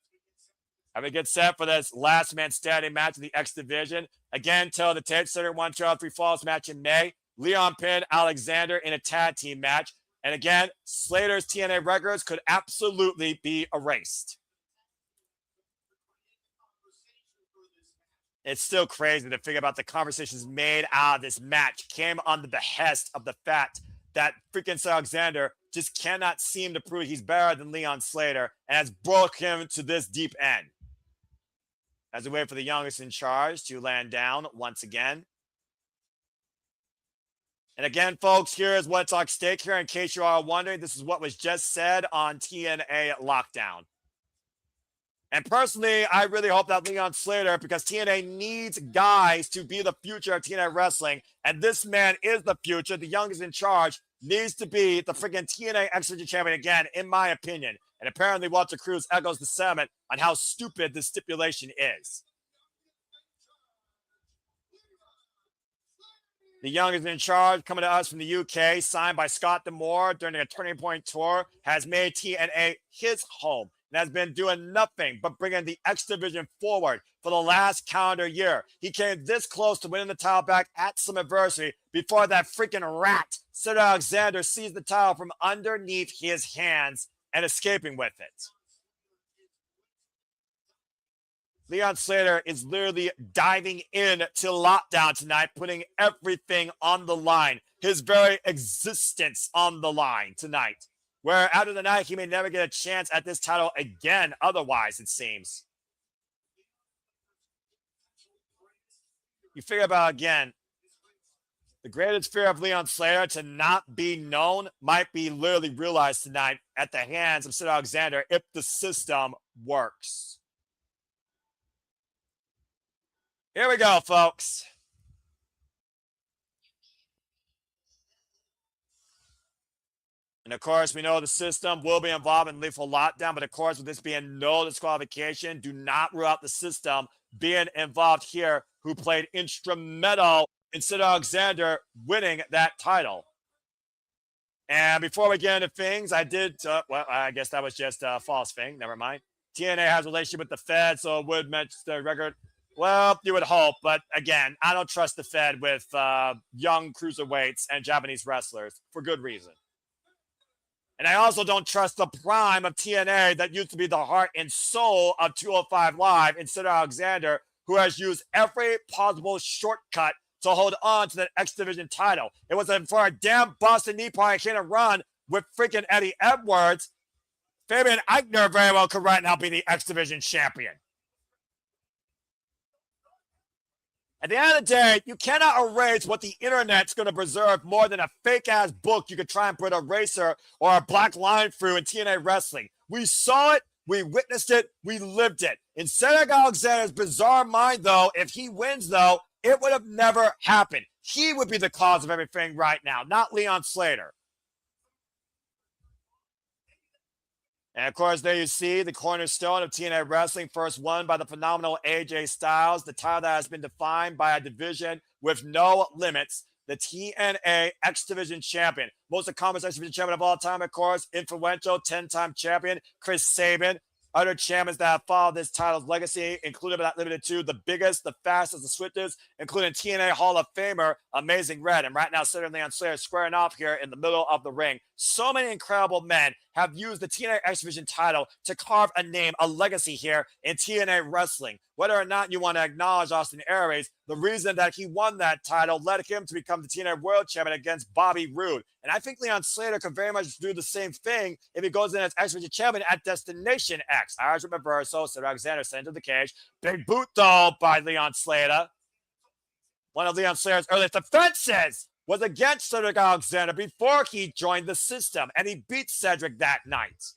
Have we get set for this last man standing match in the X Division. Again, tell the tape, Cedric 1, 2, 3 falls match in May. Leon pinned Alexander in a tag team match. And again, Slater's TNA records could absolutely be erased. It's still crazy to think about the conversations made out of this match came on the behest of the fact that freaking Alexander just cannot seem to prove he's better than Leon Slater and has broke him to this deep end. As we wait for the youngest in charge to land down once again. And again, folks, here is what's at stake here. In case you are wondering, this is what was just said on TNA Lockdown. And personally, I really hope that Leon Slater, because TNA needs guys to be the future of TNA wrestling, and this man is the future, the youngest in charge, needs to be the freaking TNA X Division champion again, in my opinion. And apparently Walter Cruz echoes the sentiment on how stupid this stipulation is. The youngest in charge, coming to us from the UK, signed by Scott D'Amore during a Turning Point tour, has made TNA his home and has been doing nothing but bringing the X Division forward for the last calendar year. He came this close to winning the title back at Slammiversary before that freaking rat, Cedric Alexander, seized the title from underneath his hands and escaping with it. Leon Slater is literally diving into lockdown tonight, putting everything on the line, his very existence on the line tonight, where after the night, he may never get a chance at this title again, otherwise, it seems. You figure about, again, the greatest fear of Leon Slater to not be known might be literally realized tonight at the hands of Cedric Alexander if the system works. Here we go, folks. And of course, we know the system will be involved in lethal lockdown, but of course, with this being no disqualification, do not rule out the system being involved here, who played instrumental in Cedric Alexander winning that title. And before we get into things, I did, well, I guess that was just a false thing. Never mind. TNA has a relationship with the Fed, so it would match the record. Well, you would hope, but again, I don't trust the Fed with young cruiserweights and Japanese wrestlers for good reason. And I also don't trust the prime of TNA that used to be the heart and soul of 205 Live in Cedric Alexander, who has used every possible shortcut to hold on to that X Division title. It was for a damn Boston knee part can't run with freaking Eddie Edwards. Fabian Aichner very well could right now be the X Division champion. At the end of the day, you cannot erase what the internet's going to preserve more than a fake-ass book you could try and put a eraser or a black line through in TNA wrestling. We saw it, we witnessed it, we lived it. In Cedric Alexander's bizarre mind, though, if he wins, though, it would have never happened. He would be the cause of everything right now, not Leon Slater. And of course, there you see the cornerstone of TNA wrestling, first won by the phenomenal AJ Styles, the title that has been defined by a division with no limits, the TNA X Division champion. Most accomplished X Division champion of all time, of course, influential 10-time champion, Chris Sabin. Other champions that have followed this title's legacy, including but not limited to the biggest, the fastest, the swiftest, including TNA Hall of Famer, Amazing Red. And right now, Cedric Leon Slater squaring off here in the middle of the ring. So many incredible men have used the TNA X Division title to carve a name, a legacy here in TNA wrestling. Whether or not you want to acknowledge Austin Aries, the reason that he won that title led him to become the TNA World Champion against Bobby Roode. And I think Leon Slater could very much do the same thing if he goes in as X Division Champion at Destination X. Irish reversal, Cedric Alexander sent into the cage. Big boot, though, by Leon Slater. One of Leon Slater's earliest defenses was against Cedric Alexander before he joined the system, and he beat Cedric that night.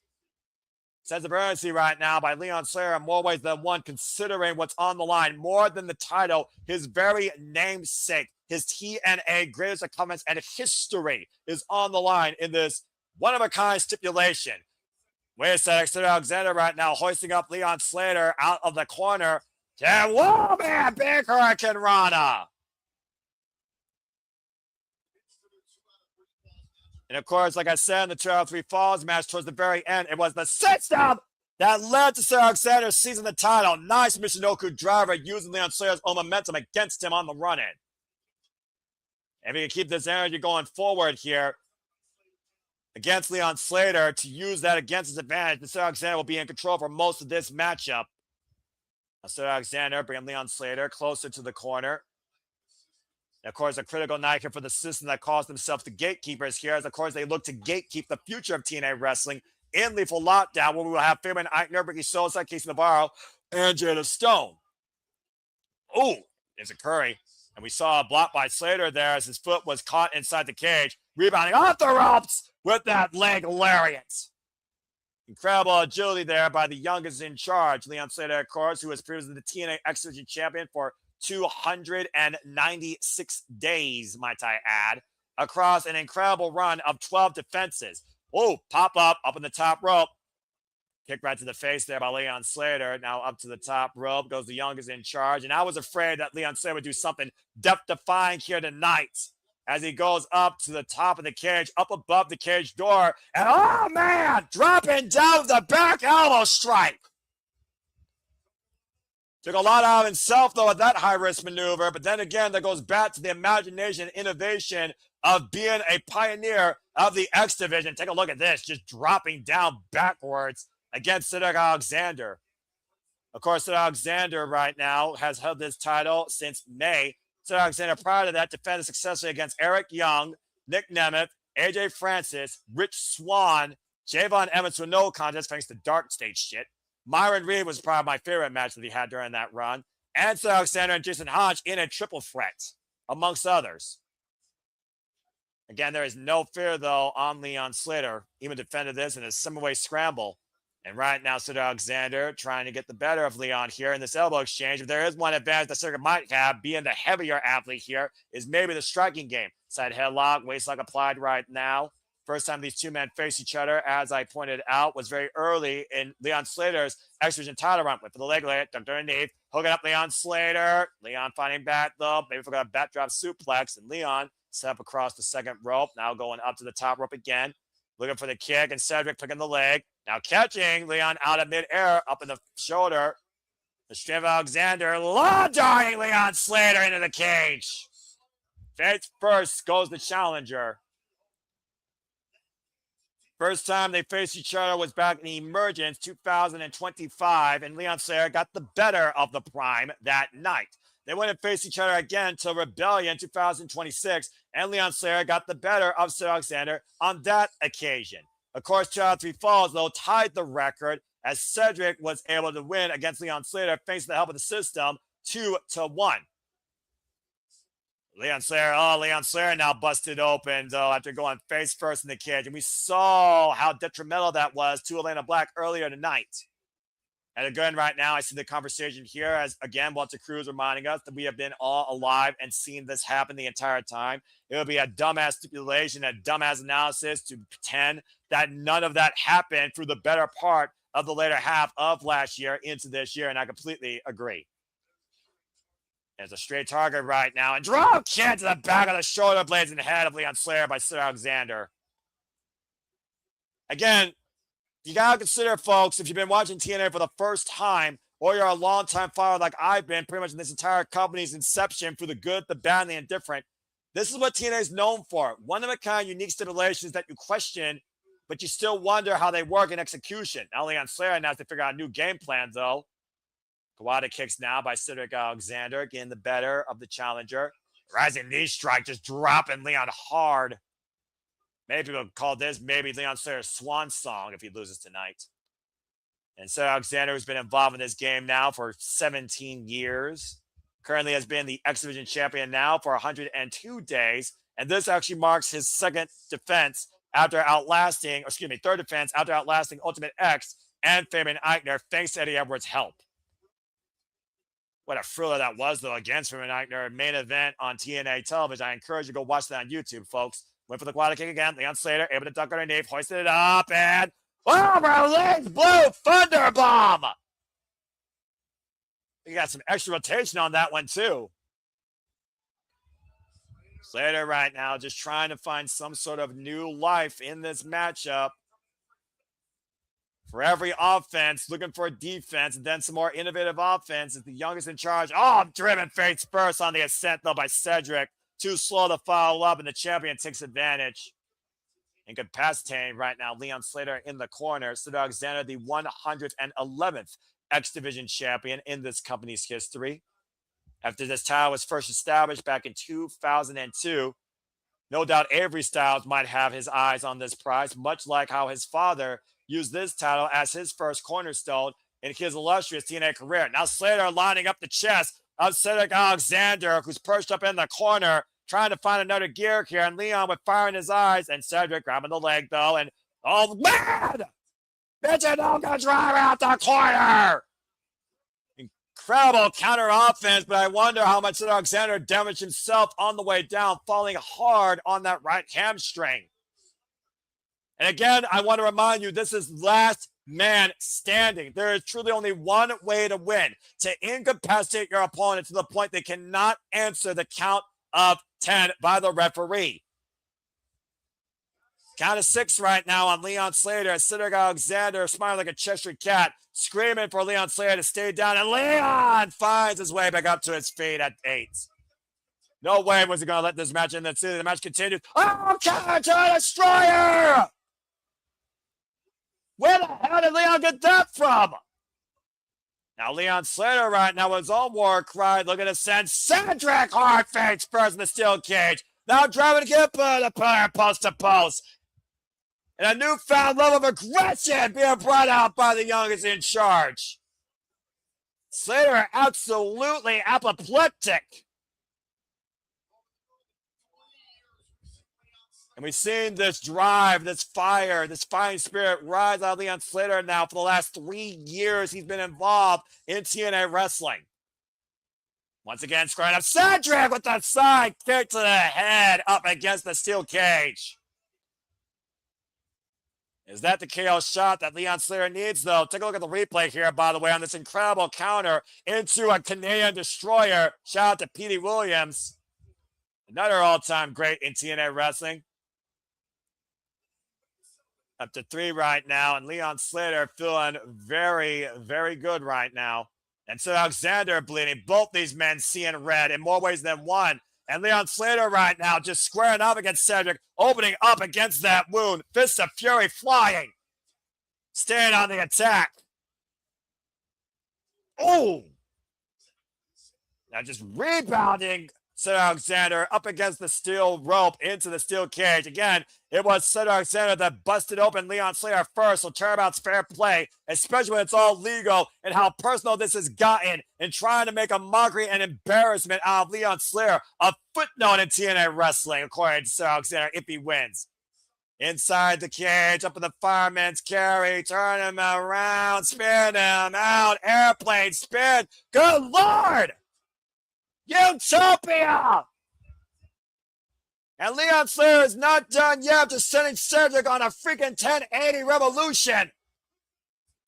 Sense of urgency right now by Leon Slater in more ways than one, considering what's on the line more than the title. His very namesake, his TNA greatest accomplishments and history is on the line in this one-of-a-kind stipulation. Wait a second, Cedric Alexander right now hoisting up Leon Slater out of the corner. Yeah, whoa, man, big Hurricane Rana. And of course, like I said, in the 2 out of 3 falls match towards the very end, it was the system that led to Cedric Alexander seizing the title. Nice Michinoku driver using Leon Slater's own momentum against him on the run-in. If we can keep this energy going forward here against Leon Slater to use that against his advantage, then Cedric Alexander will be in control for most of this matchup. Now, Cedric Alexander bringing Leon Slater closer to the corner. And of course, a critical night here for the system that calls themselves the gatekeepers here, as of course they look to gatekeep the future of TNA wrestling in Lethal Lockdown, where we will have Fabian, Aichner, Sosa, Casey Navarro, and Jada Stone. Oh, there's a Curry. And we saw a block by Slater there as his foot was caught inside the cage, rebounding off the ropes with that leg lariat. Incredible agility there by the youngest in charge, Leon Slater, of course, who was previously the TNA X Division champion for 296 days, might I add, across an incredible run of 12 defenses. Oh, pop up in the top rope. Kick right to the face there by Leon Slater. Now up to the top rope goes the youngest in charge. And I was afraid that Leon Slater would do something death-defying here tonight as he goes up to the top of the cage, up above the cage door. And oh, man, dropping down with the back elbow strike. Took a lot out of himself, though, at that high-risk maneuver. But then again, that goes back to the imagination and innovation of being a pioneer of the X Division. Take a look at this, just dropping down backwards against Cedric Alexander. Of course, Cedric Alexander right now has held this title since May. Cedric Alexander, prior to that, defended successfully against Eric Young, Nick Nemeth, AJ Francis, Rich Swann, Javon Evans with no contest thanks to dark stage shit. Myron Reed was probably my favorite match that he had during that run. And Cedric Alexander and Jason Hotch in a triple threat, amongst others. Again, there is no fear, though, on Leon Slater. Even defended this in a semi-way scramble. And right now, Cedric Alexander trying to get the better of Leon here in this elbow exchange. If there is one advantage that Cedric might have, being the heavier athlete here, is maybe the striking game. Side headlock, waist lock applied right now. First time these two men face each other, as I pointed out, was very early in Leon Slater's X Division title run. Went for the leg lay, dumped underneath, hooking up Leon Slater. Leon fighting back, though. Maybe forgot a backdrop suplex. And Leon set up across the second rope. Now going up to the top rope again. Looking for the kick, and Cedric picking the leg. Now catching Leon out of midair, up in the shoulder. The strength of Alexander, law-darting Leon Slater into the cage. Face first goes the challenger. First time they faced each other was back in Emergence 2025, and Leon Slater got the better of the Prime that night. They wouldn't face each other again till Rebellion 2026, and Leon Slater got the better of Cedric Alexander on that occasion. Of course, 2 out of 3 falls, though, tied the record as Cedric was able to win against Leon Slater thanks to the help of the system 2-1. Leon Slater now busted open, though, after going face first in the cage. And we saw how detrimental that was to Elayna Black earlier tonight. And again, right now, I see the conversation here as, again, Walter Cruz reminding us that we have been all alive and seen this happen the entire time. It would be a dumbass stipulation, a dumbass analysis to pretend that none of that happened through the better part of the later half of last year into this year, and I completely agree. There's a straight target right now, and drop kick to the back of the shoulder blades and head of Leon Slater by Cedric Alexander. Again, you gotta consider, folks, if you've been watching TNA for the first time, or you're a long-time follower like I've been, pretty much in this entire company's inception, through the good, the bad, and the indifferent, this is what TNA is known for. One-of-a-kind, unique stipulations that you question, but you still wonder how they work in execution. Now Leon Slater now has to figure out a new game plan, though. Kawada kicks now by Cedric Alexander, getting the better of the challenger. Rising knee strike, just dropping Leon hard. Many people call this maybe Leon Slater's swan song if he loses tonight. And Cedric Alexander, who's been involved in this game now for 17 years, currently has been the X Division champion now for 102 days. And this actually marks his third defense after outlasting Ultimate X and Fabian Aichner, thanks to Eddie Edwards' help. What a thriller that was, though, against Fabian Aichner, main event on TNA television. I encourage you to go watch that on YouTube, folks. Went for the quad kick again. Leon Slater able to duck underneath, hoisted it up, and over legs blue thunder bomb. You got some extra rotation on that one too. Slater right now just trying to find some sort of new life in this matchup. For every offense, looking for a defense, and then some more innovative offense is the youngest in charge. Oh, driven face first on the ascent, though, by Cedric. Too slow to follow up, and the champion takes advantage. Incapacitating right now, Leon Slater in the corner. Cedric Alexander, the 111th X Division champion in this company's history. after this title was first established back in 2002. No doubt Avery Styles might have his eyes on this prize, much like how his father used this title as his first cornerstone in his illustrious TNA career. Now Slater lining up the chest of Cedric Alexander, who's perched up in the corner, trying to find another gear here, and Leon with fire in his eyes, and Cedric grabbing the leg, though, and oh, man! Bitchin' don't go drive out the corner! Incredible counter offense, but I wonder how much Cedric Alexander damaged himself on the way down, falling hard on that right hamstring. And again, I want to remind you, this is last man standing. There is truly only one way to win, to incapacitate your opponent to the point they cannot answer the count of 10 by the referee. Count of 6 right now on Leon Slater. Cedric Alexander smiling like a Cheshire cat, screaming for Leon Slater to stay down, and Leon finds his way back up to his feet at 8. No way was he going to let this match end. The match continues. Oh, counter destroyer! Where the hell did Leon get that from? Now Leon Slater right now with his own war cry, looking to send Cedric hard face first in the steel cage. Now driving to get the player post to post. And a newfound level of aggression being brought out by the youngest in charge. Slater absolutely apoplectic. And we've seen this drive, this fire, this fighting spirit rise out of Leon Slater now for the last 3 years he's been involved in TNA wrestling. Once again, squaring up Cedric with that side kick to the head up against the steel cage. Is that the KO shot that Leon Slater needs, though? Take a look at the replay here, by the way, on this incredible counter into a Canadian destroyer. Shout out to Petey Williams. Another all-time great in TNA wrestling. Up to 3 right now, and Leon Slater feeling very, very good right now. And so Alexander bleeding. Both these men seeing red in more ways than one. And Leon Slater right now just squaring up against Cedric, opening up against that wound. Fists of fury flying. Staying on the attack. Oh! Now just rebounding Cedric Alexander up against the steel rope into the steel cage. Again, it was Cedric Alexander that busted open Leon Slater first, so turnabout's fair play, especially when it's all legal, and how personal this has gotten in trying to make a mockery and embarrassment out of Leon Slater. A footnote in TNA wrestling, according to Cedric Alexander, if he wins. Inside the cage, up in the fireman's carry, turn him around, spin him out, airplane spin. Good Lord! Utopia! And Leon Slater is not done yet after sending Cedric on a freaking 1080 revolution.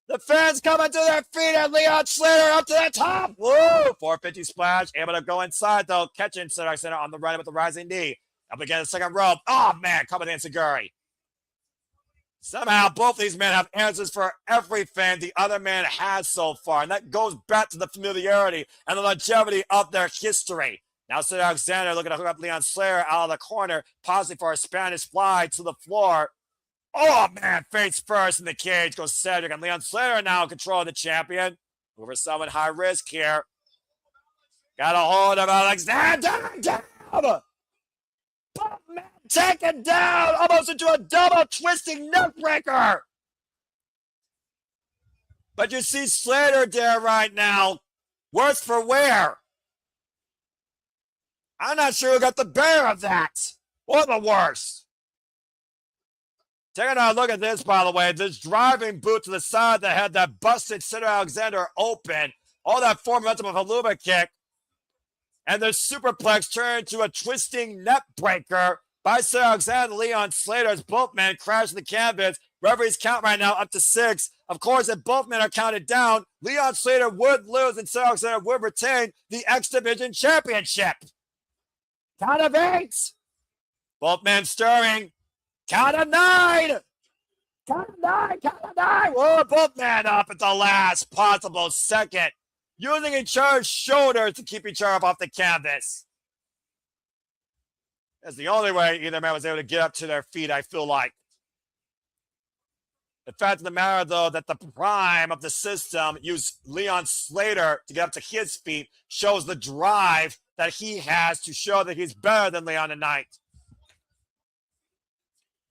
The fans coming to their feet and Leon Slater up to the top. Woo! 450 splash. Able to go inside, though. Catching Cedric Center on the run with the rising knee. Up against the second rope. Oh, man. Coming in Seguri. Somehow, both these men have answers for everything the other man has so far. And that goes back to the familiarity and the longevity of their history. Now, Cedric Alexander looking to hook up Leon Slater out of the corner, pausing for a Spanish fly to the floor. Oh, man, face first in the cage goes Cedric, and Leon Slater now in control of the champion. Over someone high risk here. Got a hold of Alexander. Down! Oh, man, taken down almost into a double twisting neckbreaker. But you see Slater there right now. Worse for wear. I'm not sure who got the better of that. Or the worse. Taking a look at this, by the way. This driving boot to the side of the head that busted Cedric Alexander open. All that form momentum of a Haluva kick. And the superplex turned into a twisting net breaker by Cedric Alexander. Leon Slater as both men crash the canvas. Referee's count right now up to 6. Of course, if both men are counted down, Leon Slater would lose and Cedric Alexander would retain the X Division Championship. Count of 8. Both men stirring. Count of 9. Count of 9. Count of 9. Whoa, both men up at the last possible second. Using each other's shoulders to keep each other up off the canvas. That's the only way either man was able to get up to their feet, I feel like. The fact of the matter, though, that the prime of the system used Leon Slater to get up to his feet shows the drive that he has to show that he's better than Leon tonight.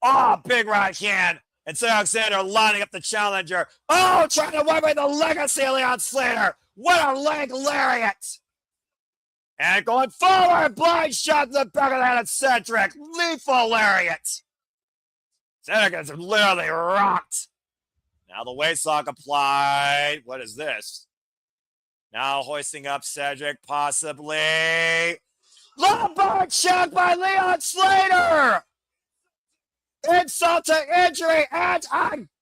Oh, big right hand. And so Alexander lining up the challenger. Oh, trying to wipe away the legacy of Leon Slater. What a leg lariat. And going forward, blind shot to the back of the head of Cedric. Lethal lariat. Cedric is literally rocked. Now the waist lock applied. What is this? Now hoisting up Cedric, possibly. Lumbar check by Leon Slater. Insult to injury, and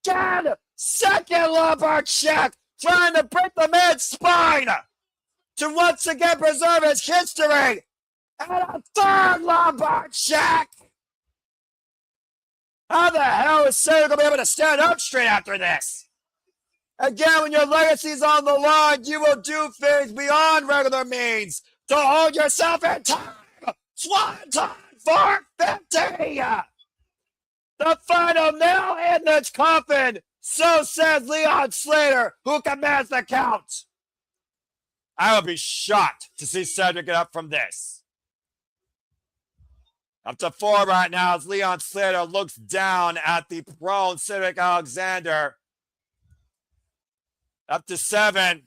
again, second lumbar check, trying to break the man's spine to once again preserve his history, and a third lumbar check. How the hell is Slater going to be able to stand up straight after this? Again, when your legacy's on the line, you will do things beyond regular means to hold yourself in time. Swanton 450. The final nail in the coffin. So says Leon Slater, who commands the count. I would be shocked to see Cedric get up from this. Up to 4 right now as Leon Slater looks down at the prone Cedric Alexander. Up to 7.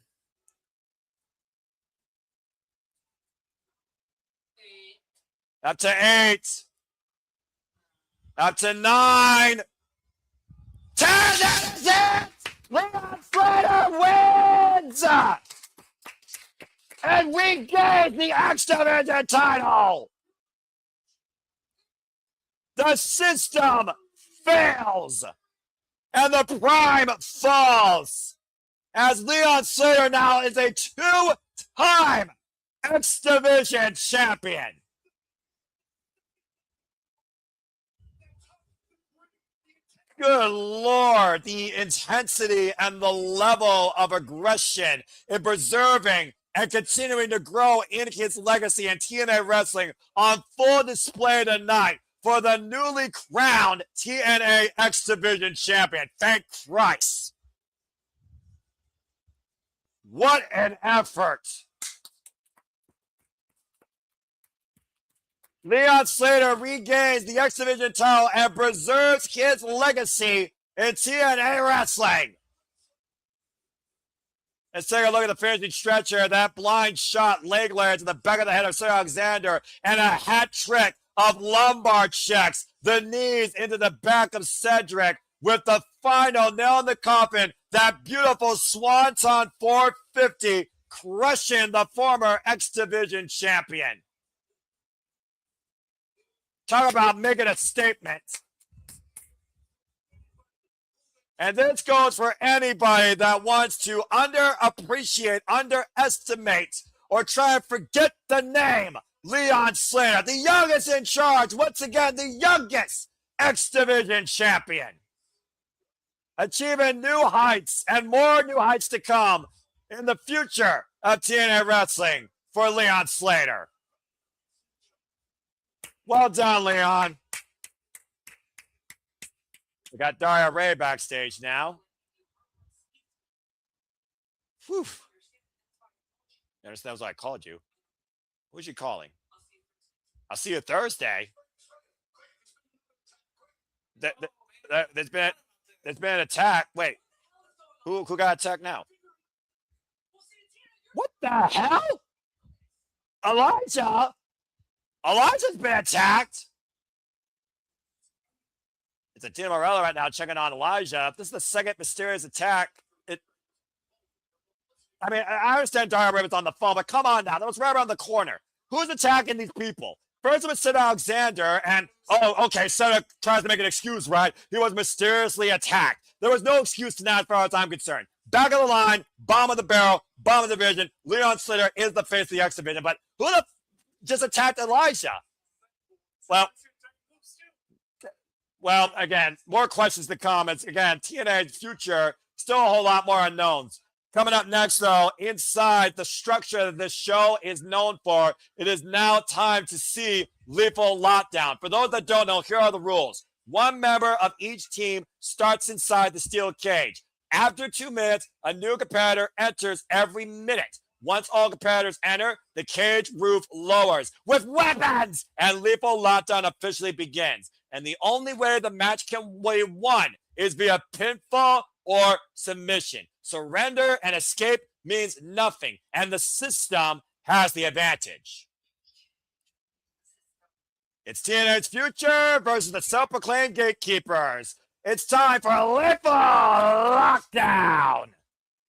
Up to 8. Up to 9. 10. That is it. Leon Slater wins. And regains the X Division title. The system fails. And the prime falls. As Leon Slater now is a 2-time X Division champion. Good Lord, the intensity and the level of aggression in preserving and continuing to grow in his legacy in TNA wrestling on full display tonight for the newly crowned TNA X Division champion. Thank Christ. What an effort. Leon Slater regains the X Division title and preserves his legacy in TNA wrestling. Let's take a look at the finishing stretch here. That blind shot leg lariat to the back of the head of Cedric Alexander and a hat trick of lumbar checks. The knees into the back of Cedric with the final nail in the coffin. That beautiful Swanton 450 crushing the former X Division champion. Talk about making a statement. And this goes for anybody that wants to underappreciate, underestimate, or try and forget the name Leon Slater, the youngest in charge, once again, the youngest X Division champion. Achieving new heights and more new heights to come in the future of TNA wrestling for Leon Slater. Well done, Leon. We got Daria Ray backstage now. Whew. You understand what I called you? Who's you calling? I'll see you Thursday. There's been an attack. Wait, who got attacked now? What the hell? Elijah's been attacked. It's a Tina Morello right now checking on Elijah. If this is the second mysterious attack, I understand Daria Ray was on the phone, but come on now. That was right around the corner. Who's attacking these people? First it was Cedric Alexander, and, Cedric tries to make an excuse, right? He was mysteriously attacked. There was no excuse to that as far as I'm concerned. Back of the line, bottom of the barrel, bottom of the division. Leon Slater is the face of the X Division, but who just attacked Elijah? Well, again, more questions to come. It's, again, TNA's future, still a whole lot more unknowns. Coming up next, though, inside the structure that this show is known for, it is now time to see Lethal Lockdown. For those that don't know, here are the rules. One member of each team starts inside the steel cage. After 2 minutes, a new competitor enters every minute. Once all competitors enter, the cage roof lowers with weapons and lethal lockdown officially begins. And the only way the match can be won is via pinfall or submission. Surrender and escape means nothing, and the system has the advantage. It's TNA's future versus the self-proclaimed gatekeepers. It's time for a lethal lockdown.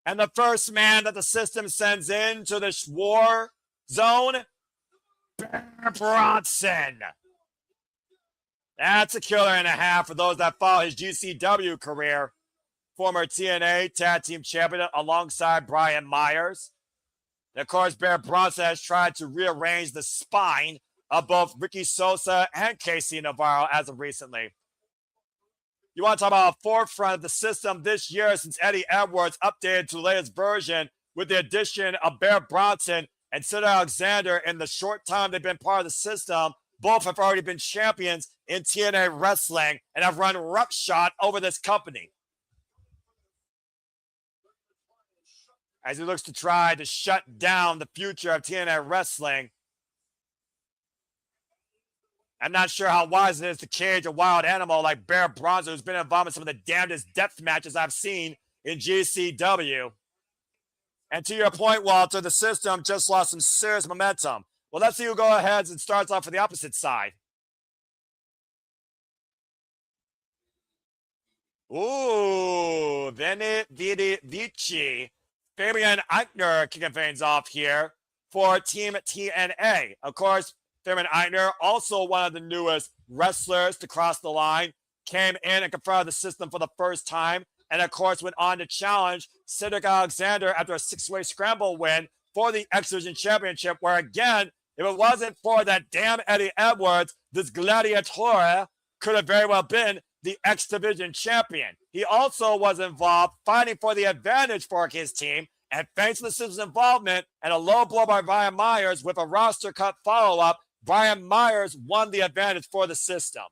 And the first man that the system sends into the war zone, Bronson. That's a killer and a half for those that follow his GCW career. Former TNA Tag Team Champion alongside Bryan Meyers. And of course, Bronson has tried to rearrange the spine of both Ricky Sosa and Casey Navarro as of recently. You want to talk about a forefront of the system this year since Eddie Edwards updated to the latest version with the addition of Bronson and Cedric Alexander in the short time they've been part of the system. Both have already been champions in TNA wrestling and have run roughshod over this company. As he looks to try to shut down the future of TNA wrestling. I'm not sure how wise it is to cage a wild animal like Bronson, who's been involved in some of the damnedest depth matches I've seen in GCW. And to your point, Walter, the system just lost some serious momentum. Well, let's see who goes ahead and starts off for the opposite side. Ooh, Vidi Vici. Fabian Aichner kicking things off here for Team TNA. Of course, Fabian Aichner, also one of the newest wrestlers to cross the line, came in and confronted the system for the first time, and of course went on to challenge Cedric Alexander after a 6-way scramble win for the X Division Championship, where again, if it wasn't for that damn Eddie Edwards, this gladiator could have very well been the X Division champion. He also was involved fighting for the advantage for his team, and thanks to the system's involvement and a low blow by Bryan Meyers with a roster cut follow-up, Bryan Meyers won the advantage for the system.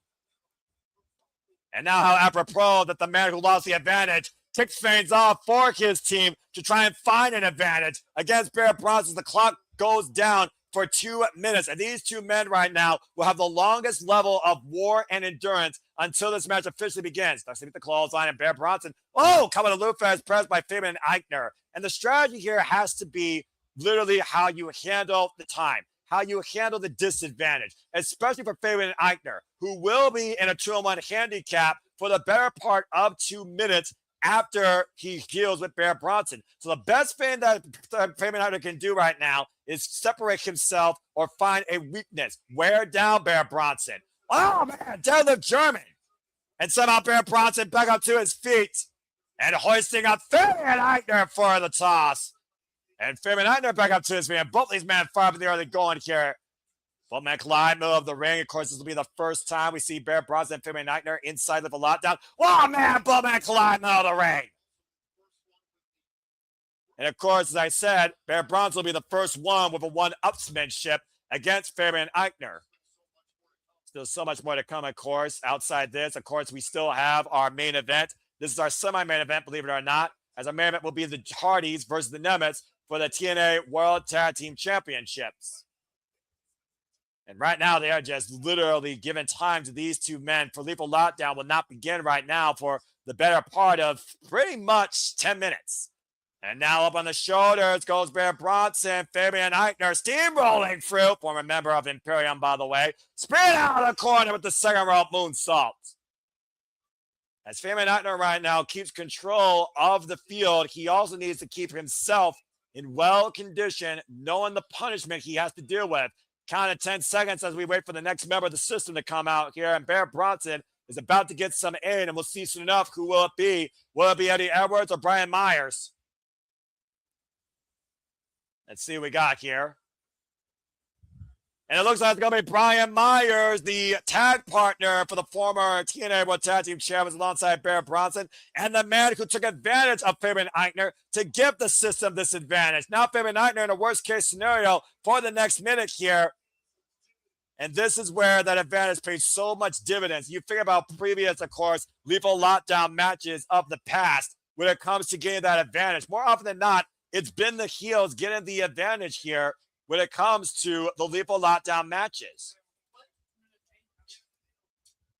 And now how apropos that the man who lost the advantage kicks things off for his team to try and find an advantage against Bronson. The clock goes down for 2 minutes. And these two men right now will have the longest level of war and endurance until this match officially begins. Let's see the clothesline and Bronson. Oh, coming to Lufas, pressed by Fabian Aichner. And the strategy here has to be literally how you handle the time, how you handle the disadvantage, especially for Fabian Aichner, who will be in a 2-on-1 handicap for the better part of 2 minutes after he deals with Bronson. So the best thing that Fabian Aichner can do right now is separate himself or find a weakness. Wear down Bronson. Oh, man, deadlift German. And somehow Bronson back up to his feet and hoisting up Fabian Aichner for the toss. And Fabian Aichner back up to his feet. And both these men far up in the early going here. Full man collide, middle of the ring. Of course, this will be the first time we see Bronson and Fabian Aichner inside of a lockdown. Oh, man, full man collide, middle of the ring. And of course, as I said, Bronson will be the first one with a one-upsmanship against Fabian Aichner. Still so much more to come, of course. Outside this, of course, we still have our main event. This is our semi-main event, believe it or not, as our main event will be the Hardyz versus the Nemeth for the TNA World Tag Team Championships. And right now, they are just literally giving time to these two men. For lethal lockdown will not begin right now for the better part of pretty much 10 minutes. And now up on the shoulders goes Bronson, Fabian Aichner steamrolling through, former member of Imperium, by the way. Spin out of the corner with the second rope moonsault. As Fabian Aichner right now keeps control of the field, he also needs to keep himself in well condition, knowing the punishment he has to deal with. Count of 10 seconds as we wait for the next member of the system to come out here. And Bronson is about to get some aid, and we'll see soon enough who will it be. Will it be Eddie Edwards or Bryan Meyers? Let's see what we got here. And it looks like it's going to be Bryan Meyers, the tag partner for the former TNA World Tag Team Champions alongside Bronson, and the man who took advantage of Fabian Aichner to give the system this advantage. Now Fabian Aichner in a worst-case scenario for the next minute here. And this is where that advantage pays so much dividends. You figure about previous, of course, lethal lockdown matches of the past when it comes to getting that advantage. More often than not, it's been the heels getting the advantage here when it comes to the lethal lockdown matches.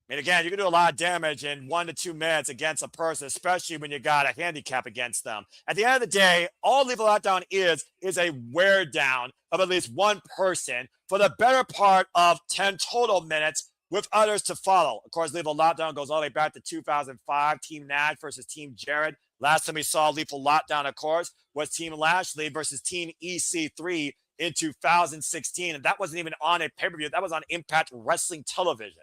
I mean, again, you can do a lot of damage in 1 to 2 minutes against a person, especially when you got a handicap against them. At the end of the day, all lethal lockdown is a wear down of at least one person for the better part of 10 total minutes with others to follow. Of course, lethal lockdown goes all the way back to 2005, Team Nash versus Team Jared. Last time we saw lethal lockdown, of course, was Team Lashley versus Team EC3 in 2016. And that wasn't even on a pay-per-view. That was on Impact Wrestling Television.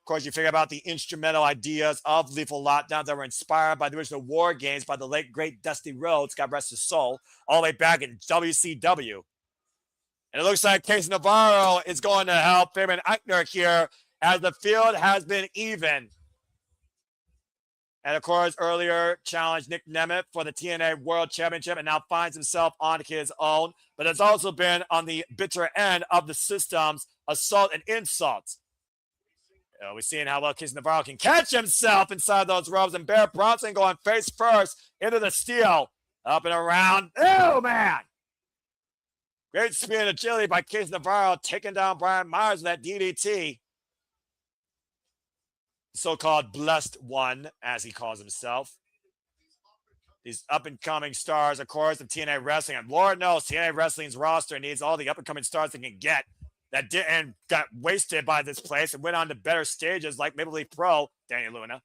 Of course, you figure about the instrumental ideas of lethal lockdown that were inspired by the original War Games by the late, great Dusty Rhodes, God rest his soul, all the way back in WCW. And it looks like Case Navarro is going to help Fabian Aichner here as the field has been even. And, of course, earlier challenged Nick Nemeth for the TNA World Championship and now finds himself on his own. But it's also been on the bitter end of the system's assault and insult. We're seeing how well Case Navarro can catch himself inside those ropes. And Bronson going face first into the steel. Up and around. Oh, man. Great speed and agility by Case Navarro, taking down Brian Meyers with that DDT. So-called blessed one, as he calls himself. These up-and-coming stars, of course, of TNA Wrestling. And Lord knows TNA Wrestling's roster needs all the up-and-coming stars they can get that didn't got wasted by this place and went on to better stages like Maple Leaf Pro, Danny Luna.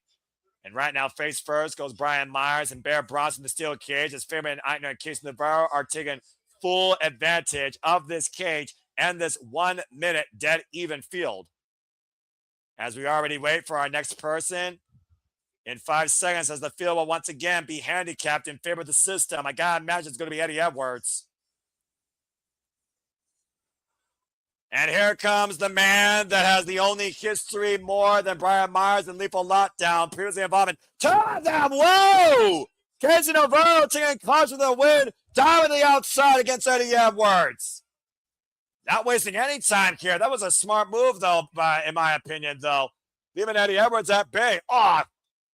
And right now, face first goes Brian Meyers and Bronson in the steel cage as Fabian Aichner and Case Navarro are taking full advantage of this cage and this 1 minute dead even field. As we already wait for our next person in 5 seconds as the field will once again be handicapped in favor of the system. I gotta imagine it's going to be Eddie Edwards. And here comes the man that has the only history more than Brian Meyers and lethal lockdown, previously involving two of them. Whoa! Case Navarro taking close with a win, down to the outside against Eddie Edwards. Not wasting any time here. That was a smart move, though, in my opinion, though. Leaving Eddie Edwards at bay. Oh,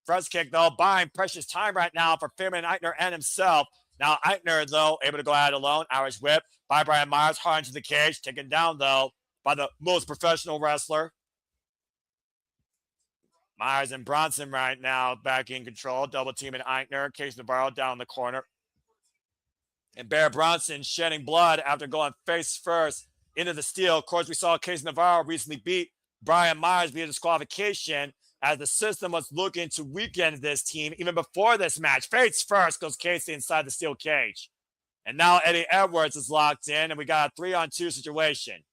first kick, though, buying precious time right now for Fabian Aichner and himself. Now, Aichner, though, able to go out alone. Irish whip by Brian Meyers, hard into the cage. Taken down, though, by the most professional wrestler. Meyers and Bronson right now back in control. Double teaming Aichner. Case Navarro down the corner. And Bronson shedding blood after going face first into the steel. Of course, we saw Case Navarro recently beat Brian Meyers via disqualification as the system was looking to weaken this team even before this match. Face first goes Casey inside the steel cage. And now Eddie Edwards is locked in, and we got a 3-on-2 situation.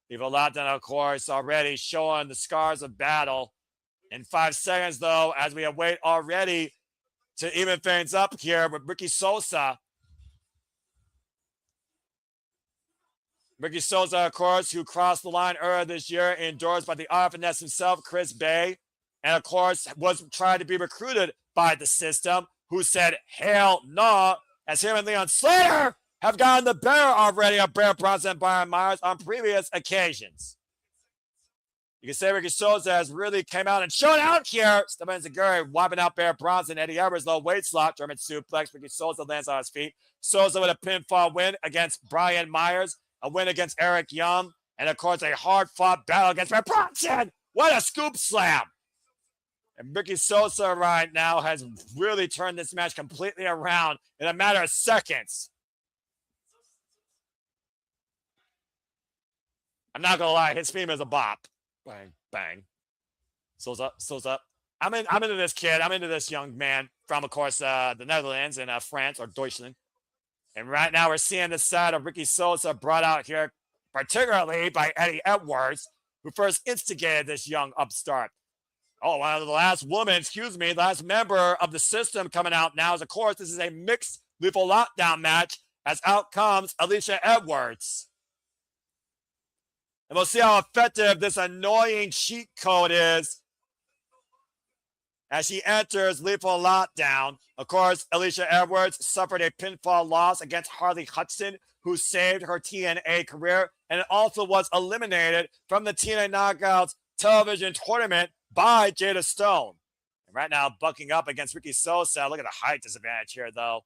People locked in, of course, already showing the scars of battle. In 5 seconds, though, as we await already to even things up here with Ricky Sosa. Ricky Sosa, of course, who crossed the line earlier this year, endorsed by the RFNS himself, Chris Bay, and of course was trying to be recruited by the system, who said, hell no, as him and Leon Slater have gotten the better already of Bronson and Brian Meyers on previous occasions. You can say Ricky Sosa has really came out and shown out here. Stefan Zaguri wiping out Bronson. Eddie Edwards, low weight slot, German suplex. Ricky Sosa lands on his feet. Sosa with a pinfall win against Brian Meyers. A win against Eric Young, and of course, a hard-fought battle against Bronson. What a scoop slam! And Ricky Sosa right now has really turned this match completely around in a matter of seconds. I'm not gonna lie, his theme is a bop. Bang, bang. Sosa. I'm into this kid. I'm into this young man from, of course, the Netherlands and France, or Deutschland. And right now we're seeing the side of Ricky Sosa brought out here, particularly by Eddie Edwards, who first instigated this young upstart. Oh, one of the last member of the system coming out now is, of course, this is a mixed lethal lockdown match as out comes Alisha Edwards. And we'll see how effective this annoying cheat code is as she enters lethal lockdown. Of course, Alisha Edwards suffered a pinfall loss against Harley Hudson who saved her TNA career and also was eliminated from the TNA Knockouts television tournament by Jada Stone. And right now, bucking up against Ricky Sosa. Look at the height disadvantage here, though.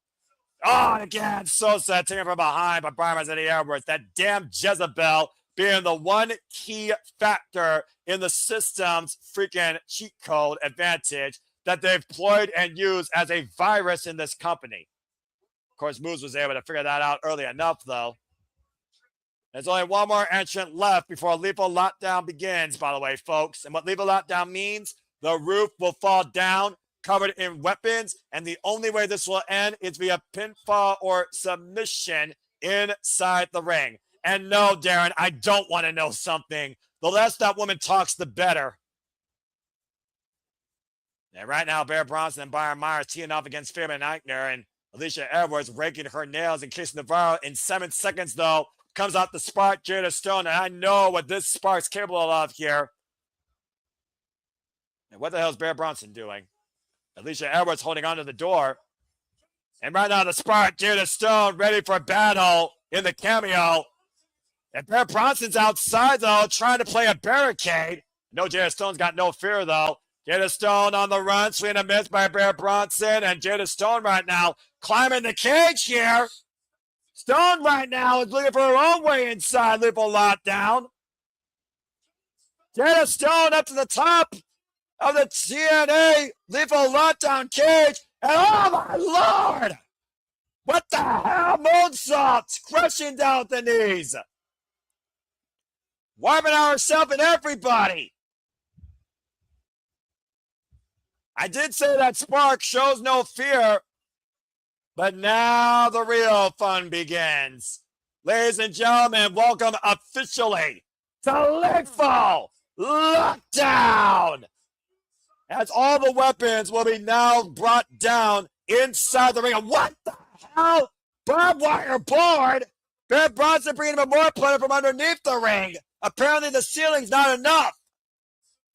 Oh, and again, Sosa taken from behind by Bryan as Eddie Edwards. That damn Jezebel being the one key factor in the system's freaking cheat code advantage that they've employed and used as a virus in this company. Of course, Moose was able to figure that out early enough, though. There's only one more entrant left before lethal lockdown begins, by the way, folks. And what lethal lockdown means, the roof will fall down, covered in weapons, and the only way this will end is via pinfall or submission inside the ring. And no, Darren, I don't want to know something. The less that woman talks, the better. And right now, Bear Bronson and Byron Meyers teeing off against Fabian and Aichner, and Alisha Edwards raking her nails in case Navarro in 7 seconds, though, comes out the spark, Jada Stone, and I know what this spark's capable of here. And what the hell is Bear Bronson doing? Alisha Edwards holding onto the door. And right now, the spark, Jada Stone, ready for battle in the cameo. And Bear Bronson's outside, though, trying to play a barricade. No, Jada Stone's got no fear, though. Jada Stone on the run, swinging a miss by Bear Bronson. And Jada Stone right now climbing the cage here. Stone right now is looking for her own way inside lethal lockdown. Jada Stone up to the top of the TNA lethal lockdown cage. And oh my Lord! What the hell? Moonsaults crushing down at the knees. Warming herself and everybody. I did say that spark shows no fear, but now the real fun begins. Ladies and gentlemen, welcome officially to lethal lockdown. As all the weapons will be now brought down inside the ring. What the hell? Barbed wire board? Bear Bronson bringing him more player from underneath the ring. Apparently the ceiling's not enough.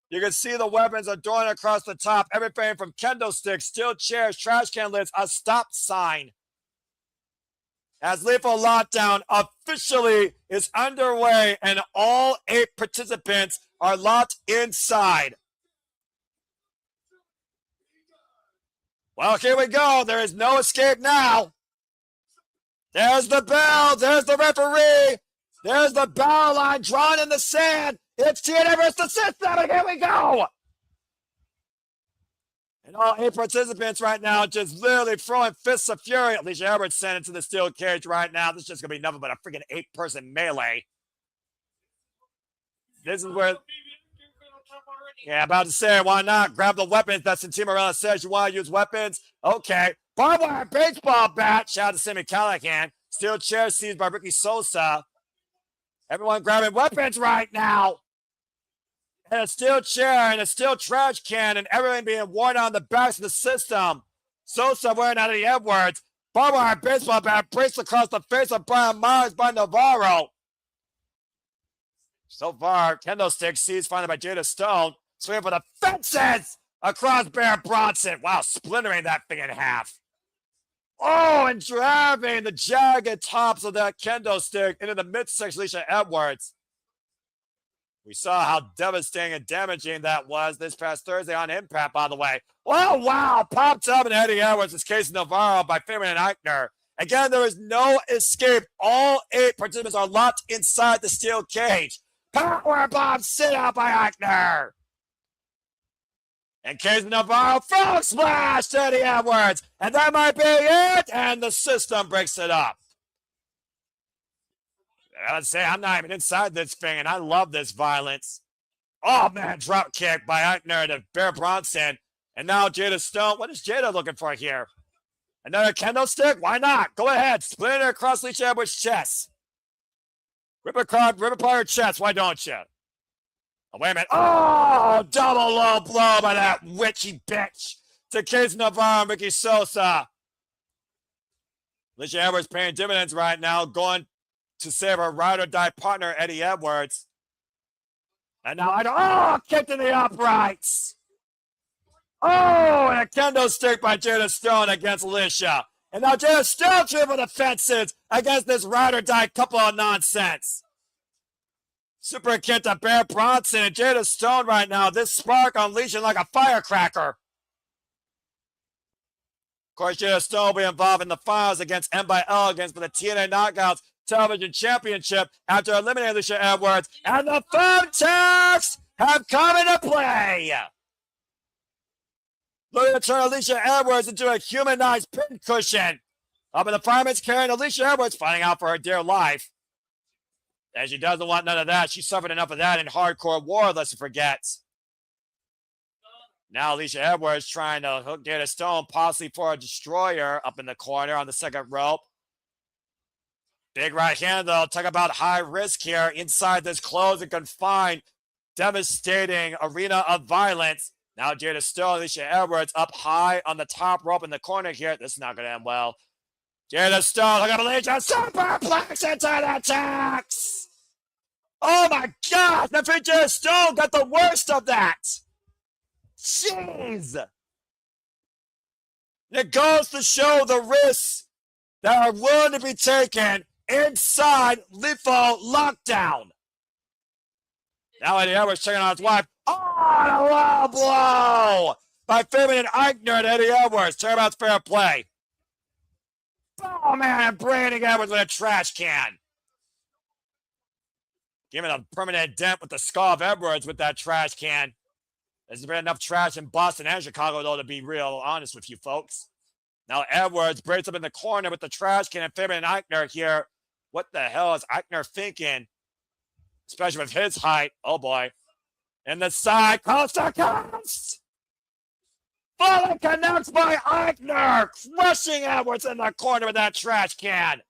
You can see the weapons are throwing across the top. Everything from kendo sticks, steel chairs, trash can lids, a stop sign. As lethal lockdown officially is underway and all 8 participants are locked inside. Well, here we go. There is no escape now. There's the bell. There's the referee. There's the bow line drawn in the sand. It's TNA versus the system, and here we go. And all 8 participants right now just literally throwing fists of fury. Alisha Edwards sent into the steel cage right now. This is just going to be nothing but a freaking 8-person melee. This is where... Yeah, about to say, why not? Grab the weapons. That's what Team Morella says. You want to use weapons? Okay. Barbed wire baseball bat. Shout out to Sammy Callahan. Steel chair seized by Ricky Sosa. Everyone grabbing weapons right now. And a steel chair and a steel trash can and everything being worn on the backs of the system. Sosa wearing out of the Edwards. Barbed wire baseball bat breaks across the face of Bryan Meyers by Navarro. So far, kendo stick seized finally by Jada Stone. Swinging for the fences across Bear Bronson. Wow, splintering that thing in half. Oh, and driving the jagged tops of that kendo stick into the midsection of Alisha Edwards. We saw how devastating and damaging that was this past Thursday on Impact, by the way. Oh, wow. Popped up and Eddie Edwards is casing Navarro by Fabian and Aichner. Again, there is no escape. All 8 participants are locked inside the steel cage. Powerbomb sit out by Aichner. And casing Navarro, frog splash to Eddie Edwards. And that might be it. And the system breaks it up. Let's say I'm not even inside this thing, and I love this violence. Oh, man, drop kick by Aichner to Bear Bronson. And now Jada Stone. What is Jada looking for here? Another kendo stick? Why not? Go ahead. Split it across Alisha Edwards' chest. Rip apart her chest. Why don't you? Oh, wait a minute. Oh, double low blow by that witchy bitch to Case Navarro and Ricky Sosa. Alisha Edwards paying dividends right now, going to save her ride or die partner, Eddie Edwards. And now, kicked in the uprights. Oh, and a kendo stick by Jada Stone against Alisha. And now Jada still trying for the fences against this ride or die couple of nonsense. Super kick to Bear Bronson and Jada Stone right now. This spark unleashing like a firecracker. Of course, Jada Stone will be involved in the finals against M by Elegance for the TNA Knockouts Television Championship after eliminating Alisha Edwards. And the thumbtacks have come into play. Looking to turn Alisha Edwards into a humanized pincushion. Up in the fireman's carrying Alisha Edwards, fighting out for her dear life. And she doesn't want none of that. She suffered enough of that in Hardcore War, lest you forget. Now Alisha Edwards trying to hook Jada Stone, possibly for a destroyer up in the corner on the second rope. Big right hand, though. Talk about high risk here inside this closed and confined, devastating arena of violence. Now Jada Stone, Alisha Edwards up high on the top rope in the corner here. This is not going to end well. Jada Stone, look at Alisha, superplex into the attacks. Oh my God, the Jada Stone got the worst of that. Jeez. It goes to show the risks that are willing to be taken inside lethal lockdown. Now Eddie Edwards checking on his wife. Oh, a low blow by Fabian and Aichner and Eddie Edwards. Turnabout's fair play. Oh, man, and Bryan Edwards with a trash can. Giving a permanent dent with the skull of Edwards with that trash can. There's been enough trash in Boston and Chicago, though, to be real honest with you folks. Now Edwards breaks up in the corner with the trash can and Fabian and Aichner here. What the hell is Aichner thinking? Especially with his height. Oh, boy. And the side, coast to coast. Fully connects by Aichner, crushing Edwards in the corner with that trash can.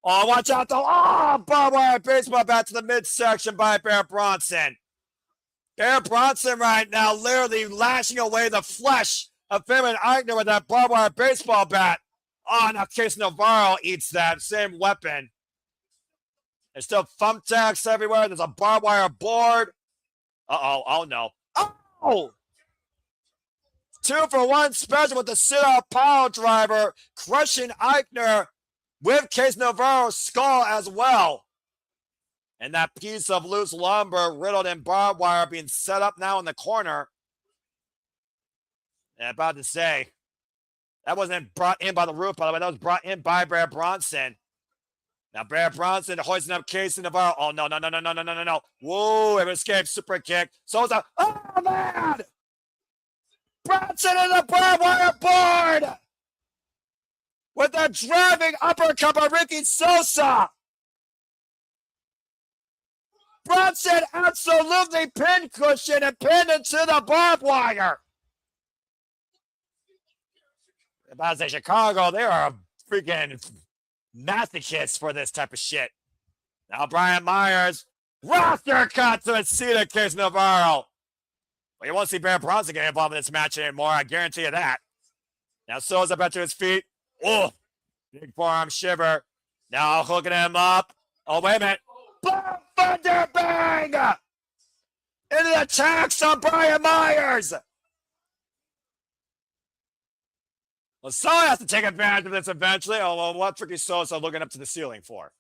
Oh, watch out, though. Oh, barbed wire baseball bat to the midsection by Bear Bronson. Bear Bronson right now literally lashing away the flesh of Fabian Aichner with that barbed wire baseball bat. Oh, now Case Navarro eats that same weapon. There's still thumbtacks everywhere. There's a barbed wire board. Uh-oh. Oh, no. Oh! 2-for-1 special with the sit-out pile driver, crushing Aichner with Case Navarro's skull as well. And that piece of loose lumber riddled in barbed wire being set up now in the corner. And about to say, that wasn't brought in by the roof, by the way. That was brought in by Bear Bronson. Now, Bear Bronson hoisting up Case Navarro. Oh, no. Whoa, it escaped. Super kick. Sosa. Oh, man! Bronson in the barbed wire board! With a driving uppercut by Ricky Sosa. Bronson absolutely pincushion and pinned into the barbed wire. About to say Chicago, they are freaking masochists for this type of shit. Now Brian Meyers, roster cut to a seat of Case Navarro. Well, you won't see Bear Bronson get involved in this match anymore, I guarantee you that. Now Sosa back to his feet. Oh, big forearm shiver. Now hooking him up. Oh, wait a minute. Boom, thunder bang! Into the attacks on Brian Meyers. Well, someone has to take advantage of this eventually. Oh, well, what's Ricky Sosa looking up to the ceiling for?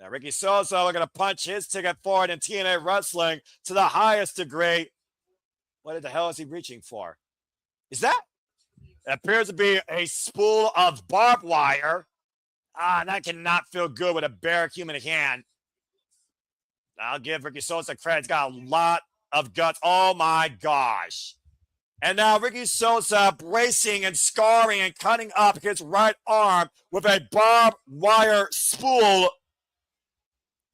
Now, Ricky Sosa looking to punch his ticket forward in TNA wrestling to the highest degree. What the hell is he reaching for? Is that? It appears to be a spool of barbed wire. That cannot feel good with a bare human hand. I'll give Ricky Sosa credit. He's got a lot of guts. Oh, my gosh. And now Ricky Sosa bracing and scarring and cutting up his right arm with a barbed wire spool.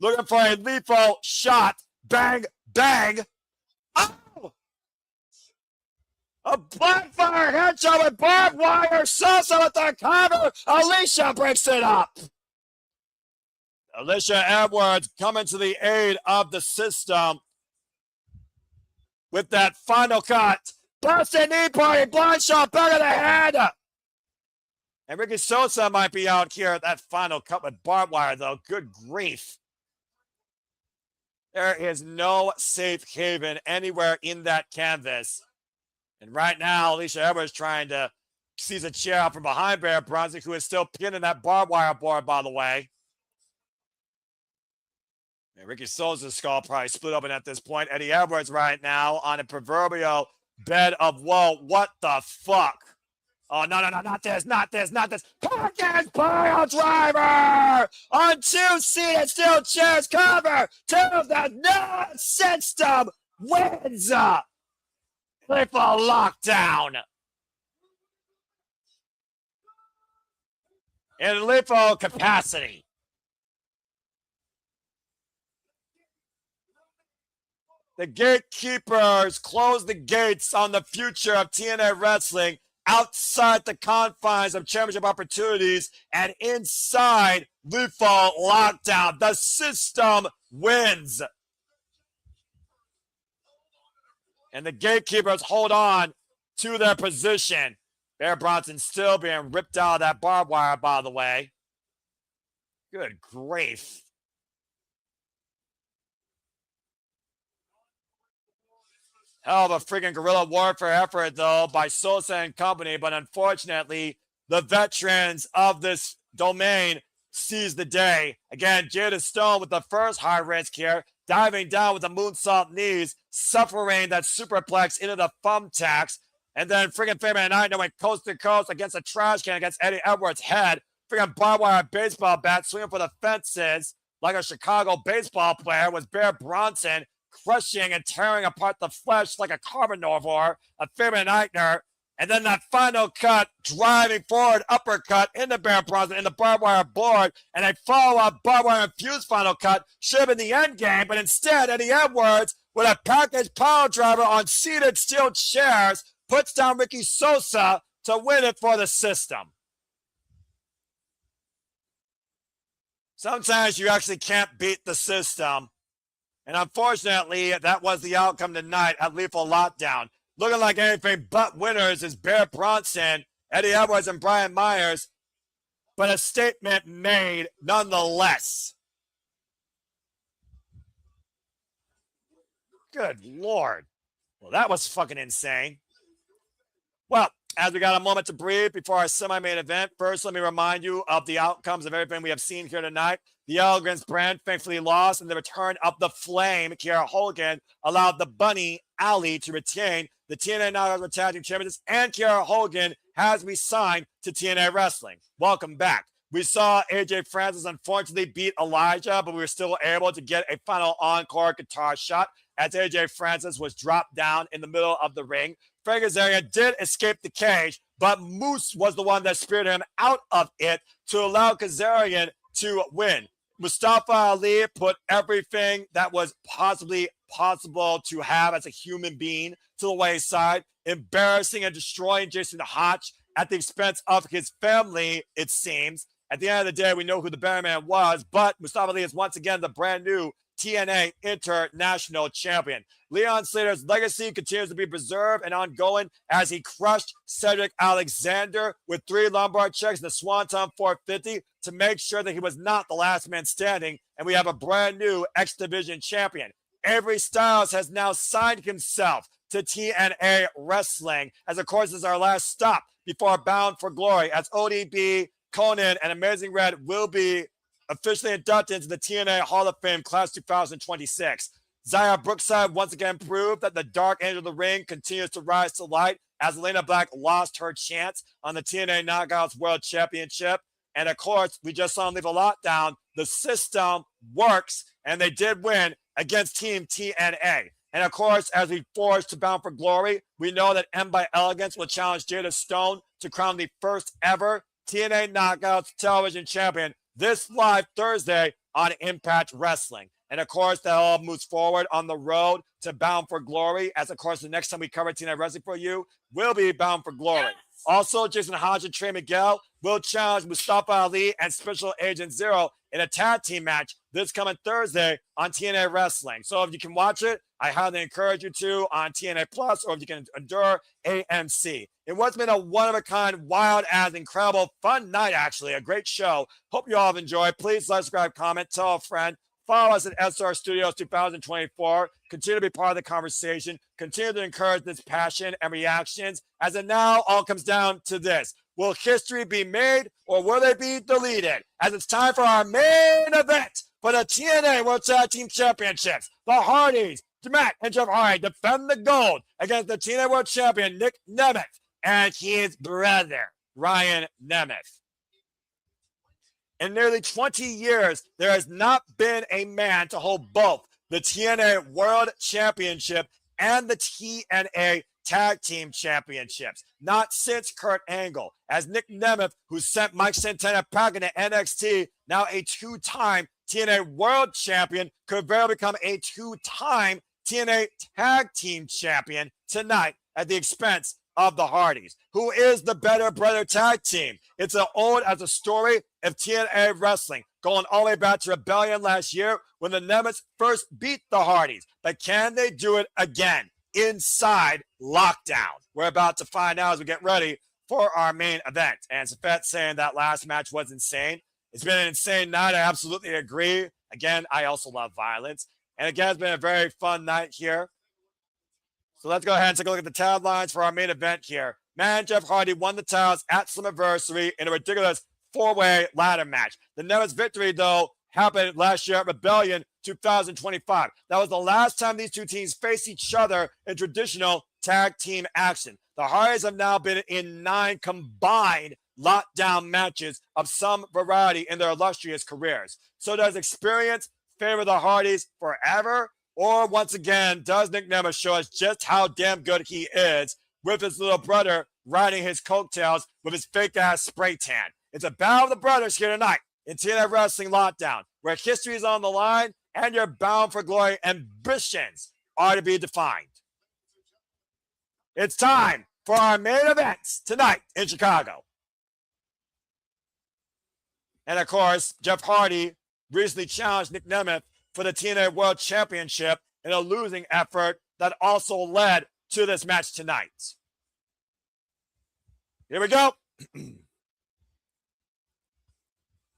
Looking for a lethal shot. Bang, bang. Oh! A blackfire headshot with barbed wire. Sosa with the cover. Alisha breaks it up. Alisha Edwards coming to the aid of the system with that final cut. Busted knee party, blind shot, back of the head. And Ricky Sosa might be out here at that final cut with barbed wire, though. Good grief. There is no safe haven anywhere in that canvas. And right now, Alisha Edwards trying to sees a chair out from behind Bear Bronson, who is still pinned in that barbed wire board, by the way. And Ricky Sosa's skull probably split open at this point. Eddie Edwards right now on a proverbial bed of woe. What the fuck? Oh, no, not this. Package pile driver on 2-seated steel chairs cover to the nerve system wins. Lethal lockdown. In lethal capacity. The gatekeepers close the gates on the future of TNA wrestling outside the confines of championship opportunities and inside lethal lockdown. The system wins. And the gatekeepers hold on to their position. Bear Bronson still being ripped out of that barbed wire, by the way. Good grief. Hell of a freaking guerrilla warfare effort, though, by Sosa and company. But unfortunately, the veterans of this domain seize the day. Again, Jada Stone with the first high risk here, diving down with the moonsault knees, suffering that superplex into the thumbtacks. And then freaking Fabian Aichner went coast to coast against a trash can against Eddie Edwards' head. Freaking barbed wire baseball bat swinging for the fences like a Chicago baseball player was Bear Bronson, crushing and tearing apart the flesh like a carnivore of Fabian Aichner. And then that final cut, driving forward uppercut into Bear Bronson in the barbed wire board, and a follow-up barbed wire infused final cut should have been the end game, but instead Eddie Edwards with a package power driver on seated steel chairs puts down Ricky Sosa to win it for the system. Sometimes you actually can't beat the system. And unfortunately, that was the outcome tonight at Lethal Lockdown. Looking like anything but winners is Bear Bronson, Eddie Edwards, and Brian Meyers. But a statement made nonetheless. Good Lord. Well, that was fucking insane. Well, as we got a moment to breathe before our semi-main event, first let me remind you of the outcomes of everything we have seen here tonight. The Elegance brand thankfully lost, and the return of the Flame, Kiera Hogan, allowed the Bunny, Ali, to retain the TNA Navarro Tag Team Championships, and Kiera Hogan has resigned to TNA Wrestling. Welcome back. We saw AJ Francis unfortunately beat Elijah, but we were still able to get a final encore guitar shot as AJ Francis was dropped down in the middle of the ring. Frankie Kazarian did escape the cage, but Moose was the one that speared him out of it to allow Kazarian to win. Mustafa Ali put everything that was possibly possible to have as a human being to the wayside, embarrassing and destroying Jason Hotch at the expense of his family, it seems. At the end of the day, we know who the better man was, but Mustafa Ali is once again the brand new TNA International Champion. Leon Slater's legacy continues to be preserved and ongoing as he crushed Cedric Alexander with 3 lumbar checks in the Swanton 450 to make sure that he was not the last man standing, and we have a brand new X Division champion. Avery Styles has now signed himself to TNA Wrestling, as of course is our last stop before Bound for Glory, as ODB, Conan, and Amazing Red will be officially inducted into the TNA Hall of Fame Class 2026. Zaya Brookside once again proved that the Dark Angel of the Ring continues to rise to light as Elayna Black lost her chance on the TNA Knockouts World Championship. And of course, we just saw them leave a lockdown. The system works, and they did win against Team TNA. And of course, as we forge to Bound for Glory, we know that M by Elegance will challenge Jada Stone to crown the first ever TNA Knockouts Television Champion this live Thursday on Impact Wrestling. And of course, that all moves forward on the road to Bound for Glory, as of course the next time we cover TNA Wrestling for you will be Bound for Glory. Yes. Also, Jason Hodge and Trey Miguel will challenge Mustafa Ali and Special Agent Zero in a tag team match this coming Thursday on TNA Wrestling. So if you can watch it, I highly encourage you to on TNA Plus, or if you can endure AMC. It was been a one-of-a-kind, wild-ass, incredible, fun night, actually. A great show. Hope you all have enjoyed. Please like, subscribe, comment, tell a friend. Follow us at SR Studios 2024. Continue to be part of the conversation. Continue to encourage this passion and reactions, as it now all comes down to this. Will history be made or will they be deleted? As it's time for our main event for the TNA World Tag Team Championships. The Hardyz, Nemeth and Jeff Hardy defend the gold against the TNA World Champion Nick Nemeth and his brother, Bryan Nemeth. In nearly 20 years, there has not been a man to hold both the TNA World Championship and the TNA Tag Team Championships. Not since Kurt Angle, as Nick Nemeth, who sent Mike Santana back into NXT, now a two-time TNA World Champion, could very well become a two-time TNA Tag Team Champion tonight at the expense of the Hardyz. Who is the better brother tag team? It's as old as a story of TNA wrestling, going all the way back to Rebellion last year when the Nemeths first beat the Hardyz. But can they do it again inside Lockdown? We're about to find out as we get ready for our main event. And Safet saying that last match was insane. It's been an insane night. I absolutely agree. Again, I also love violence. And again, it's been a very fun night here. So let's go ahead and take a look at the taglines for our main event here. Man, Jeff Hardy won the titles at Slammiversary in a ridiculous four-way ladder match. The Nemeth's victory, though, happened last year at Rebellion 2025. That was the last time these two teams faced each other in traditional tag team action. The Hardys have now been in 9 combined lockdown matches of some variety in their illustrious careers. So does experience favor the Hardys forever? Or once again, does Nick Nemeth show us just how damn good he is with his little brother riding his coattails with his fake-ass spray tan? It's a battle of the brothers here tonight in TNA Wrestling Lockdown, where history is on the line and your bound for glory ambitions are to be defined. It's time for our main events tonight in Chicago. And of course, Jeff Hardy recently challenged Nick Nemeth for the TNA World Championship in a losing effort that also led to this match tonight. Here we go. And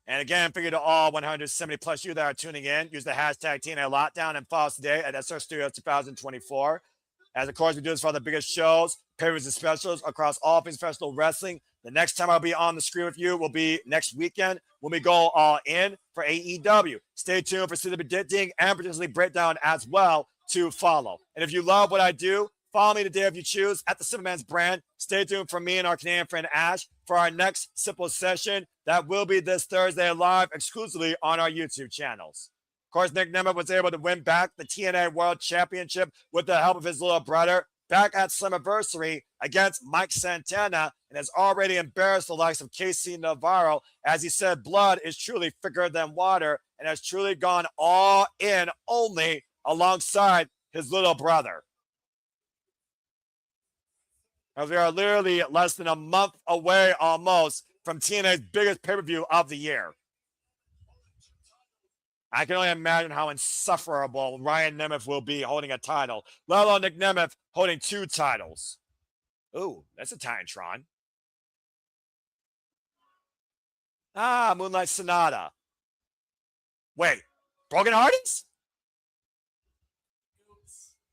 again, figure to all 170 plus you that are tuning in, use the hashtag TNA Lockdown and follow us today at SR Studios 2024. As of course, we do this for all the biggest shows, pay-per-views, and specials across all things professional wrestling. The next time I'll be on the screen with you will be next weekend when we go all in for AEW. Stay tuned for the predicting and potentially breakdown as well to follow. And if you love what I do, follow me today if you choose at the Superman's brand. Stay tuned for me and our Canadian friend Ash for our next simple session that will be this Thursday live exclusively on our YouTube channels. Of course, Nick Nemeth was able to win back the TNA World Championship with the help of his little brother back at Slammiversary against Mike Santana, and has already embarrassed the likes of KC Navarro, as he said blood is truly thicker than water, and has truly gone all in only alongside his little brother. As we are literally less than a month away almost from TNA's biggest pay-per-view of the year. I can only imagine how insufferable Bryan Nemeth will be holding a title, let alone Nick Nemeth holding 2 titles. Ooh, that's a Titantron. Ah, Moonlight Sonata. Wait, Broken Hardyz?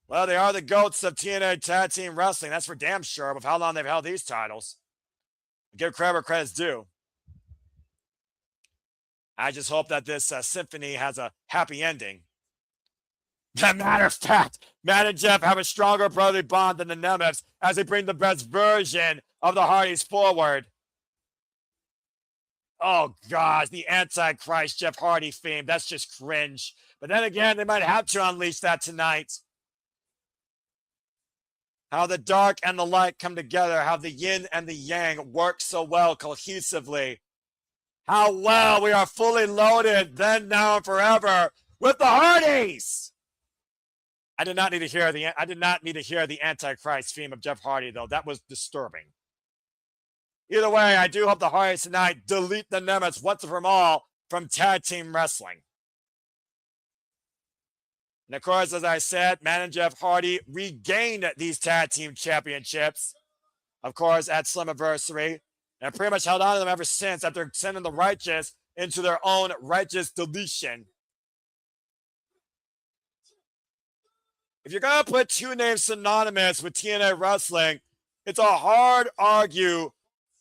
Well, they are the GOATs of TNA Tag Team Wrestling. That's for damn sure, with how long they've held these titles. Give credit where credit's due. I just hope that this symphony has a happy ending. As a matter of fact, Matt and Jeff have a stronger brotherly bond than the Nemeths as they bring the best version of the Hardys forward. Oh, gosh, the Antichrist Jeff Hardy theme. That's just cringe. But then again, they might have to unleash that tonight. How the dark and the light come together. How the yin and the yang work so well cohesively. How well we are fully loaded then, now, and forever with the Hardyz. I did not need to hear the Antichrist theme of Jeff Hardy, though. That was disturbing. Either way, I do hope the Hardys tonight delete the Nemeths once and for all from tag team wrestling. And of course, as I said, Matt and Jeff Hardy regained these tag team championships, of course, at Slammiversary, and pretty much held on to them ever since after sending the Righteous into their own righteous deletion. if you're going to put two names synonymous with TNA wrestling, it's a hard argue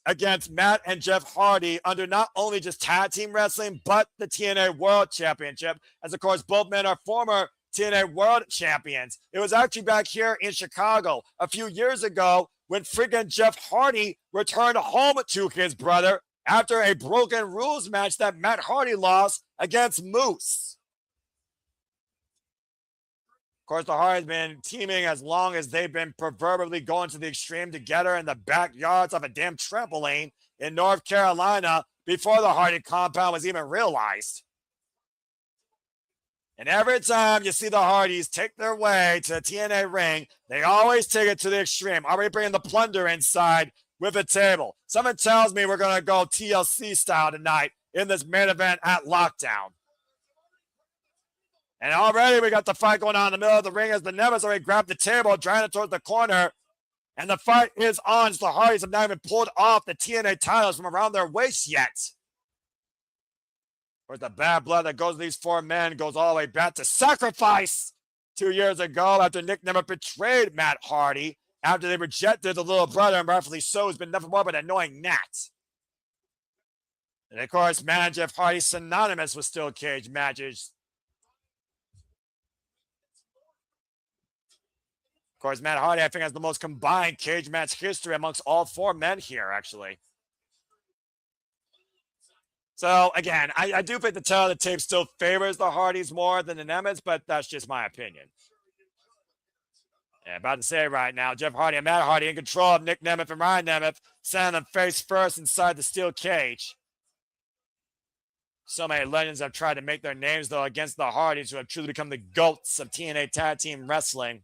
against Matt and Jeff Hardy under not only just tag team wrestling, but the TNA World Championship, as of course both men are former TNA World Champions. It was actually back here in Chicago a few years ago when freaking Jeff Hardy returned home to his brother after a broken rules match that Matt Hardy lost against Moose. Of course, the Hardys been teaming as long as they've been proverbially going to the extreme together in the backyards of a damn trampoline in North Carolina before the Hardy compound was even realized. And every time you see the Hardys take their way to the TNA ring, they always take it to the extreme. Already bringing the plunder inside with a table. Someone tells me we're going to go TLC style tonight in this main event at Lockdown. And already we got the fight going on in the middle of the ring as the Nemeth already grabbed the table, driving it towards the corner. And the fight is on. The Hardys have not even pulled off the TNA titles from around their waist yet. Of course, the bad blood that goes to these four men goes all the way back to Sacrifice 2 years ago after Nick Nemeth betrayed Matt Hardy after they rejected the little brother, and rightfully so, who's been nothing more but an annoying gnat. And of course, Matt and Jeff Hardy synonymous with steel cage matches. Of course, Matt Hardy, I think, has the most combined cage match history amongst all four men here, actually. So, again, I do think the tail of the tape still favors the Hardys more than the Nemeths, but that's just my opinion. Yeah, about to say right now, Jeff Hardy and Matt Hardy in control of Nick Nemeth and Ryan Nemeth, sending them face first inside the steel cage. So many legends have tried to make their names, though, against the Hardys, who have truly become the GOATs of TNA tag team wrestling.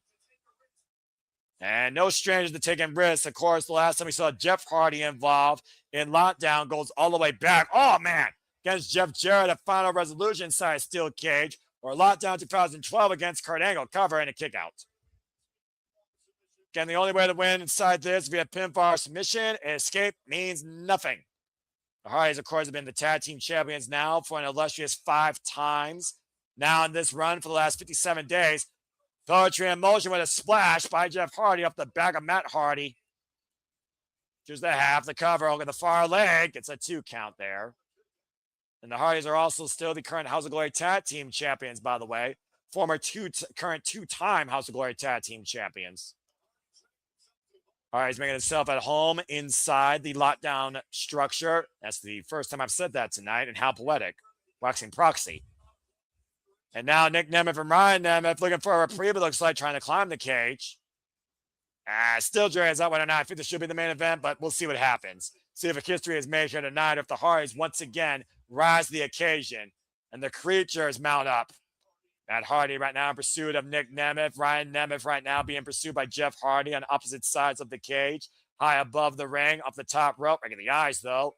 And no strangers to taking risks. Of course, the last time we saw Jeff Hardy involved in Lockdown goes all the way back. Oh, man. Against Jeff Jarrett, a final resolution inside steel cage. Or Lockdown 2012 against Kurt Angle. Cover and a kick out. Again, the only way to win inside this via pinfall submission. Escape means nothing. The Hardys, of course, have been the tag team champions now for an illustrious 5 times. Now in this run for the last 57 days. Poetry in motion with a splash by Jeff Hardy up the back of Matt Hardy. Choose the half, the cover over the far leg. It's a 2 count there. And the Hardys are also still the current House of Glory Tag Team Champions, by the way. Former current 2-time House of Glory Tag Team Champions. Hardys making himself at home inside the lockdown structure. That's the first time I've said that tonight, and how poetic. Waxing proxy. And now Nick Nemeth and Ryan Nemeth looking for a reprieve, it looks like, trying to climb the cage. Still drags out whether or not I think this should be the main event, but we'll see what happens. See if a history is made here tonight, if the Hardys once again rise to the occasion and the creatures mount up. Matt Hardy right now in pursuit of Nick Nemeth. Ryan Nemeth right now being pursued by Jeff Hardy on opposite sides of the cage. High above the ring, up the top rope. Right in the eyes, though.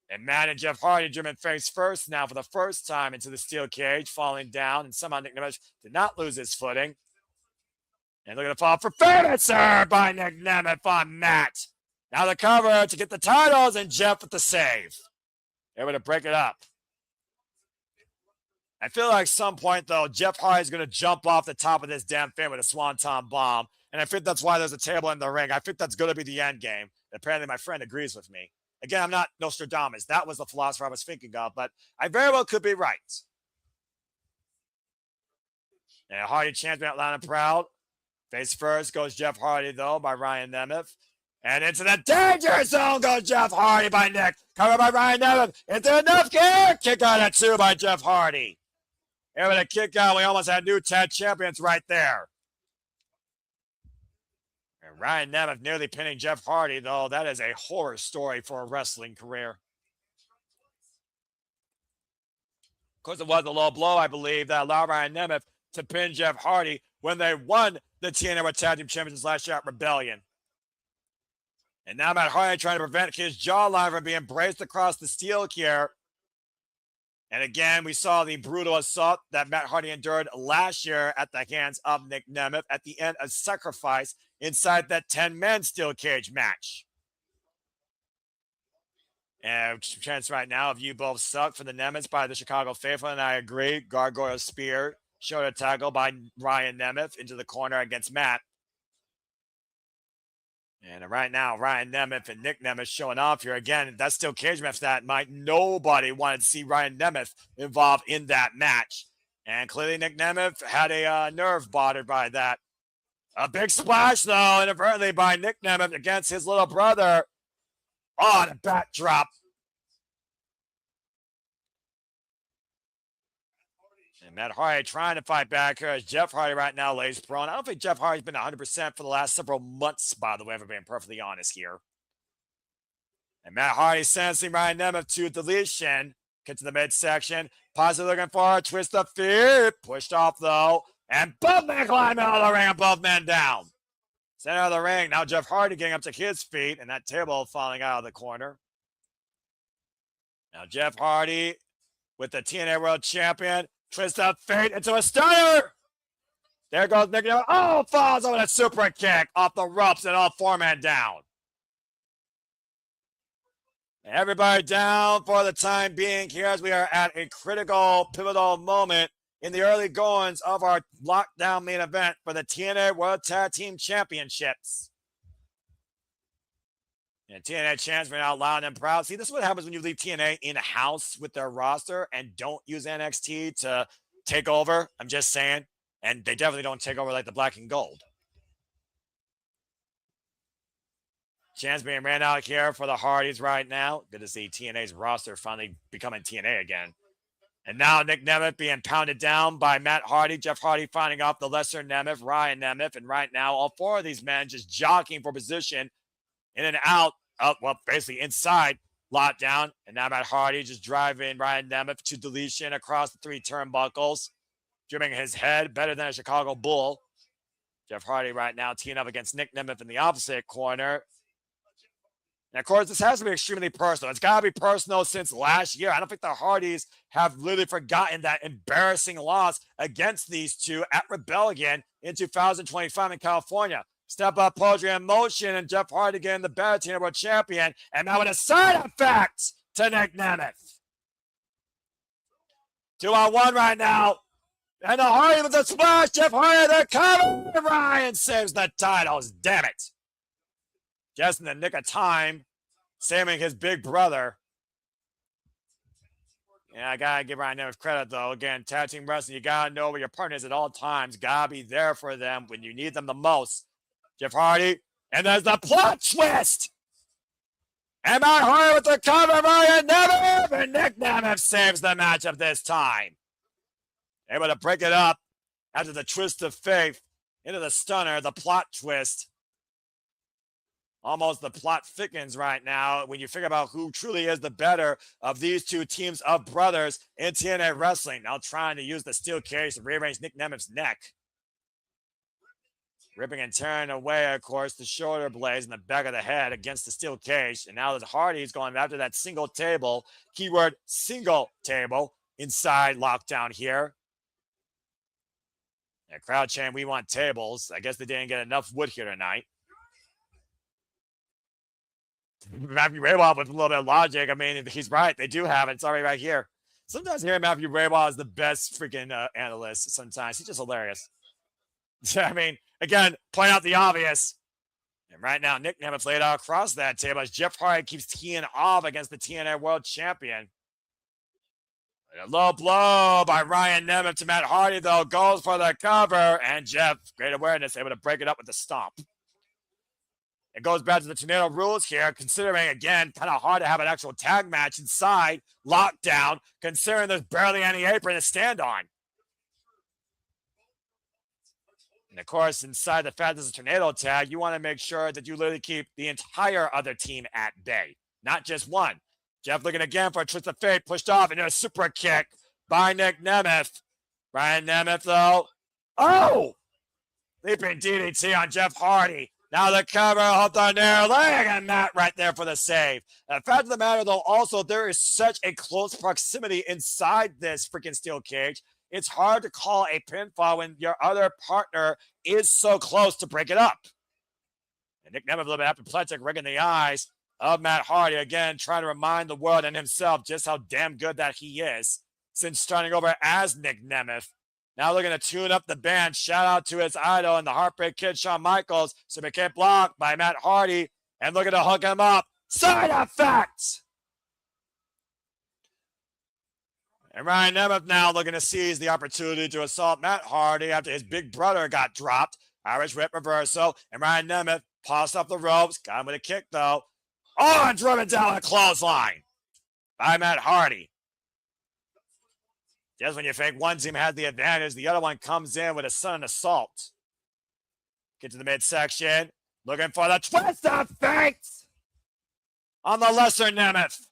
And Matt and Jeff Hardy driven face first now for the first time into the steel cage, falling down. And somehow Nick Nemeth did not lose his footing. And looking to fall for finisher by Nick Nemeth on Matt. Now the cover to get the titles, and Jeff with the save. Able to break it up. I feel like some point, though, Jeff Hardy is going to jump off the top of this damn thing with a swanton bomb. And I think that's why there's a table in the ring. I think that's going to be the end game. Apparently, my friend agrees with me. Again, I'm not Nostradamus. That was the philosopher I was thinking of, but I very well could be right. And Hardy champion out loud and proud. Face first goes Jeff Hardy, though, by Ryan Nemeth. And into the danger zone goes Jeff Hardy by Nick. Covered by Ryan Nemeth. Into enough gear. Kick out at 2 by Jeff Hardy. And with a kick out, we almost had new tag champions right there. And Ryan Nemeth nearly pinning Jeff Hardy, though. That is a horror story for a wrestling career. Of course, it was a low blow, I believe, that allowed Ryan Nemeth to pin Jeff Hardy when they won the TNA Tag Team Championships last year at Rebellion. And now Matt Hardy trying to prevent his jawline from being braced across the steel here. And again, we saw the brutal assault that Matt Hardy endured last year at the hands of Nick Nemeth at the end of Sacrifice inside that 10-man steel cage match. And chance right now of you both suck for the Nemeths by the Chicago Faithful, and I agree. Gargoyle Spear Shoulder tackle by Ryan Nemeth into the corner against Matt. And right now, Ryan Nemeth and Nick Nemeth showing off here. Again, that's still cage match that might nobody wanted to see Ryan Nemeth involved in that match. And clearly Nick Nemeth had a nerve bothered by that. A big splash, though, inadvertently by Nick Nemeth against his little brother. Oh, the back drop. And Matt Hardy trying to fight back here as Jeff Hardy right now lays prone. I don't think Jeff Hardy's been 100% for the last several months, by the way, if I'm being perfectly honest here. And Matt Hardy sentencing Ryan Nemeth to deletion. Get to the midsection. Possibly looking for a twist of feet. Pushed off, though. And both men climb out of the ring and both men down. Center of the ring. Now Jeff Hardy getting up to his feet and that table falling out of the corner. Now Jeff Hardy with the TNA World Champion. Twist of fate into a stunner. There goes Nick. Oh, falls over that super kick off the ropes and all four men down. Everybody down for the time being here as we are at a critical, pivotal moment in the early goings of our lockdown main event for the TNA World Tag Team Championships. And TNA champs been out loud and proud. See, this is what happens when you leave TNA in-house with their roster and don't use NXT to take over. I'm just saying. And they definitely don't take over like the black and gold. Chance being ran out here for the Hardys right now. Good to see TNA's roster finally becoming TNA again. And now Nick Nemeth being pounded down by Matt Hardy. Jeff Hardy finding off the lesser Nemeth, Ryan Nemeth. And right now, all four of these men just jockeying for position in and out of, well, basically inside lockdown. And now Matt Hardy just driving Ryan Nemeth to deletion across the three turnbuckles. Trimming his head better than a Chicago Bull. Jeff Hardy right now teeing up against Nick Nemeth in the opposite corner. And, of course, this has to be extremely personal. It's got to be personal since last year. I don't think the Hardys have literally forgotten that embarrassing loss against these two at Rebellion in 2025 in California. Step up poetry in motion, and Jeff Hardy getting the better TNA World Champion. And now with a side effect to Nick Nemeth. 2-on-1 right now. And the Hardy with a splash. Jeff Hardy, the cover. Ryan saves the titles. Damn it. Just in the nick of time, saving his big brother. Yeah, I got to give Ryan Nemeth credit, though. Again, tag team wrestling, you got to know where your partner is at all times. Got to be there for them when you need them the most. Jeff Hardy, and there's the plot twist. And Matt Hardy with the cover, Ryan Nemeth, and Nick Nemeth saves the matchup this time. Able to break it up after the twist of fate into the stunner, the plot twist. Almost the plot thickens right now when you figure about who truly is the better of these two teams of brothers in TNA wrestling. Now trying to use the steel cage to rearrange Nick Nemeth's neck. Ripping and tearing away, of course, the shoulder blades in the back of the head against the steel cage. And now the Hardy's going after that single table, keyword single table, inside lockdown here. Yeah, crowd chant, we want tables. I guess they didn't get enough wood here tonight. Matthew Raywall with a little bit of logic. I mean, he's right. They do have it. It's already right here. Sometimes hearing Matthew Raywall is the best freaking analyst. Sometimes he's just hilarious. I mean, again, point out the obvious. And right now, Nick Nemeth laid out across that table as Jeff Hardy keeps teeing off against the TNA World Champion. A low blow by Ryan Nemeth to Matt Hardy, though, goes for the cover. And Jeff, great awareness, able to break it up with the stomp. It goes back to the tornado rules here, considering, again, kind of hard to have an actual tag match inside lockdown, considering there's barely any apron to stand on. And, of course, inside the fact there's a tornado tag, you want to make sure that you literally keep the entire other team at bay, not just one. Jeff looking again for a twist of fate, pushed off into a super kick by Nick Nemeth. Ryan Nemeth, though. Oh! Leaping DDT on Jeff Hardy. Now the cover off the near leg, and Matt right there for the save. The fact of the matter, though, also, there is such a close proximity inside this freaking steel cage. It's hard to call a pinfall when your other partner is so close to break it up. And Nick Nemeth a little bit apoplectic, rigging the eyes of Matt Hardy. Again, trying to remind the world and himself just how damn good that he is since starting over as Nick Nemeth Now looking to tune up the band. Shout out to his idol and the Heartbreak Kid, Shawn Michaels. So he can't block by Matt Hardy. And looking to hook him up. Side effects! And Ryan Nemeth now looking to seize the opportunity to assault Matt Hardy after his big brother got dropped. Irish whip reversal. And Ryan Nemeth passed off the ropes. Got him with a kick, though. Oh, and driven down a clothesline by Matt Hardy. Just when you think one team has the advantage, the other one comes in with a sudden assault. Get to the midsection. Looking for the twist of fate on the lesser Nemeth.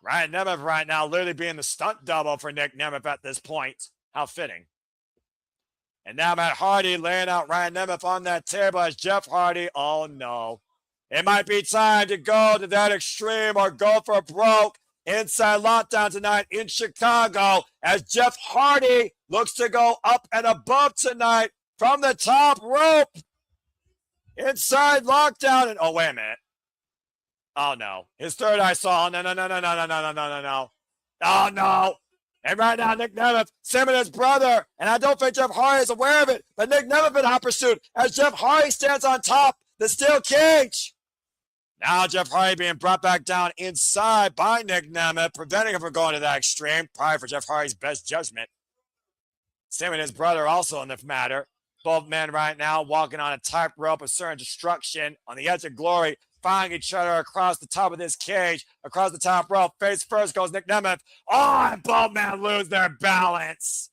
Ryan Nemeth right now literally being the stunt double for Nick Nemeth at this point. How fitting. And now Matt Hardy laying out Ryan Nemeth on that table as Jeff Hardy. Oh, no. It might be time to go to that extreme or go for broke. Inside lockdown tonight in Chicago as Jeff Hardy looks to go up and above tonight from the top rope. Inside lockdown. And oh, wait a minute. Oh, no. His third eye saw. Oh, no. Oh, no. And right now, Nick Nemeth, same as his brother. And I don't think Jeff Hardy is aware of it. But Nick Nemeth in hot pursuit as Jeff Hardy stands on top the steel cage. Now Jeff Hardy being brought back down inside by Nick Nemeth, preventing him from going to that extreme, probably for Jeff Hardy's best judgment. Same with his brother also in the matter. Both men right now walking on a tightrope of certain destruction on the edge of glory, finding each other across the top of this cage, across the top rope. Face first goes Nick Nemeth. Oh, and both men lose their balance.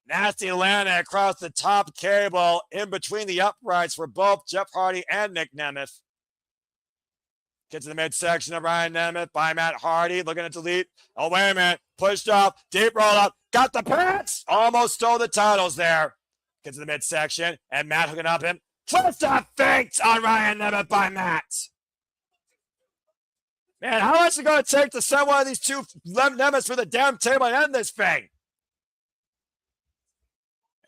Nasty Elayna across the top cable in between the uprights for both Jeff Hardy and Nick Nemeth. Get to the midsection of Ryan Nemeth by Matt Hardy. Looking to delete. Oh, wait a minute. Pushed up. Deep roll up. Got the pants. Almost stole the titles there. Get to the midsection. And Matt hooking up him. Twist of fate on Ryan Nemeth by Matt. Man, how much is it going to take to send one of these two Nemeths for the damn table and end this thing?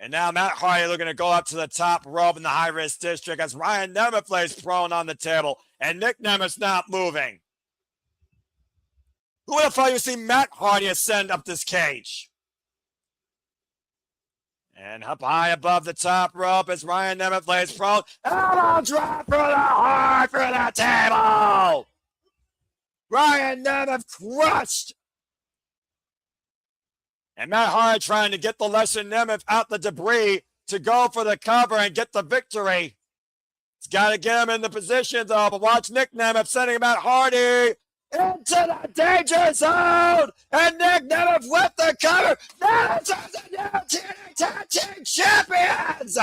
And now Matt Hardy looking to go up to the top rope in the high-risk district as Ryan Nemeth lays prone on the table. And Nick Nemeth's not moving. Who would have thought you'd see Matt Hardy ascend up this cage? And up high above the top rope as Ryan Nemeth lays prone. Elbow drop for the heart for the table. Ryan Nemeth crushed. And Matt Hardy trying to get the lesser Nemeth out the debris to go for the cover and get the victory. He's got to get him in the position, though. But watch Nick Nemeth sending Matt Hardy into the danger zone. And Nick Nemeth with the cover. Nemeth is the new TNA Tag Team Champions.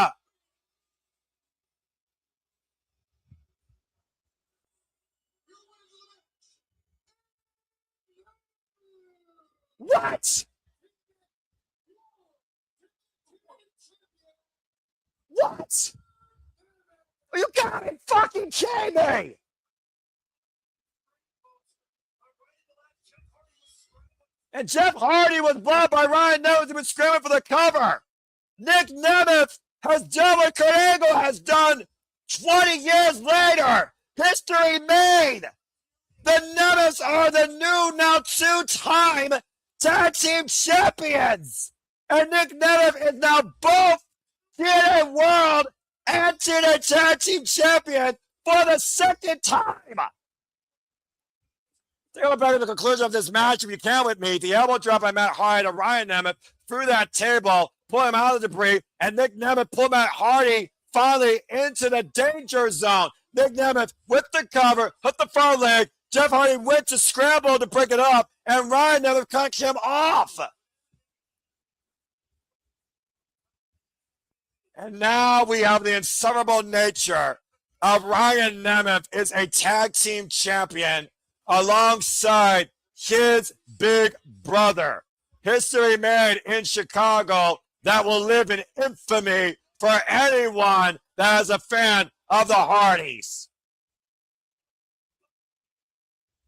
What? What? You gotta be fucking kidding me! And Jeff Hardy was blocked by Ryan Nemeth, who was screaming for the cover. Nick Nemeth has done what Kurt Angle has done 20 years later. History made. The Nemeths are the new, now two-time tag team champions. And Nick Nemeth is now both TNA World and TNA Tag Team Champion for the second time. Take a look back at the conclusion of this match, if you can with me. The elbow drop by Matt Hardy to Ryan Nemeth through that table, pull him out of the debris, and Nick Nemeth pulled Matt Hardy finally into the danger zone. Nick Nemeth with the cover, hooked the front leg. Jeff Hardy went to scramble to break it up, and Ryan Nemeth cut him off. And now we have the insufferable nature of Ryan Nemeth is a tag team champion alongside his big brother. History made in Chicago that will live in infamy for anyone that is a fan of the Hardys.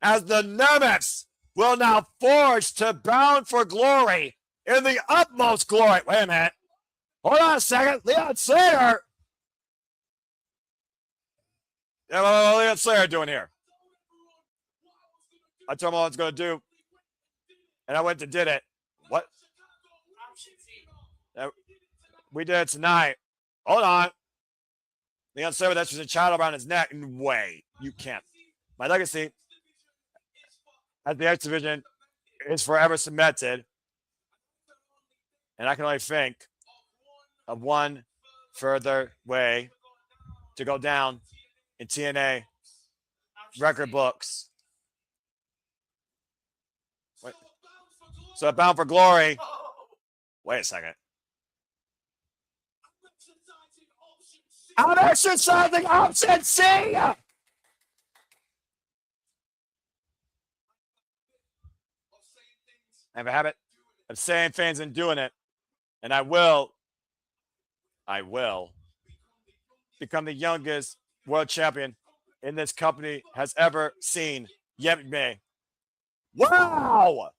As the Nemeths will now forge to bound for glory in the utmost glory. Wait a minute. Hold on a second. Leon Slater. Yeah, what Leon Slater doing here? I told him what I was going to do, and I went and did it. What? we did it tonight. Hold on. Leon Slater with extras and child around his neck. Way. You can't. My legacy at the X Division is forever cemented. And I can only think of one further way to go down in TNA record books. Wait. So Bound for Glory. Wait a second. I'm exercising option C. I have a habit of saying things and doing it. And I will become the youngest world champion in this company has ever seen yet me. Wow!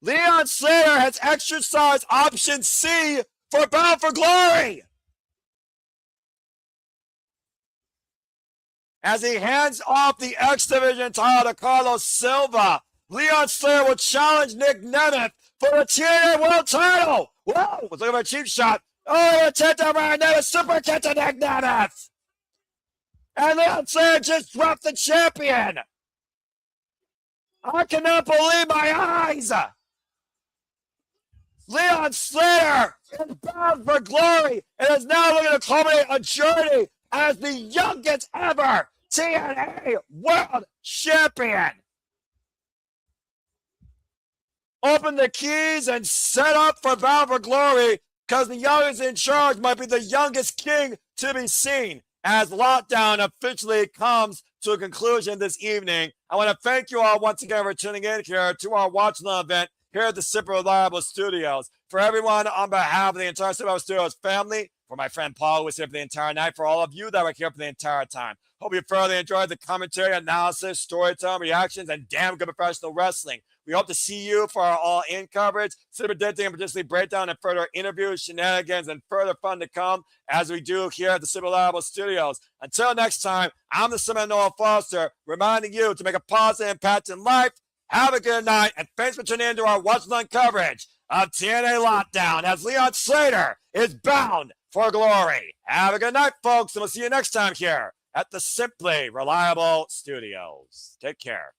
Leon Slater has exercised option C for Bound for Glory. As he hands off the X Division title to Carlos Silva, Leon Slater will challenge Nick Nemeth for the TNA World title. Whoa! Let's look at a cheap shot. Oh, attempt to Ryan Nemeth, super kick to Nick Nemeth. And Leon Slater just dropped the champion. I cannot believe my eyes. Leon Slater is bound for glory and is now looking to culminate a journey as the youngest ever TNA World Champion. Open the keys and set up for Bound for Glory because the youngest in charge might be the youngest king to be seen. As Lockdown officially comes to a conclusion this evening, I want to thank you all once again for tuning in here to our watch-along event here at the Super Reliable Studios. For everyone on behalf of the entire Super Reliable Studios family, for my friend Paul, who was here for the entire night, for all of you that were here for the entire time. Hope you thoroughly enjoyed the commentary, analysis, storytelling, reactions, and damn good professional wrestling. We hope to see you for our all-in coverage, super predicting and potentially breakdown and further interviews, shenanigans, and further fun to come as we do here at the Super Reliable Studios. Until next time, I'm the Simon Noah Foster, reminding you to make a positive impact in life. Have a good night, and thanks for tuning in to our watch-along coverage of TNA Lockdown as Leon Slater is bound for glory. Have a good night, folks, and we'll see you next time here at the Simply Reliable Studios. Take care.